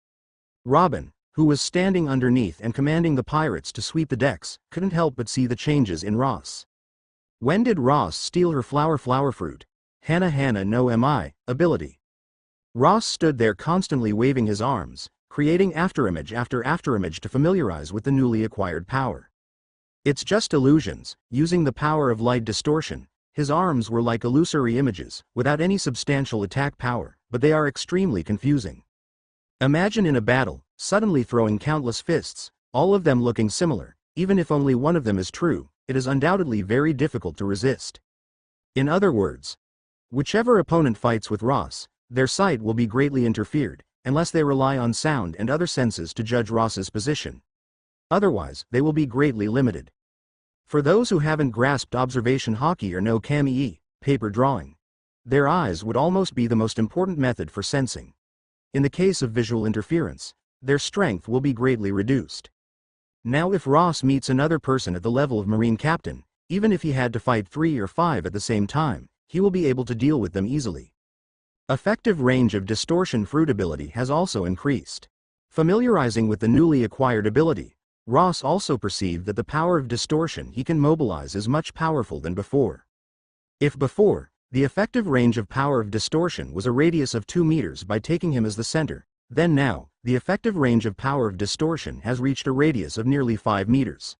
Robin, who was standing underneath and commanding the pirates to sweep the decks, couldn't help but see the changes in Ross. When did Ross steal her flower fruit? Hana no mi, ability. Ross stood there constantly waving his arms, creating afterimage after afterimage to familiarize with the newly acquired power. It's just illusions, using the power of light distortion. His arms were like illusory images, without any substantial attack power, but they are extremely confusing. Imagine in a battle, suddenly throwing countless fists, all of them looking similar. Even if only one of them is true, it is undoubtedly very difficult to resist. In other words, whichever opponent fights with Ross, their sight will be greatly interfered, unless they rely on sound and other senses to judge Ross's position. Otherwise, they will be greatly limited. For those who haven't grasped observation hockey or no kami, paper drawing, their eyes would almost be the most important method for sensing. In the case of visual interference, their strength will be greatly reduced. Now if Ross meets another person at the level of Marine Captain, even if he had to fight 3 or 5 at the same time, he will be able to deal with them easily. Effective range of distortion fruit ability has also increased. Familiarizing with the newly acquired ability, Ross also perceived that the power of distortion he can mobilize is much powerful than before. If before, the effective range of power of distortion was a radius of 2 meters by taking him as the center, then now, the effective range of power of distortion has reached a radius of nearly 5 meters.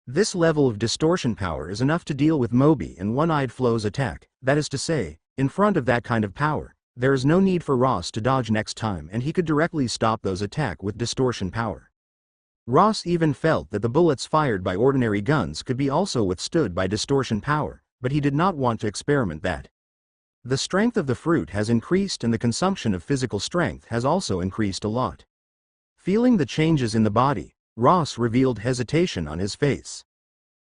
This level of distortion power is enough to deal with Moby and One-Eyed Flo's attack. That is to say, in front of that kind of power, there is no need for Ross to dodge next time, and he could directly stop those attacks with distortion power. Ross even felt that the bullets fired by ordinary guns could be also withstood by distortion power, but he did not want to experiment that. The strength of the fruit has increased and the consumption of physical strength has also increased a lot. Feeling the changes in the body, Ross revealed hesitation on his face.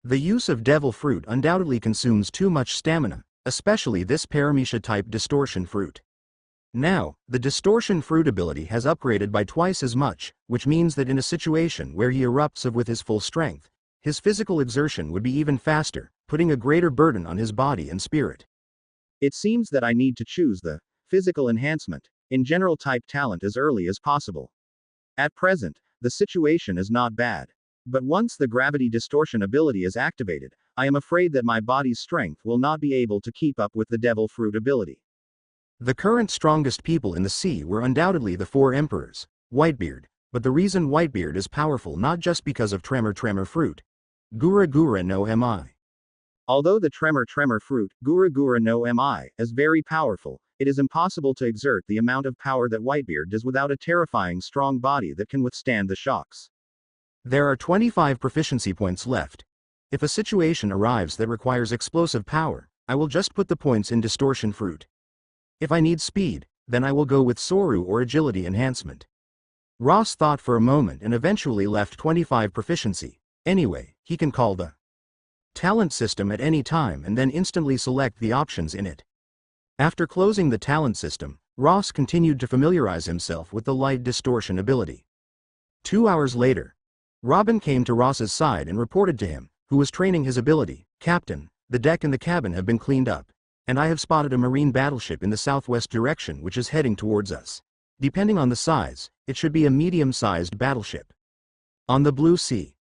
The use of devil fruit undoubtedly consumes too much stamina, especially this paramecia-type distortion fruit. Now, the distortion fruit ability has upgraded by twice as much, which means that in a situation where he erupts with his full strength, his physical exertion would be even faster, putting a greater burden on his body and spirit. It seems that I need to choose the physical enhancement in general type talent as early as possible. At present, the situation is not bad. But once the gravity distortion ability is activated, I am afraid that my body's strength will not be able to keep up with the devil fruit ability. The current strongest people in the sea were undoubtedly the 4 emperors, Whitebeard, but the reason Whitebeard is powerful not just because of tremor fruit, Gura no mi. Although the tremor fruit, Gura no mi, is very powerful, it is impossible to exert the amount of power that Whitebeard does without a terrifying strong body that can withstand the shocks. There are 25 proficiency points left. If a situation arrives that requires explosive power, I will just put the points in distortion fruit. If I need speed, then I will go with Soru or agility enhancement. Ross thought for a moment and eventually left 25 proficiency. Anyway, he can call the talent system at any time and then instantly select the options in it. After closing the talent system, Ross continued to familiarize himself with the light distortion ability. 2 hours later, Robin came to Ross's side and reported to him, who was training his ability, "Captain, the deck and the cabin have been cleaned up, and I have spotted a marine battleship in the southwest direction which is heading towards us. Depending on the size, it should be a medium-sized battleship." On the blue sea,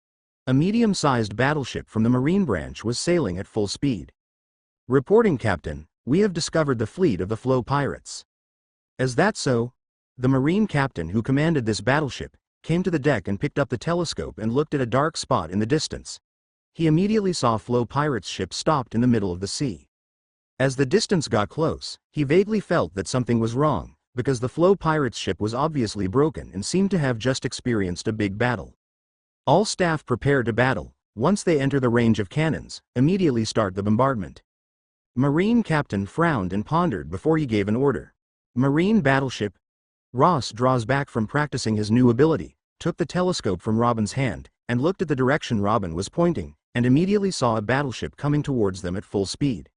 a medium-sized battleship from the marine branch was sailing at full speed. "Reporting, Captain, we have discovered the fleet of the Flo pirates." "Is that so?" The marine captain who commanded this battleship came to the deck and picked up the telescope and looked at a dark spot in the distance. He immediately saw Flo pirates' ship stopped in the middle of the sea. As the distance got close, he vaguely felt that something was wrong, because the Flo pirates' ship was obviously broken and seemed to have just experienced a big battle. "All staff prepare to battle. Once they enter the range of cannons, immediately start the bombardment." Marine captain frowned and pondered before he gave an order. "Marine battleship." Ross draws back from practicing his new ability, took the telescope from Robin's hand, and looked at the direction Robin was pointing, and immediately saw a battleship coming towards them at full speed.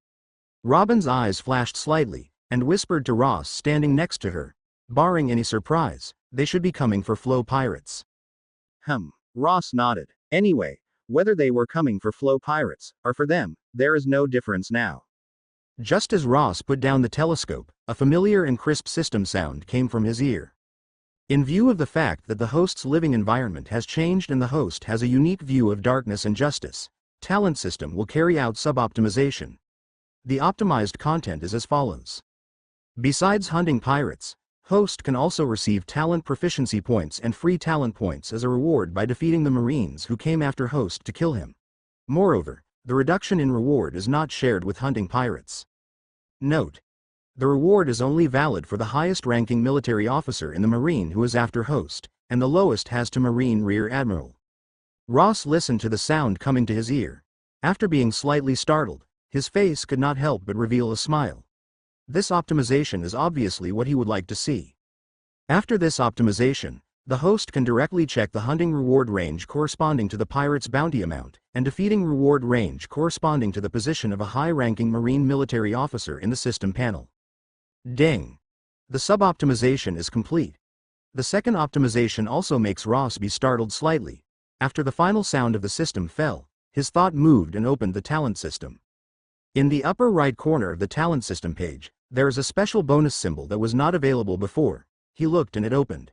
Robin's eyes flashed slightly, and whispered to Ross standing next to her, Barring any surprise, they should be coming for flow pirates. Ross nodded. Anyway, whether they were coming for flow pirates, or for them, there is no difference now. Just as Ross put down the telescope, a familiar and crisp system sound came from his ear. In view of the fact that the host's living environment has changed and the host has a unique view of darkness and justice, Talent System will carry out sub-optimization. The optimized content is as follows. Besides hunting pirates, host can also receive talent proficiency points and free talent points as a reward by defeating the Marines who came after host to kill him. Moreover, the reduction in reward is not shared with hunting pirates. Note: the reward is only valid for the highest-ranking military officer in the Marine who is after host, and the lowest has to Marine Rear Admiral. Ross listened to the sound coming to his ear. After being slightly startled, his face could not help but reveal a smile. This optimization is obviously what he would like to see. After this optimization, the host can directly check the hunting reward range corresponding to the pirate's bounty amount, and defeating reward range corresponding to the position of a high-ranking Marine military officer in the system panel. Ding! The sub-optimization is complete. The second optimization also makes Ross be startled slightly. After the final sound of the system fell, his thought moved and opened the talent system. In the upper right corner of the talent system page, there is a special bonus symbol that was not available before. He looked and it opened.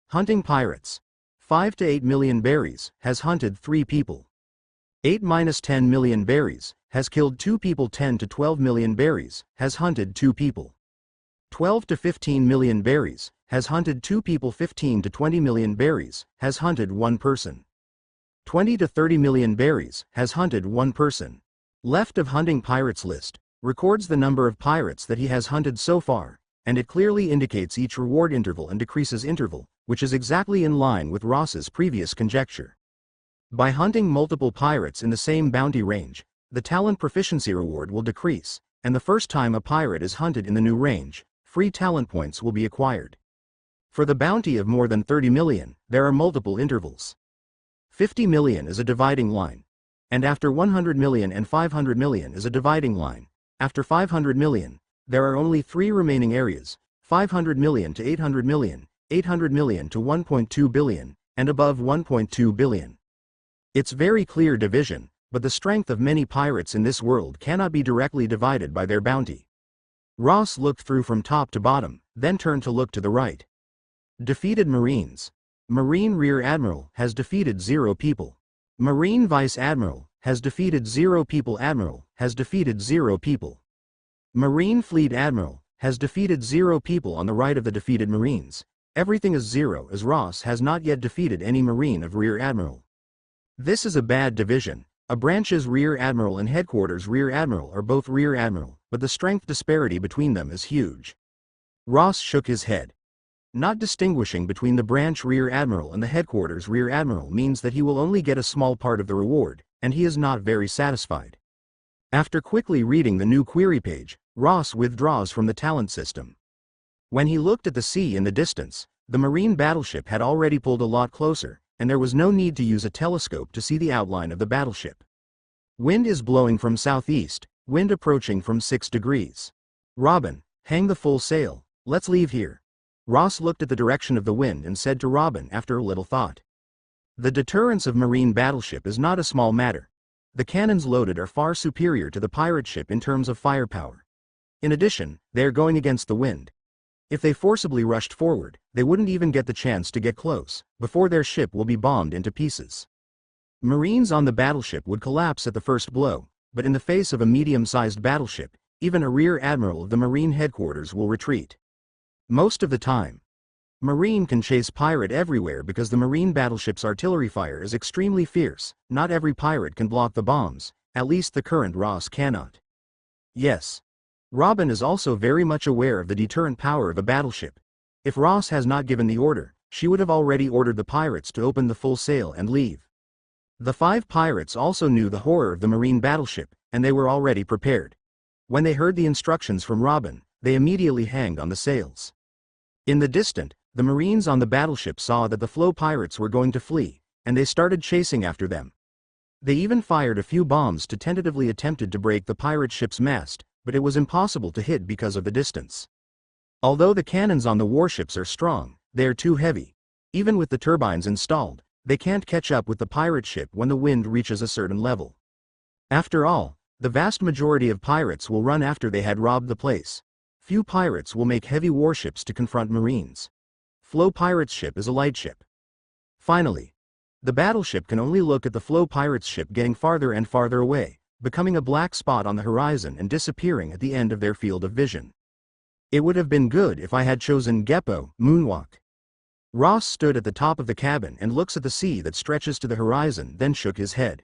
Hunting pirates. 5 to 8 million berries, has hunted 3 people. 8-10 million berries, has killed 2 people. 10 to 12 million berries, has hunted 2 people. 12 to 15 million berries, has hunted 2 people. 15 to 20 million berries, has hunted 1 person. 20 to 30 million berries, has hunted 1 person. Left of hunting pirates list, records the number of pirates that he has hunted so far, and it clearly indicates each reward interval and decreases interval, which is exactly in line with Ross's previous conjecture. By hunting multiple pirates in the same bounty range, the talent proficiency reward will decrease, and the first time a pirate is hunted in the new range, free talent points will be acquired. For the bounty of more than 30 million, there are multiple intervals. 50 million is a dividing line, and after 100 million and 500 million is a dividing line. After 500 million, there are only 3 remaining areas: 500 million to 800 million, 800 million to 1.2 billion, and above 1.2 billion. It's very clear division, but the strength of many pirates in this world cannot be directly divided by their bounty. Ross looked through from top to bottom, then turned to look to the right. Defeated Marines. Marine Rear Admiral has defeated 0 people. Marine Vice Admiral has defeated 0 people. Admiral has defeated 0 people. Marine Fleet Admiral has defeated 0 people. On the right of the defeated Marines, everything is 0 as Ross has not yet defeated any Marine of Rear Admiral. This is a bad division. A branch's Rear Admiral and headquarters Rear Admiral are both Rear Admiral, but the strength disparity between them is huge. Ross shook his head. Not distinguishing between the branch Rear Admiral and the headquarters Rear Admiral means that he will only get a small part of the reward, and he is not very satisfied. After quickly reading the new query page, Ross withdraws from the talent system. When he looked at the sea in the distance, the Marine battleship had already pulled a lot closer, and there was no need to use a telescope to see the outline of the battleship. Wind is blowing from southeast, wind approaching from 6 degrees. Robin, hang the full sail, let's leave here. Ross looked at the direction of the wind and said to Robin after a little thought. The deterrence of Marine battleship is not a small matter. The cannons loaded are far superior to the pirate ship in terms of firepower. In addition, they are going against the wind. If they forcibly rushed forward, they wouldn't even get the chance to get close, before their ship will be bombed into pieces. Marines on the battleship would collapse at the first blow, but in the face of a medium-sized battleship, even a Rear Admiral of the Marine headquarters will retreat. Most of the time, Marine can chase pirate everywhere because the Marine battleship's artillery fire is extremely fierce. Not every pirate can block the bombs, at least the current Ross cannot. Yes. Robin is also very much aware of the deterrent power of a battleship. If Ross has not given the order, she would have already ordered the pirates to open the full sail and leave. The 5 pirates also knew the horror of the Marine battleship, and they were already prepared. When they heard the instructions from Robin, they immediately hanged on the sails. In the distance, the Marines on the battleship saw that the flow pirates were going to flee, and they started chasing after them. They even fired a few bombs to tentatively attempted to break the pirate ship's mast, but it was impossible to hit because of the distance. Although the cannons on the warships are strong, they are too heavy. Even with the turbines installed, they can't catch up with the pirate ship when the wind reaches a certain level. After all, the vast majority of pirates will run after they had robbed the place. Few pirates will make heavy warships to confront marines. Flow pirate's ship is a light ship. Finally, the battleship can only look at the flow pirate's ship getting farther and farther away, becoming a black spot on the horizon and disappearing at the end of their field of vision. It would have been good if I had chosen Geppo, moonwalk. Ross stood at the top of the cabin and looks at the sea that stretches to the horizon, then shook his head.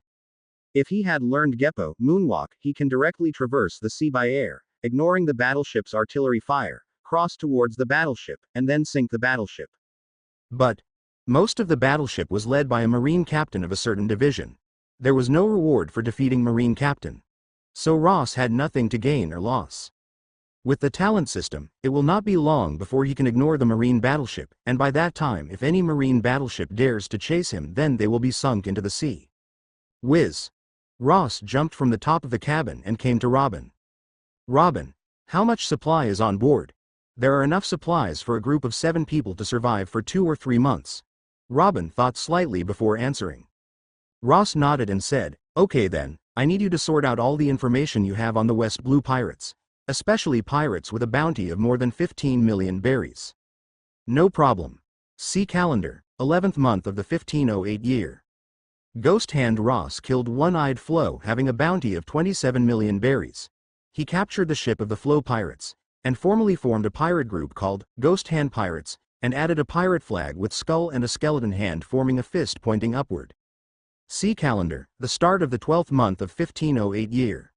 If he had learned Geppo, moonwalk, he can directly traverse the sea by air, ignoring the battleship's artillery fire, cross towards the battleship, and then sink the battleship. But most of the battleship was led by a marine captain of a certain division. There was no reward for defeating marine captain. So Ross had nothing to gain or loss. With the talent system, it will not be long before he can ignore the marine battleship, and by that time if any marine battleship dares to chase him, then they will be sunk into the sea. Whiz! Ross jumped from the top of the cabin and came to Robin. Robin, how much supply is on board? There are enough supplies for a group of 7 people to survive for 2 or 3 months. Robin thought slightly before answering. Ross nodded and said, "Okay then, I need you to sort out all the information you have on the West Blue pirates, especially pirates with a bounty of more than 15 million berries." "No problem. See calendar, 11th month of the 1508 year. Ghost Hand Ross killed One-Eyed Flo having a bounty of 27 million berries. He captured the ship of the Flo pirates, and formally formed a pirate group called Ghost Hand Pirates, and added a pirate flag with skull and a skeleton hand forming a fist pointing upward. See calendar, the start of the 12th month of 1508 year.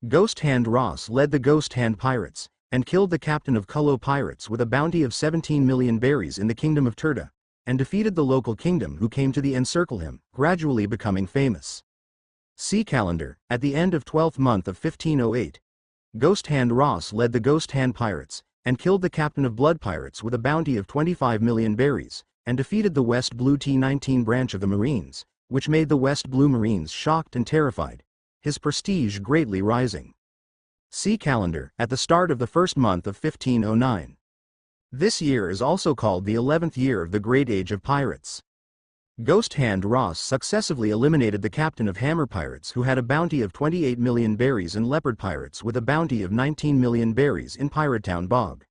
Ghost Hand Ross led the Ghost Hand Pirates, and killed the captain of Cullo Pirates with a bounty of 17 million berries in the kingdom of Turda, and defeated the local kingdom who came to the encircle him, gradually becoming famous. See calendar, at the end of 12th month of 1508. Ghost Hand Ross led the Ghost Hand Pirates, and killed the captain of Blood Pirates with a bounty of 25 million berries, and defeated the West Blue T-19 branch of the Marines, which made the West Blue Marines shocked and terrified, his prestige greatly rising. See calendar, at the start of the 1st month of 1509. This year is also called the 11th year of the Great Age of Pirates. Ghost Hand Ross successively eliminated the captain of Hammer Pirates who had a bounty of 28 million berries and Leopard Pirates with a bounty of 19 million berries in Pirate Town Bog.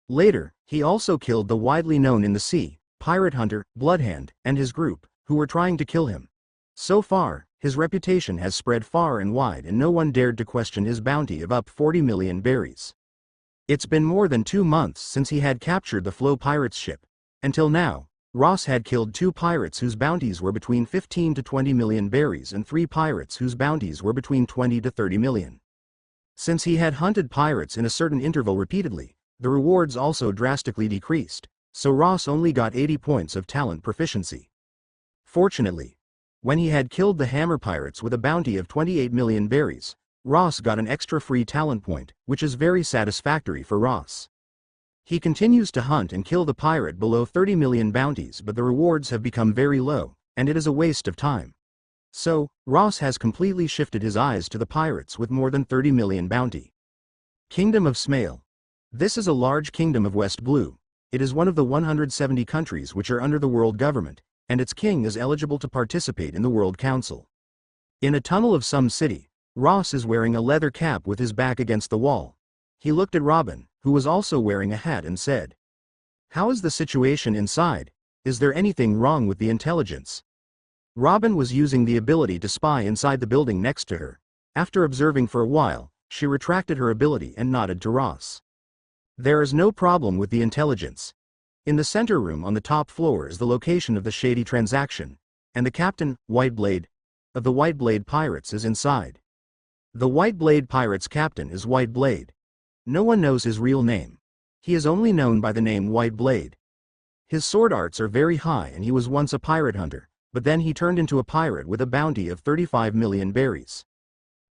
Later, he also killed the widely known in the sea, pirate hunter, Bloodhand, and his group, who were trying to kill him. So far, his reputation has spread far and wide and no one dared to question his bounty of up 40 million berries. It's been more than 2 months since he had captured the Flo Pirates ship. Until now, Ross had killed 2 pirates whose bounties were between 15 to 20 million berries and 3 pirates whose bounties were between 20 to 30 million. Since he had hunted pirates in a certain interval repeatedly, the rewards also drastically decreased, so Ross only got 80 points of talent proficiency. Fortunately, when he had killed the Hammer Pirates with a bounty of 28 million berries, Ross got an extra free talent point, which is very satisfactory for Ross. He continues to hunt and kill the pirate below 30 million bounties, but the rewards have become very low, and it is a waste of time. So, Ross has completely shifted his eyes to the pirates with more than 30 million bounty. Kingdom of Smale. This is a large kingdom of West Blue. It is one of the 170 countries which are under the world government, and its king is eligible to participate in the World Council. In a tunnel of some city, Ross is wearing a leather cap with his back against the wall. He looked at Robin, who was also wearing a hat, and said, "How is the situation inside? Is there anything wrong with the intelligence?" Robin was using the ability to spy inside the building next to her. After observing for a while, she retracted her ability and nodded to Ross. "There is no problem with the intelligence. In the center room on the top floor is the location of the shady transaction, and the captain, Whiteblade, of the Whiteblade Pirates is inside. The Whiteblade Pirates captain is Whiteblade. No one knows his real name. He is only known by the name Whiteblade. His sword arts are very high and he was once a pirate hunter, but then he turned into a pirate with a bounty of 35 million berries.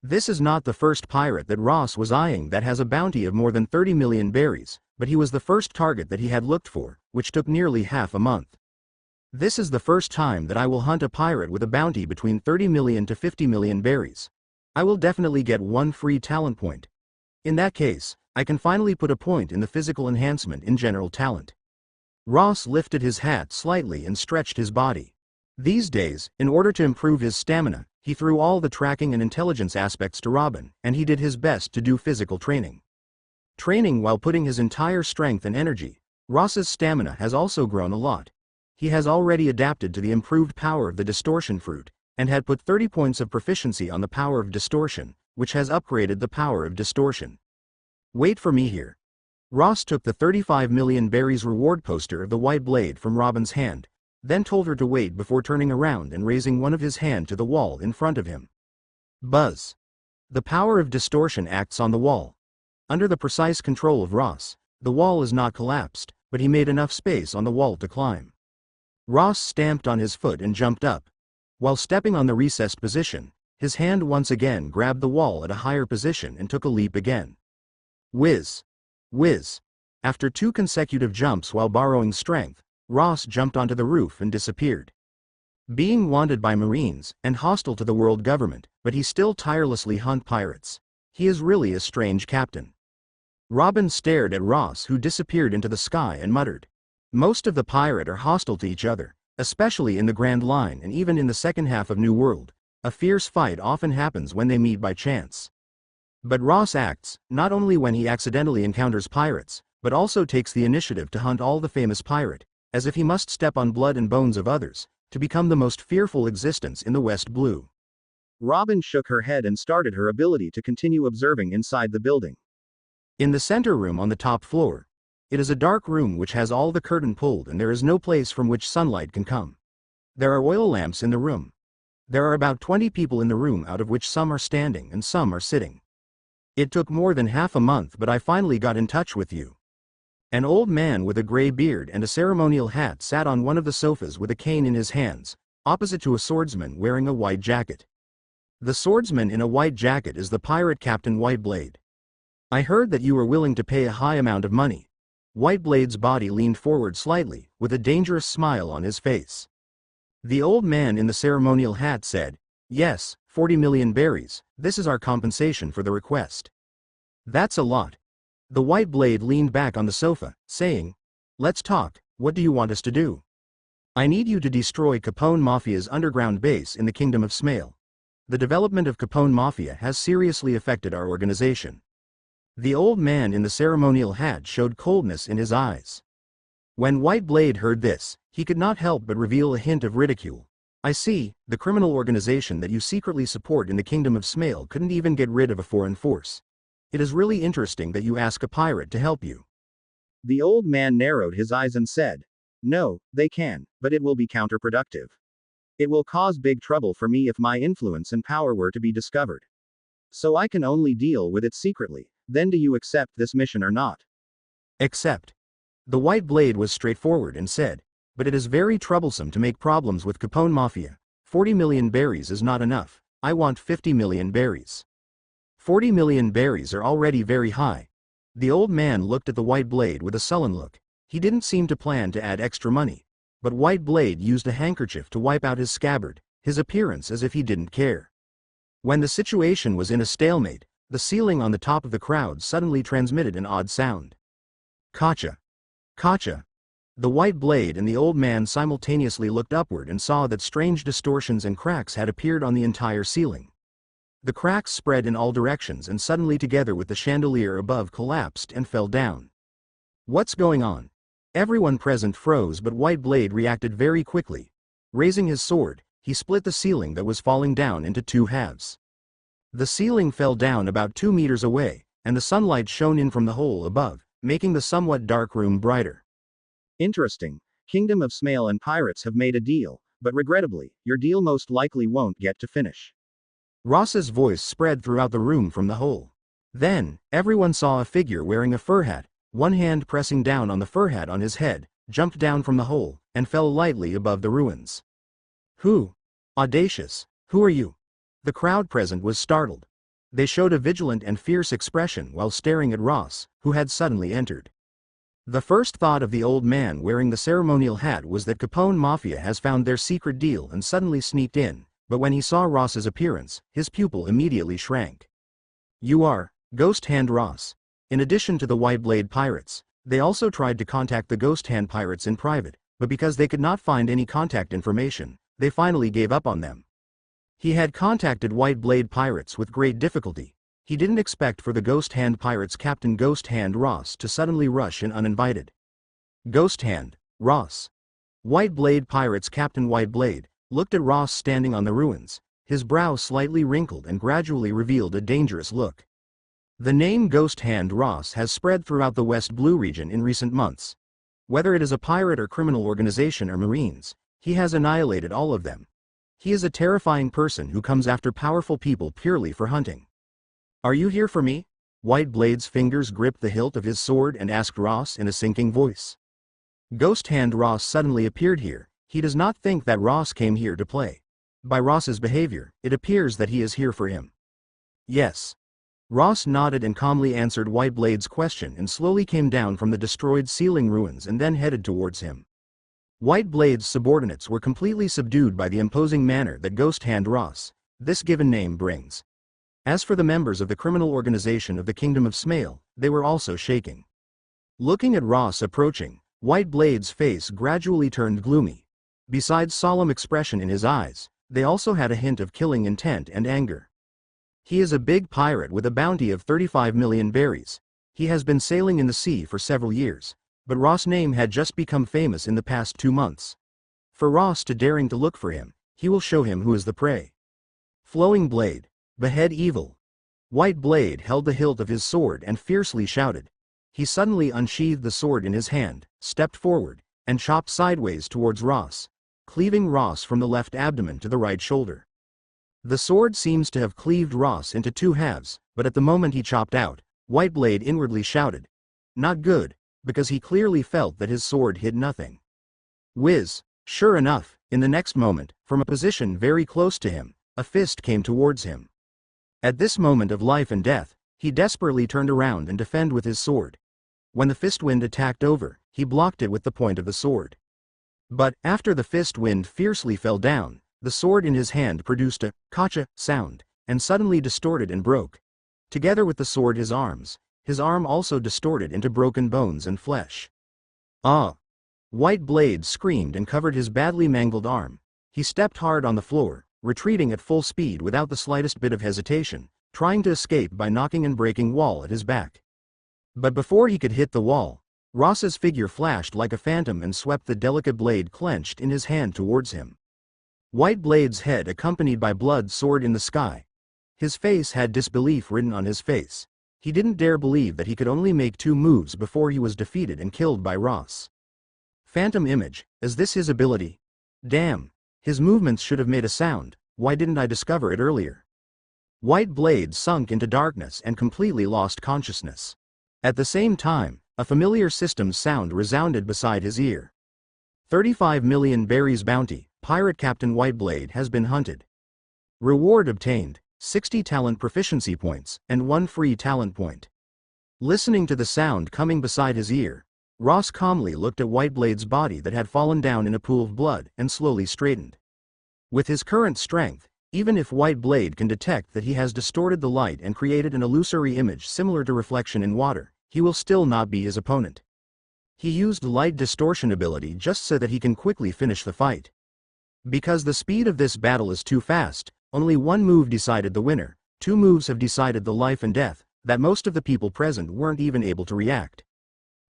This is not the first pirate that Ross was eyeing that has a bounty of more than 30 million berries, but he was the first target that he had looked for, which took nearly half a month. This is the first time that I will hunt a pirate with a bounty between 30 million to 50 million berries. I will definitely get 1 free talent point. In that case, I can finally put a point in the physical enhancement in general talent. Ross lifted his hat slightly and stretched his body. These days, in order to improve his stamina, he threw all the tracking and intelligence aspects to Robin, and he did his best to do physical training. Training while putting his entire strength and energy, Ross's stamina has also grown a lot. He has already adapted to the improved power of the distortion fruit, and had put 30 points of proficiency on the power of distortion, which has upgraded the power of distortion. Wait for me here. Ross took the 35 million berries reward poster of the white blade from Robin's hand, then told her to wait before turning around and raising one of his hand to the wall in front of him. Buzz. The power of distortion acts on the wall. Under the precise control of Ross, the wall is not collapsed, but he made enough space on the wall to climb. Ross stamped on his foot and jumped up. While stepping on the recessed position, his hand once again grabbed the wall at a higher position and took a leap again. Whiz. Whiz. After 2 consecutive jumps while borrowing strength, Ross jumped onto the roof and disappeared. Being wanted by Marines and hostile to the world government, but he still tirelessly hunt pirates. He is really a strange captain. Robin stared at Ross, who disappeared into the sky, and muttered, "Most of the pirate are hostile to each other, especially in the Grand Line and even in the second half of New World. A fierce fight often happens when they meet by chance. But Ross acts, not only when he accidentally encounters pirates, but also takes the initiative to hunt all the famous pirate, as if he must step on blood and bones of others, to become the most fearful existence in the West Blue." Robin shook her head and started her ability to continue observing inside the building. In the center room on the top floor, it is a dark room which has all the curtain pulled and there is no place from which sunlight can come. There are oil lamps in the room. There are about 20 people in the room, out of which some are standing and some are sitting. It took more than half a month, but I finally got in touch with you. An old man with a gray beard and a ceremonial hat sat on one of the sofas with a cane in his hands, opposite to a swordsman wearing a white jacket. The swordsman in a white jacket is the pirate Captain Whiteblade. I heard that you were willing to pay a high amount of money. Whiteblade's body leaned forward slightly, with a dangerous smile on his face. The old man in the ceremonial hat said, "Yes, 40 million berries, this is our compensation for the request." "That's a lot." The Whiteblade leaned back on the sofa, saying, "Let's talk, what do you want us to do?" "I need you to destroy Capone Mafia's underground base in the Kingdom of Smale. The development of Capone Mafia has seriously affected our organization." The old man in the ceremonial hat showed coldness in his eyes. When Whiteblade heard this, he could not help but reveal a hint of ridicule. "I see, the criminal organization that you secretly support in the Kingdom of Smale couldn't even get rid of a foreign force. It is really interesting that you ask a pirate to help you." The old man narrowed his eyes and said, "No, they can, but it will be counterproductive. It will cause big trouble for me if my influence and power were to be discovered. So I can only deal with it secretly. Then do you accept this mission or not?" "Accept." The Whiteblade was straightforward and said, "But it is very troublesome to make problems with Capone Mafia. 40 million berries is not enough. I want 50 million berries. 40 million berries are already very high." The old man looked at the Whiteblade with a sullen look. He didn't seem to plan to add extra money. But Whiteblade used a handkerchief to wipe out his scabbard, his appearance as if he didn't care. When the situation was in a stalemate, the ceiling on the top of the crowd suddenly transmitted an odd sound. "Kacha! Kacha!" The Whiteblade and the old man simultaneously looked upward and saw that strange distortions and cracks had appeared on the entire ceiling. The cracks spread in all directions and suddenly, together with the chandelier above, collapsed and fell down. "What's going on?" Everyone present froze, but Whiteblade reacted very quickly. Raising his sword, he split the ceiling that was falling down into 2 halves. The ceiling fell down about 2 meters away, and the sunlight shone in from the hole above, making the somewhat dark room brighter. "Interesting. Kingdom of Smale and pirates have made a deal, but regrettably, your deal most likely won't get to finish." Ross's voice spread throughout the room from the hole. Then, everyone saw a figure wearing a fur hat, one hand pressing down on the fur hat on his head, jumped down from the hole, and fell lightly above the ruins. "Who? Audacious, who are you?" The crowd present was startled. They showed a vigilant and fierce expression while staring at Ross, who had suddenly entered. The first thought of the old man wearing the ceremonial hat was that Capone Mafia has found their secret deal and suddenly sneaked in, but when he saw Ross's appearance, his pupil immediately shrank. "You are Ghost Hand Ross." In addition to the White Blade pirates, they also tried to contact the Ghost Hand pirates in private, but because they could not find any contact information, they finally gave up on them. He had contacted White Blade pirates with great difficulty. He didn't expect for the Ghost Hand pirates Captain Ghost Hand Ross to suddenly rush in uninvited. Ghost Hand, Ross. White Blade pirates Captain White Blade looked at Ross standing on the ruins. His brow slightly wrinkled and gradually revealed a dangerous look. The name Ghost Hand Ross has spread throughout the West Blue region in recent months. Whether it is a pirate or criminal organization or marines, he has annihilated all of them. He is a terrifying person who comes after powerful people purely for hunting. Are you here for me? White Blade's fingers gripped the hilt of his sword and asked Ross in a sinking voice. Ghost Hand Ross suddenly appeared here. He does not think that Ross came here to play. By Ross's behavior, it appears that he is here for him. Yes. Ross nodded and calmly answered White Blade's question and slowly came down from the destroyed ceiling ruins and then headed towards him. White Blade's subordinates were completely subdued by the imposing manner that Ghost Hand Ross, this given name, brings. As for the members of the criminal organization of the Kingdom of Smale, they were also shaking. Looking at Ross approaching, White Blade's face gradually turned gloomy. Besides solemn expression in his eyes, they also had a hint of killing intent and anger. He is a big pirate with a bounty of 35 million berries. He has been sailing in the sea for several years, but Ross' name had just become famous in the past 2 months. For Ross to daring to look for him, he will show him who is the prey. Flowing Blade, behead evil. White Blade held the hilt of his sword and fiercely shouted. He suddenly unsheathed the sword in his hand, stepped forward, and chopped sideways towards Ross, cleaving Ross from the left abdomen to the right shoulder. The sword seems to have cleaved Ross into 2 halves, but at the moment he chopped out, White Blade inwardly shouted, "Not good," because he clearly felt that his sword hid nothing. Whiz! Sure enough, in the next moment, from a position very close to him, a fist came towards him. At this moment of life and death, he desperately turned around and defended with his sword. When the fist wind attacked over, he blocked it with the point of the sword. But, after the fist wind fiercely fell down, the sword in his hand produced a "kacha" sound, and suddenly distorted and broke. Together with the sword his arm also distorted into broken bones and flesh. Ah! White Blade screamed and covered his badly mangled arm. He stepped hard on the floor, retreating at full speed without the slightest bit of hesitation, trying to escape by knocking and breaking wall at his back. But before he could hit the wall, Ross's figure flashed like a phantom and swept the delicate blade clenched in his hand towards him. White Blade's head accompanied by blood soared in the sky. His face had disbelief written on his face. He didn't dare believe that he could only make 2 moves before he was defeated and killed by Ross. Phantom image, is this his ability? Damn, his movements should have made a sound. Why didn't I discover it earlier? White Blade sunk into darkness and completely lost consciousness. At the same time, a familiar system's sound resounded beside his ear. 35 million berries bounty. Pirate Captain White Blade has been hunted. Reward obtained, 60 talent proficiency points, and 1 free talent point. Listening to the sound coming beside his ear, Ross calmly looked at White Blade's body that had fallen down in a pool of blood and slowly straightened. With his current strength, even if White Blade can detect that he has distorted the light and created an illusory image similar to reflection in water, he will still not be his opponent. He used light distortion ability just so that he can quickly finish the fight. Because the speed of this battle is too fast, only 1 move decided the winner, 2 moves have decided the life and death, that most of the people present weren't even able to react.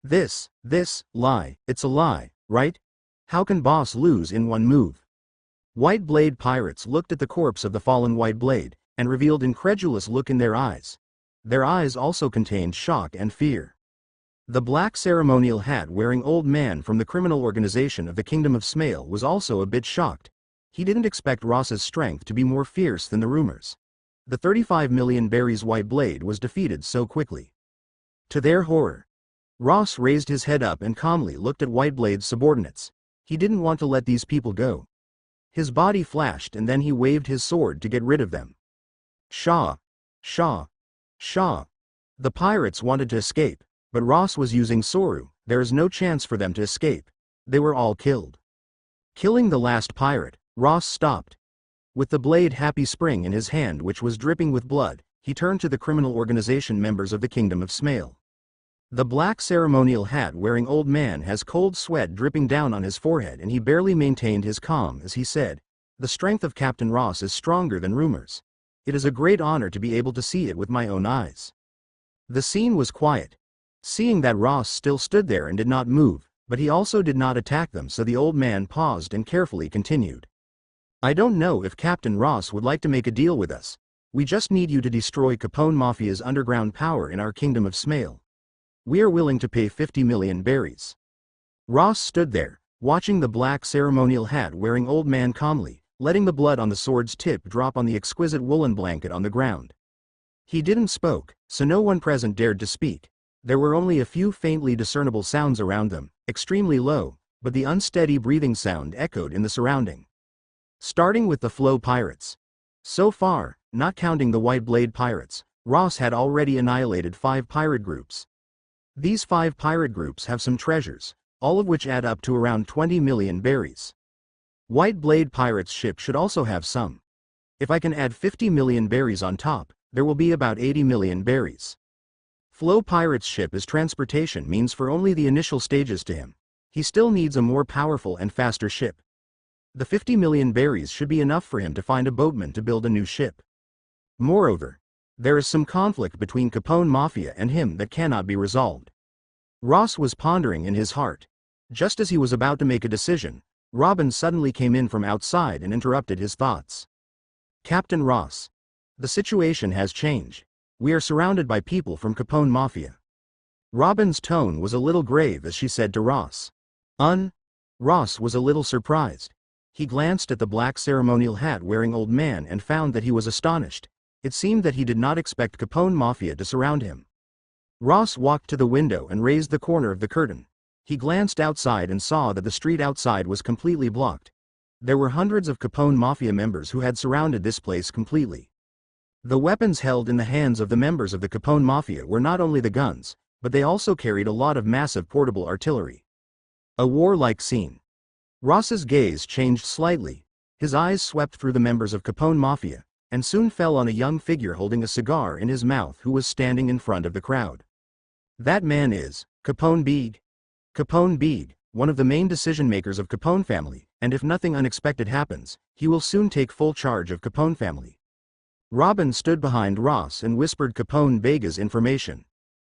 This, lie, it's a lie, right? How can boss lose in 1 move? White Blade pirates looked at the corpse of the fallen White Blade, and revealed incredulous look in their eyes. Their eyes also contained shock and fear. The black ceremonial hat-wearing old man from the criminal organization of the Kingdom of Smale was also a bit shocked. He didn't expect Ross's strength to be more fierce than the rumors. The 35 million berries White Blade was defeated so quickly. To their horror, Ross raised his head up and calmly looked at White Blade's subordinates. He didn't want to let these people go. His body flashed and then he waved his sword to get rid of them. Shaw! Shaw! Shaw! The pirates wanted to escape, but Ross was using Soru. There is no chance for them to escape. They were all killed. Killing the last pirate, Ross stopped. With the blade happy spring in his hand which was dripping with blood, he turned to the criminal organization members of the Kingdom of Smale. The black ceremonial hat-wearing old man has cold sweat dripping down on his forehead, and he barely maintained his calm as he said, "The strength of Captain Ross is stronger than rumors. It is a great honor to be able to see it with my own eyes." The scene was quiet. Seeing that Ross still stood there and did not move, but he also did not attack them, so the old man paused and carefully continued. "I don't know if Captain Ross would like to make a deal with us. We just need you to destroy Capone Mafia's underground power in our kingdom of Smale. We are willing to pay 50 million berries." Ross stood there, watching the black ceremonial hat-wearing old man calmly, letting the blood on the sword's tip drop on the exquisite woolen blanket on the ground. He didn't spoke, so no one present dared to speak. There were only a few faintly discernible sounds around them, extremely low, but the unsteady breathing sound echoed in the surrounding. Starting with the Flow Pirates. So far, not counting the White Blade Pirates, Ross had already annihilated 5 pirate groups. These 5 pirate groups have some treasures, all of which add up to around 20 million berries. White Blade Pirates' ship should also have some. If I can add 50 million berries on top, there will be about 80 million berries. Flow Pirate's ship as transportation means for only the initial stages to him. He still needs a more powerful and faster ship. The 50 million berries should be enough for him to find a boatman to build a new ship. Moreover, there is some conflict between Capone Mafia and him that cannot be resolved. Ross was pondering in his heart. Just as he was about to make a decision, Robin suddenly came in from outside and interrupted his thoughts. "Captain Ross. The situation has changed. We are surrounded by people from Capone Mafia." Robin's tone was a little grave as she said to Ross. Ross was a little surprised. He glanced at the black ceremonial hat-wearing old man and found that he was astonished. It seemed that he did not expect Capone Mafia to surround him. Ross walked to the window and raised the corner of the curtain. He glanced outside and saw that the street outside was completely blocked. There were hundreds of Capone Mafia members who had surrounded this place completely. The weapons held in the hands of the members of the Capone Mafia were not only the guns, but they also carried a lot of massive portable artillery. A warlike scene. Ross's gaze changed slightly. His eyes swept through the members of Capone Mafia, and soon fell on a young figure holding a cigar in his mouth who was standing in front of the crowd. That man is Capone Beg. Capone Beg, one of the main decision-makers of Capone family, and if nothing unexpected happens, he will soon take full charge of Capone family. Robin stood behind Ross and whispered Capone Beg's information.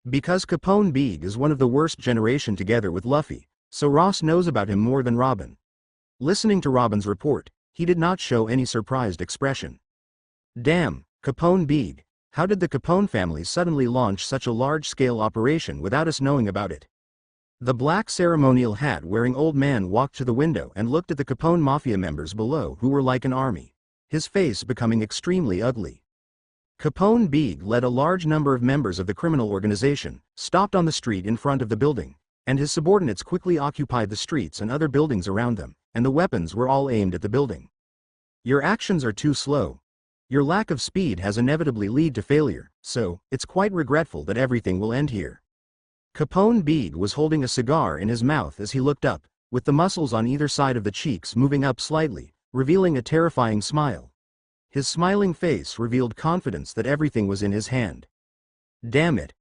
Because Capone Beg is one of the worst generation together with Luffy, so Ross knows about him more than Robin. Listening to Robin's report, he did not show any surprised expression. "Damn, Capone Beg, how did the Capone family suddenly launch such a large-scale operation without us knowing about it?" The black ceremonial hat-wearing old man walked to the window and looked at the Capone Mafia members below who were like an army, his face becoming extremely ugly. Capone Beg led a large number of members of the criminal organization, stopped on the street in front of the building, and his subordinates quickly occupied the streets and other buildings around them, and the weapons were all aimed at the building. "Your actions are too slow. Your lack of speed has inevitably led to failure, so it's quite regretful that everything will end here." Capone Beg was holding a cigar in his mouth as he looked up, with the muscles on either side of the cheeks moving up slightly, revealing a terrifying smile. His smiling face revealed confidence that everything was in his hand. Damn it.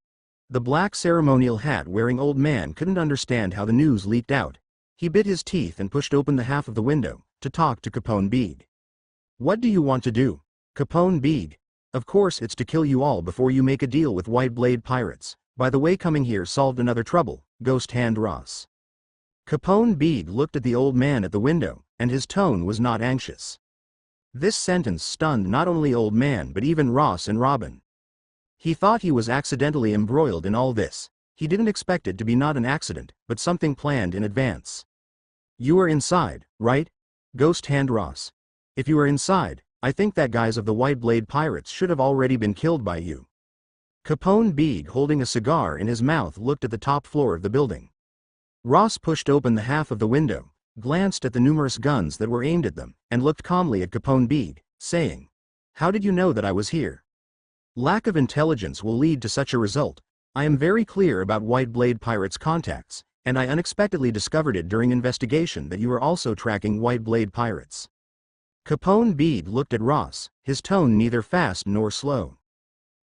The black ceremonial hat-wearing old man couldn't understand how the news leaked out. He bit his teeth and pushed open the half of the window, to talk to Capone Beg. "What do you want to do, Capone Beg?" "Of course it's to kill you all before you make a deal with White Blade Pirates. By the way, coming here solved another trouble, Ghost Hand Ross." Capone Beg looked at the old man at the window, and his tone was not anxious. This sentence stunned not only old man but even Ross and Robin. He thought he was accidentally embroiled in all this. He didn't expect it to be not an accident, but something planned in advance. "You are inside, right, Ghost Hand Ross? If you are inside, I think that guys of the White Blade Pirates should have already been killed by you." Capone Beg holding a cigar in his mouth looked at the top floor of the building. Ross pushed open the half of the window, glanced at the numerous guns that were aimed at them, and looked calmly at Capone Beg, saying, "How did you know that I was here?" "Lack of intelligence will lead to such a result. I am very clear about White Blade Pirates' contacts, and I unexpectedly discovered it during investigation that you are also tracking White Blade Pirates." Capone Beg looked at Ross, his tone neither fast nor slow.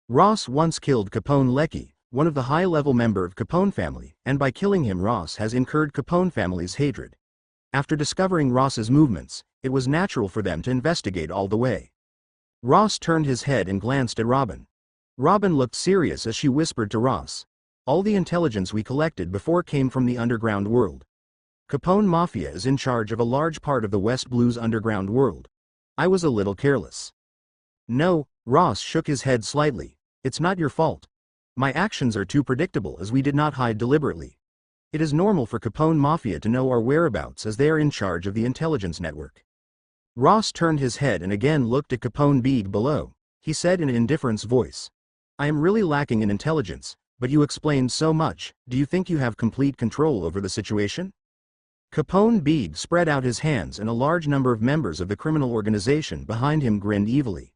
"Ross once killed Capone Lecky, one of the high-level member of Capone family, and by killing him Ross has incurred Capone family's hatred. After discovering Ross's movements, it was natural for them to investigate all the way. Ross turned his head and glanced at Robin. Robin looked serious as she whispered to Ross, "All the intelligence we collected before came from the underground world. Capone Mafia is in charge of a large part of the West Blue's underground world. I was a little careless." "No," Ross shook his head slightly, "it's not your fault. My actions are too predictable as we did not hide deliberately. It is normal for Capone Mafia to know our whereabouts as they are in charge of the intelligence network." Ross turned his head and again looked at Capone Beeg below. He said in an indifferent voice, "I am really lacking in intelligence, but you explained so much. Do you think you have complete control over the situation?" Capone Beeg spread out his hands and a large number of members of the criminal organization behind him grinned evilly.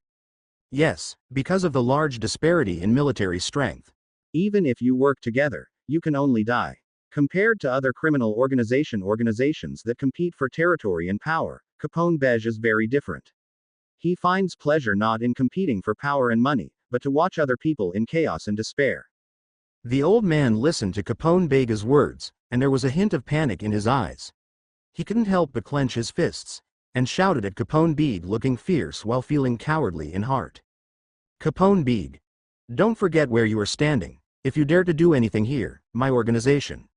"Yes, because of the large disparity in military strength. Even if you work together, you can only die. Compared to other criminal organizations that compete for territory and power, Capone Beeg is very different. He finds pleasure not in competing for power and money, but to watch other people in chaos and despair." The old man listened to Capone Beeg's words, and there was a hint of panic in his eyes. He couldn't help but clench his fists, and shouted at Capone Beeg looking fierce while feeling cowardly in heart. "Capone Beeg, don't forget where you are standing. If you dare to do anything here, my organization."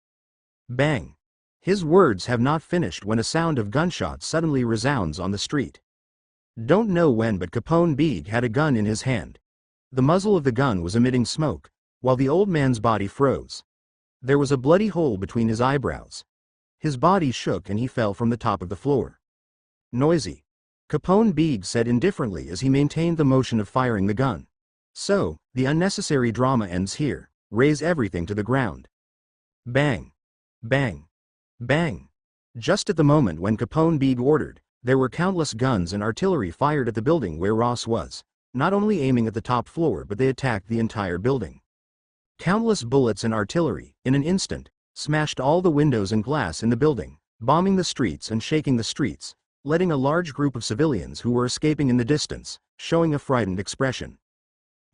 Bang! His words have not finished when a sound of gunshots suddenly resounds on the street. Don't know when, but Capone Beeg had a gun in his hand. The muzzle of the gun was emitting smoke, while the old man's body froze. There was a bloody hole between his eyebrows. His body shook and he fell from the top of the floor. "Noisy," Capone Beeg said indifferently as he maintained the motion of firing the gun. "So, the unnecessary drama ends here. Raise everything to the ground." Bang! Bang! Bang! Just at the moment when Capone Beeg ordered, there were countless guns and artillery fired at the building where Ross was, not only aiming at the top floor but they attacked the entire building. Countless bullets and artillery, in an instant, smashed all the windows and glass in the building, bombing the streets and shaking the streets, letting a large group of civilians who were escaping in the distance, showing a frightened expression.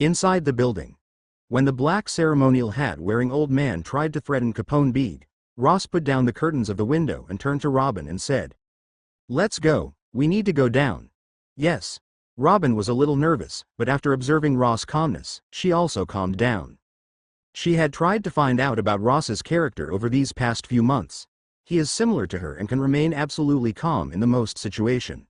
Inside the building, when the black ceremonial hat-wearing old man tried to threaten Capone Beeg, Ross put down the curtains of the window and turned to Robin and said, "Let's go, we need to go down." Yes. Robin was a little nervous, but after observing Ross' calmness, she also calmed down. She had tried to find out about Ross's character over these past few months. He is similar to her and can remain absolutely calm in the most situation.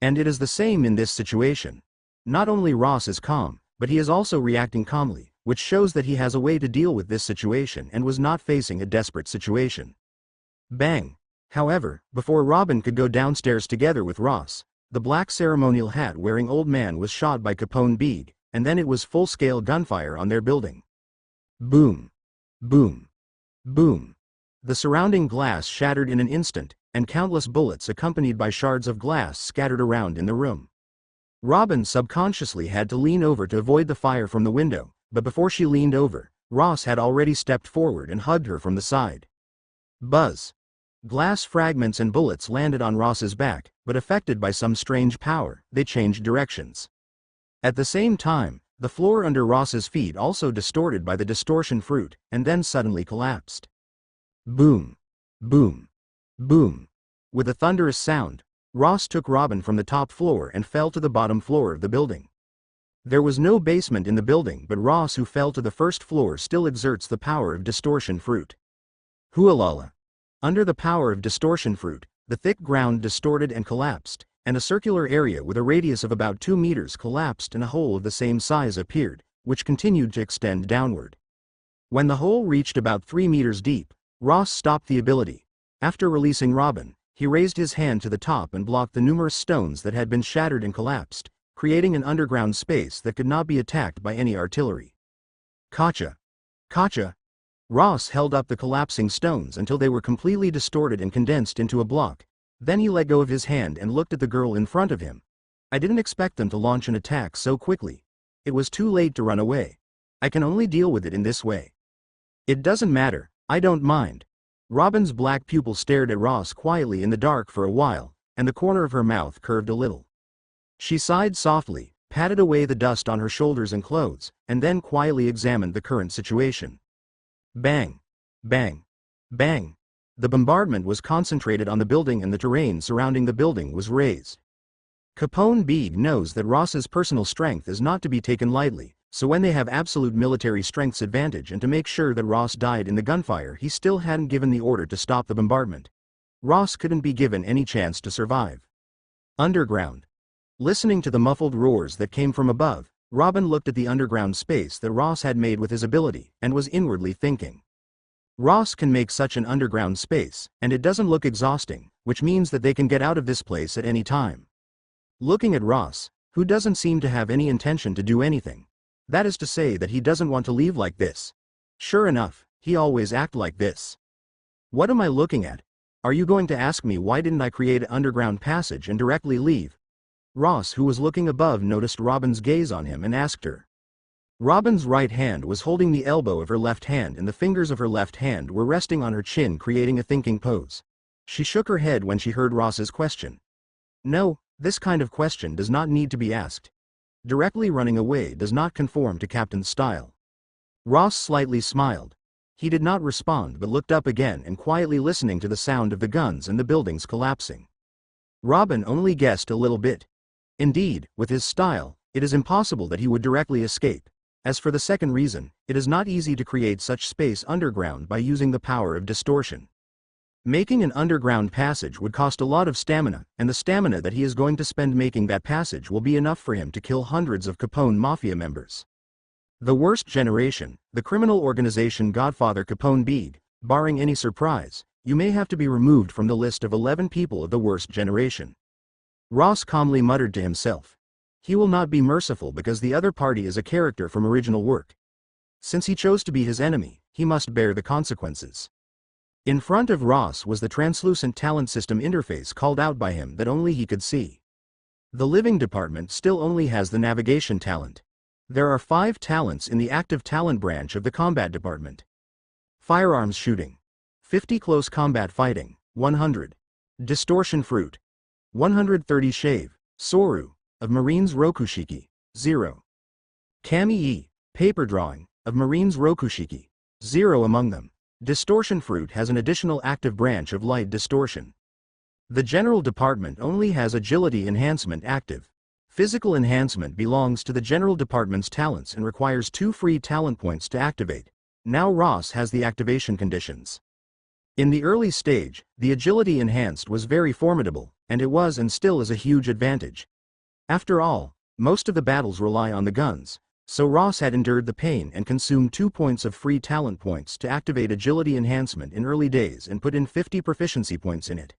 And it is the same in this situation. Not only Ross is calm, but he is also reacting calmly, which shows that he has a way to deal with this situation and was not facing a desperate situation. Bang! However, before Robin could go downstairs together with Ross, the black ceremonial hat-wearing old man was shot by Capone Beeg, and then it was full-scale gunfire on their building. Boom! Boom! Boom! The surrounding glass shattered in an instant, and countless bullets accompanied by shards of glass scattered around in the room. Robin subconsciously had to lean over to avoid the fire from the window, but before she leaned over, Ross had already stepped forward and hugged her from the side. Buzz! Glass fragments and bullets landed on Ross's back, but affected by some strange power, they changed directions. At the same time, the floor under Ross's feet also distorted by the distortion fruit, and then suddenly collapsed. Boom! Boom! Boom! With a thunderous sound, Ross took Robin from the top floor and fell to the bottom floor of the building. There was no basement in the building, but Ross, who fell to the first floor, still exerts the power of distortion fruit. Hualala! Under the power of distortion fruit, the thick ground distorted and collapsed, and a circular area with a radius of about 2 meters collapsed and a hole of the same size appeared, which continued to extend downward. When the hole reached about 3 meters deep, Ross stopped the ability. After releasing Robin, he raised his hand to the top and blocked the numerous stones that had been shattered and collapsed, creating an underground space that could not be attacked by any artillery. Kacha! Kacha! Ross held up the collapsing stones until they were completely distorted and condensed into a block. Then he let go of his hand and looked at the girl in front of him. "I didn't expect them to launch an attack so quickly. It was too late to run away. I can only deal with it in this way." "It doesn't matter, I don't mind." Robin's black pupil stared at Ross quietly in the dark for a while, and the corner of her mouth curved a little. She sighed softly, patted away the dust on her shoulders and clothes, and then quietly examined the current situation. Bang! Bang! Bang! The bombardment was concentrated on the building and the terrain surrounding the building was razed. Capone Beeg knows that Ross's personal strength is not to be taken lightly, so when they have absolute military strength's advantage and to make sure that Ross died in the gunfire, he still hadn't given the order to stop the bombardment. Ross couldn't be given any chance to survive. Underground. Listening to the muffled roars that came from above, Robin looked at the underground space that Ross had made with his ability, and was inwardly thinking. Ross can make such an underground space, and it doesn't look exhausting, which means that they can get out of this place at any time. Looking at Ross, who doesn't seem to have any intention to do anything. That is to say that he doesn't want to leave like this. Sure enough, he always act like this. What am I looking at? Are you going to ask me why didn't I create an underground passage and directly leave? Ross, who was looking above, noticed Robin's gaze on him and asked her. Robin's right hand was holding the elbow of her left hand and the fingers of her left hand were resting on her chin, creating a thinking pose. She shook her head when she heard Ross's question. No, this kind of question does not need to be asked. Directly running away does not conform to Captain's style. Ross slightly smiled. He did not respond but looked up again and quietly listening to the sound of the guns and the buildings collapsing. Robin only guessed a little bit. Indeed, with his style, it is impossible that he would directly escape. As for the second reason, it is not easy to create such space underground by using the power of distortion. Making an underground passage would cost a lot of stamina, and the stamina that he is going to spend making that passage will be enough for him to kill hundreds of Capone Mafia members. The worst generation, the criminal organization Godfather Capone Beeg, barring any surprise, you may have to be removed from the list of 11 people of the worst generation. Ross calmly muttered to himself. He will not be merciful because the other party is a character from original work. Since he chose to be his enemy, he must bear the consequences. In front of Ross was the translucent talent system interface called out by him that only he could see. The living department still only has the navigation talent. There are 5 talents in the active talent branch of the combat department. Firearms shooting. 50 close combat fighting, 100. Distortion fruit. 130 shave, Soru, of Marines Rokushiki, 0. Kami-e, paper drawing, of Marines Rokushiki, 0 among them. Distortion fruit has an additional active branch of light distortion. The general department only has agility enhancement active. Physical enhancement belongs to the general department's talents and requires 2 free talent points to activate. Now Ross has the activation conditions. In the early stage, the agility enhanced was very formidable, and it was and still is a huge advantage. After all, most of the battles rely on the guns, so Ross had endured the pain and consumed 2 points of free talent points to activate agility enhancement in early days and put in 50 proficiency points in it.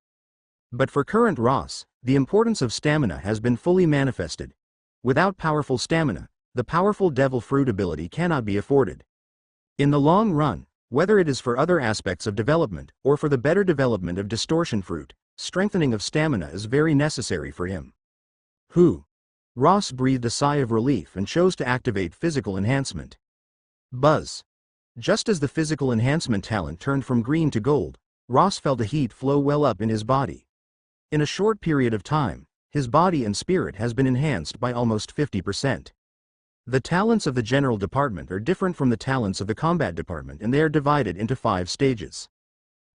But for current Ross, the importance of stamina has been fully manifested. Without powerful stamina, the powerful devil fruit ability cannot be afforded. In the long run, whether it is for other aspects of development or for the better development of distortion fruit, strengthening of stamina is very necessary for him. Ross breathed a sigh of relief and chose to activate physical enhancement. Buzz. Just as the physical enhancement talent turned from green to gold, Ross felt a heat flow well up in his body. In a short period of time, his body and spirit has been enhanced by almost 50%. The talents of the general department are different from the talents of the combat department and they are divided into 5 stages.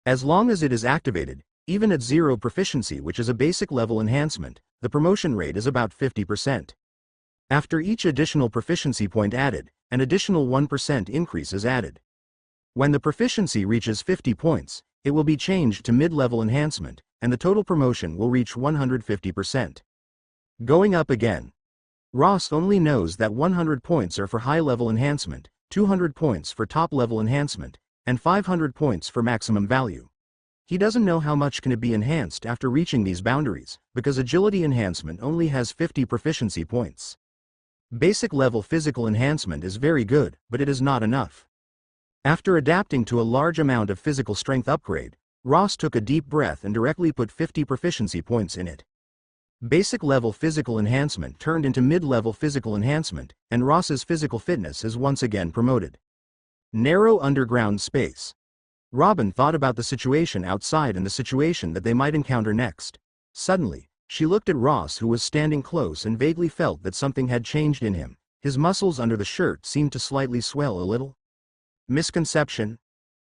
As long as it is activated, even at 0 proficiency, which is a basic level enhancement, the promotion rate is about 50%. After each additional proficiency point added, an additional 1% increase is added. When the proficiency reaches 50 points, it will be changed to mid-level enhancement, and the total promotion will reach 150%. Going up again. Ross only knows that 100 points are for high-level enhancement, 200 points for top-level enhancement, and 500 points for maximum value. He doesn't know how much can it be enhanced after reaching these boundaries, because agility enhancement only has 50 proficiency points. Basic level physical enhancement is very good, but it is not enough. After adapting to a large amount of physical strength upgrade, Ross took a deep breath and directly put 50 proficiency points in it. Basic level physical enhancement turned into mid-level physical enhancement, and Ross's physical fitness is once again promoted. Narrow underground space. Robin thought about the situation outside and the situation that they might encounter next. Suddenly, She looked at Ross, who was standing close, and vaguely felt that something had changed in him. His muscles under the shirt seemed to slightly swell a little. Misconception?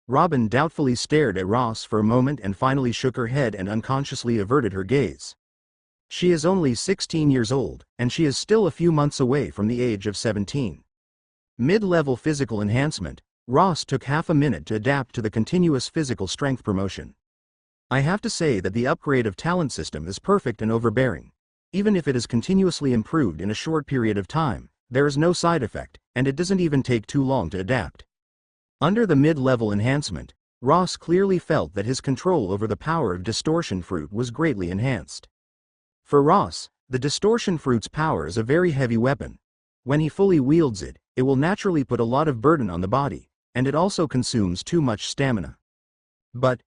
Robin doubtfully stared at Ross for a moment and finally shook her head and unconsciously averted her gaze. She is only 16 years old, and she is still a few months away from the age of 17. Mid-level physical enhancement. Ross took half a minute to adapt to the continuous physical strength promotion. I have to say that the upgrade of talent system is perfect and overbearing. Even if it is continuously improved in a short period of time, there is no side effect, and it doesn't even take too long to adapt. Under the mid-level enhancement, Ross clearly felt that his control over the power of distortion fruit was greatly enhanced. For Ross, the distortion fruit's power is a very heavy weapon. When he fully wields it, it will naturally put a lot of burden on the body, and it also consumes too much stamina. But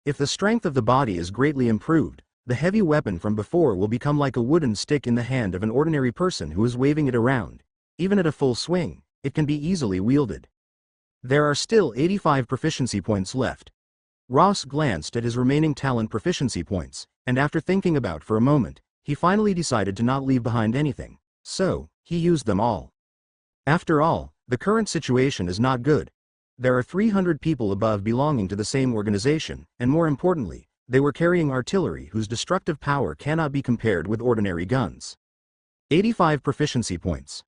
if the strength of the body is greatly improved, the heavy weapon from before will become like a wooden stick in the hand of an ordinary person who is waving it around. Even at a full swing, it can be easily wielded. There are still 85 proficiency points left. Ross glanced at his remaining talent proficiency points, and after thinking about for a moment, he finally decided to not leave behind anything, so he used them all. After all, the current situation is not good. There are 300 people above belonging to the same organization, and more importantly, they were carrying artillery whose destructive power cannot be compared with ordinary guns. 85 proficiency points.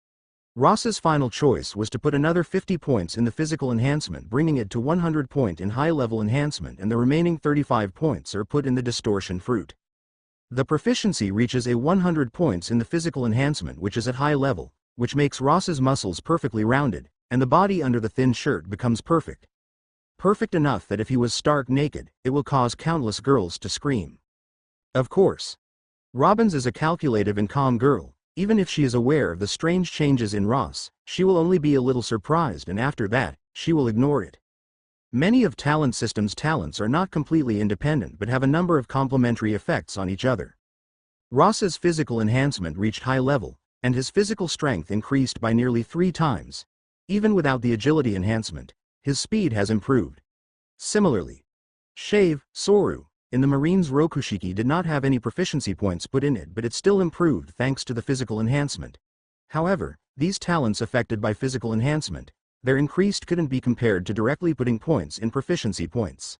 Ross's final choice was to put another 50 points in the physical enhancement, bringing it to 100 point in high-level enhancement, and the remaining 35 points are put in the distortion fruit. The proficiency reaches a 100 points in the physical enhancement, which is at high level, which makes Ross's muscles perfectly rounded, and the body under the thin shirt becomes perfect. Perfect enough that if he was stark naked, it will cause countless girls to scream. Of course, Robins is a calculative and calm girl. Even if she is aware of the strange changes in Ross, she will only be a little surprised, and after that, she will ignore it. Many of Talent System's talents are not completely independent but have a number of complementary effects on each other. Ross's physical enhancement reached high level, and his physical strength increased by nearly 3 times. Even without the agility enhancement, his speed has improved. Similarly, Shave, Soru, in the Marines Rokushiki did not have any proficiency points put in it, but it still improved thanks to the physical enhancement. However, these talents affected by physical enhancement, their increased couldn't be compared to directly putting points in proficiency points.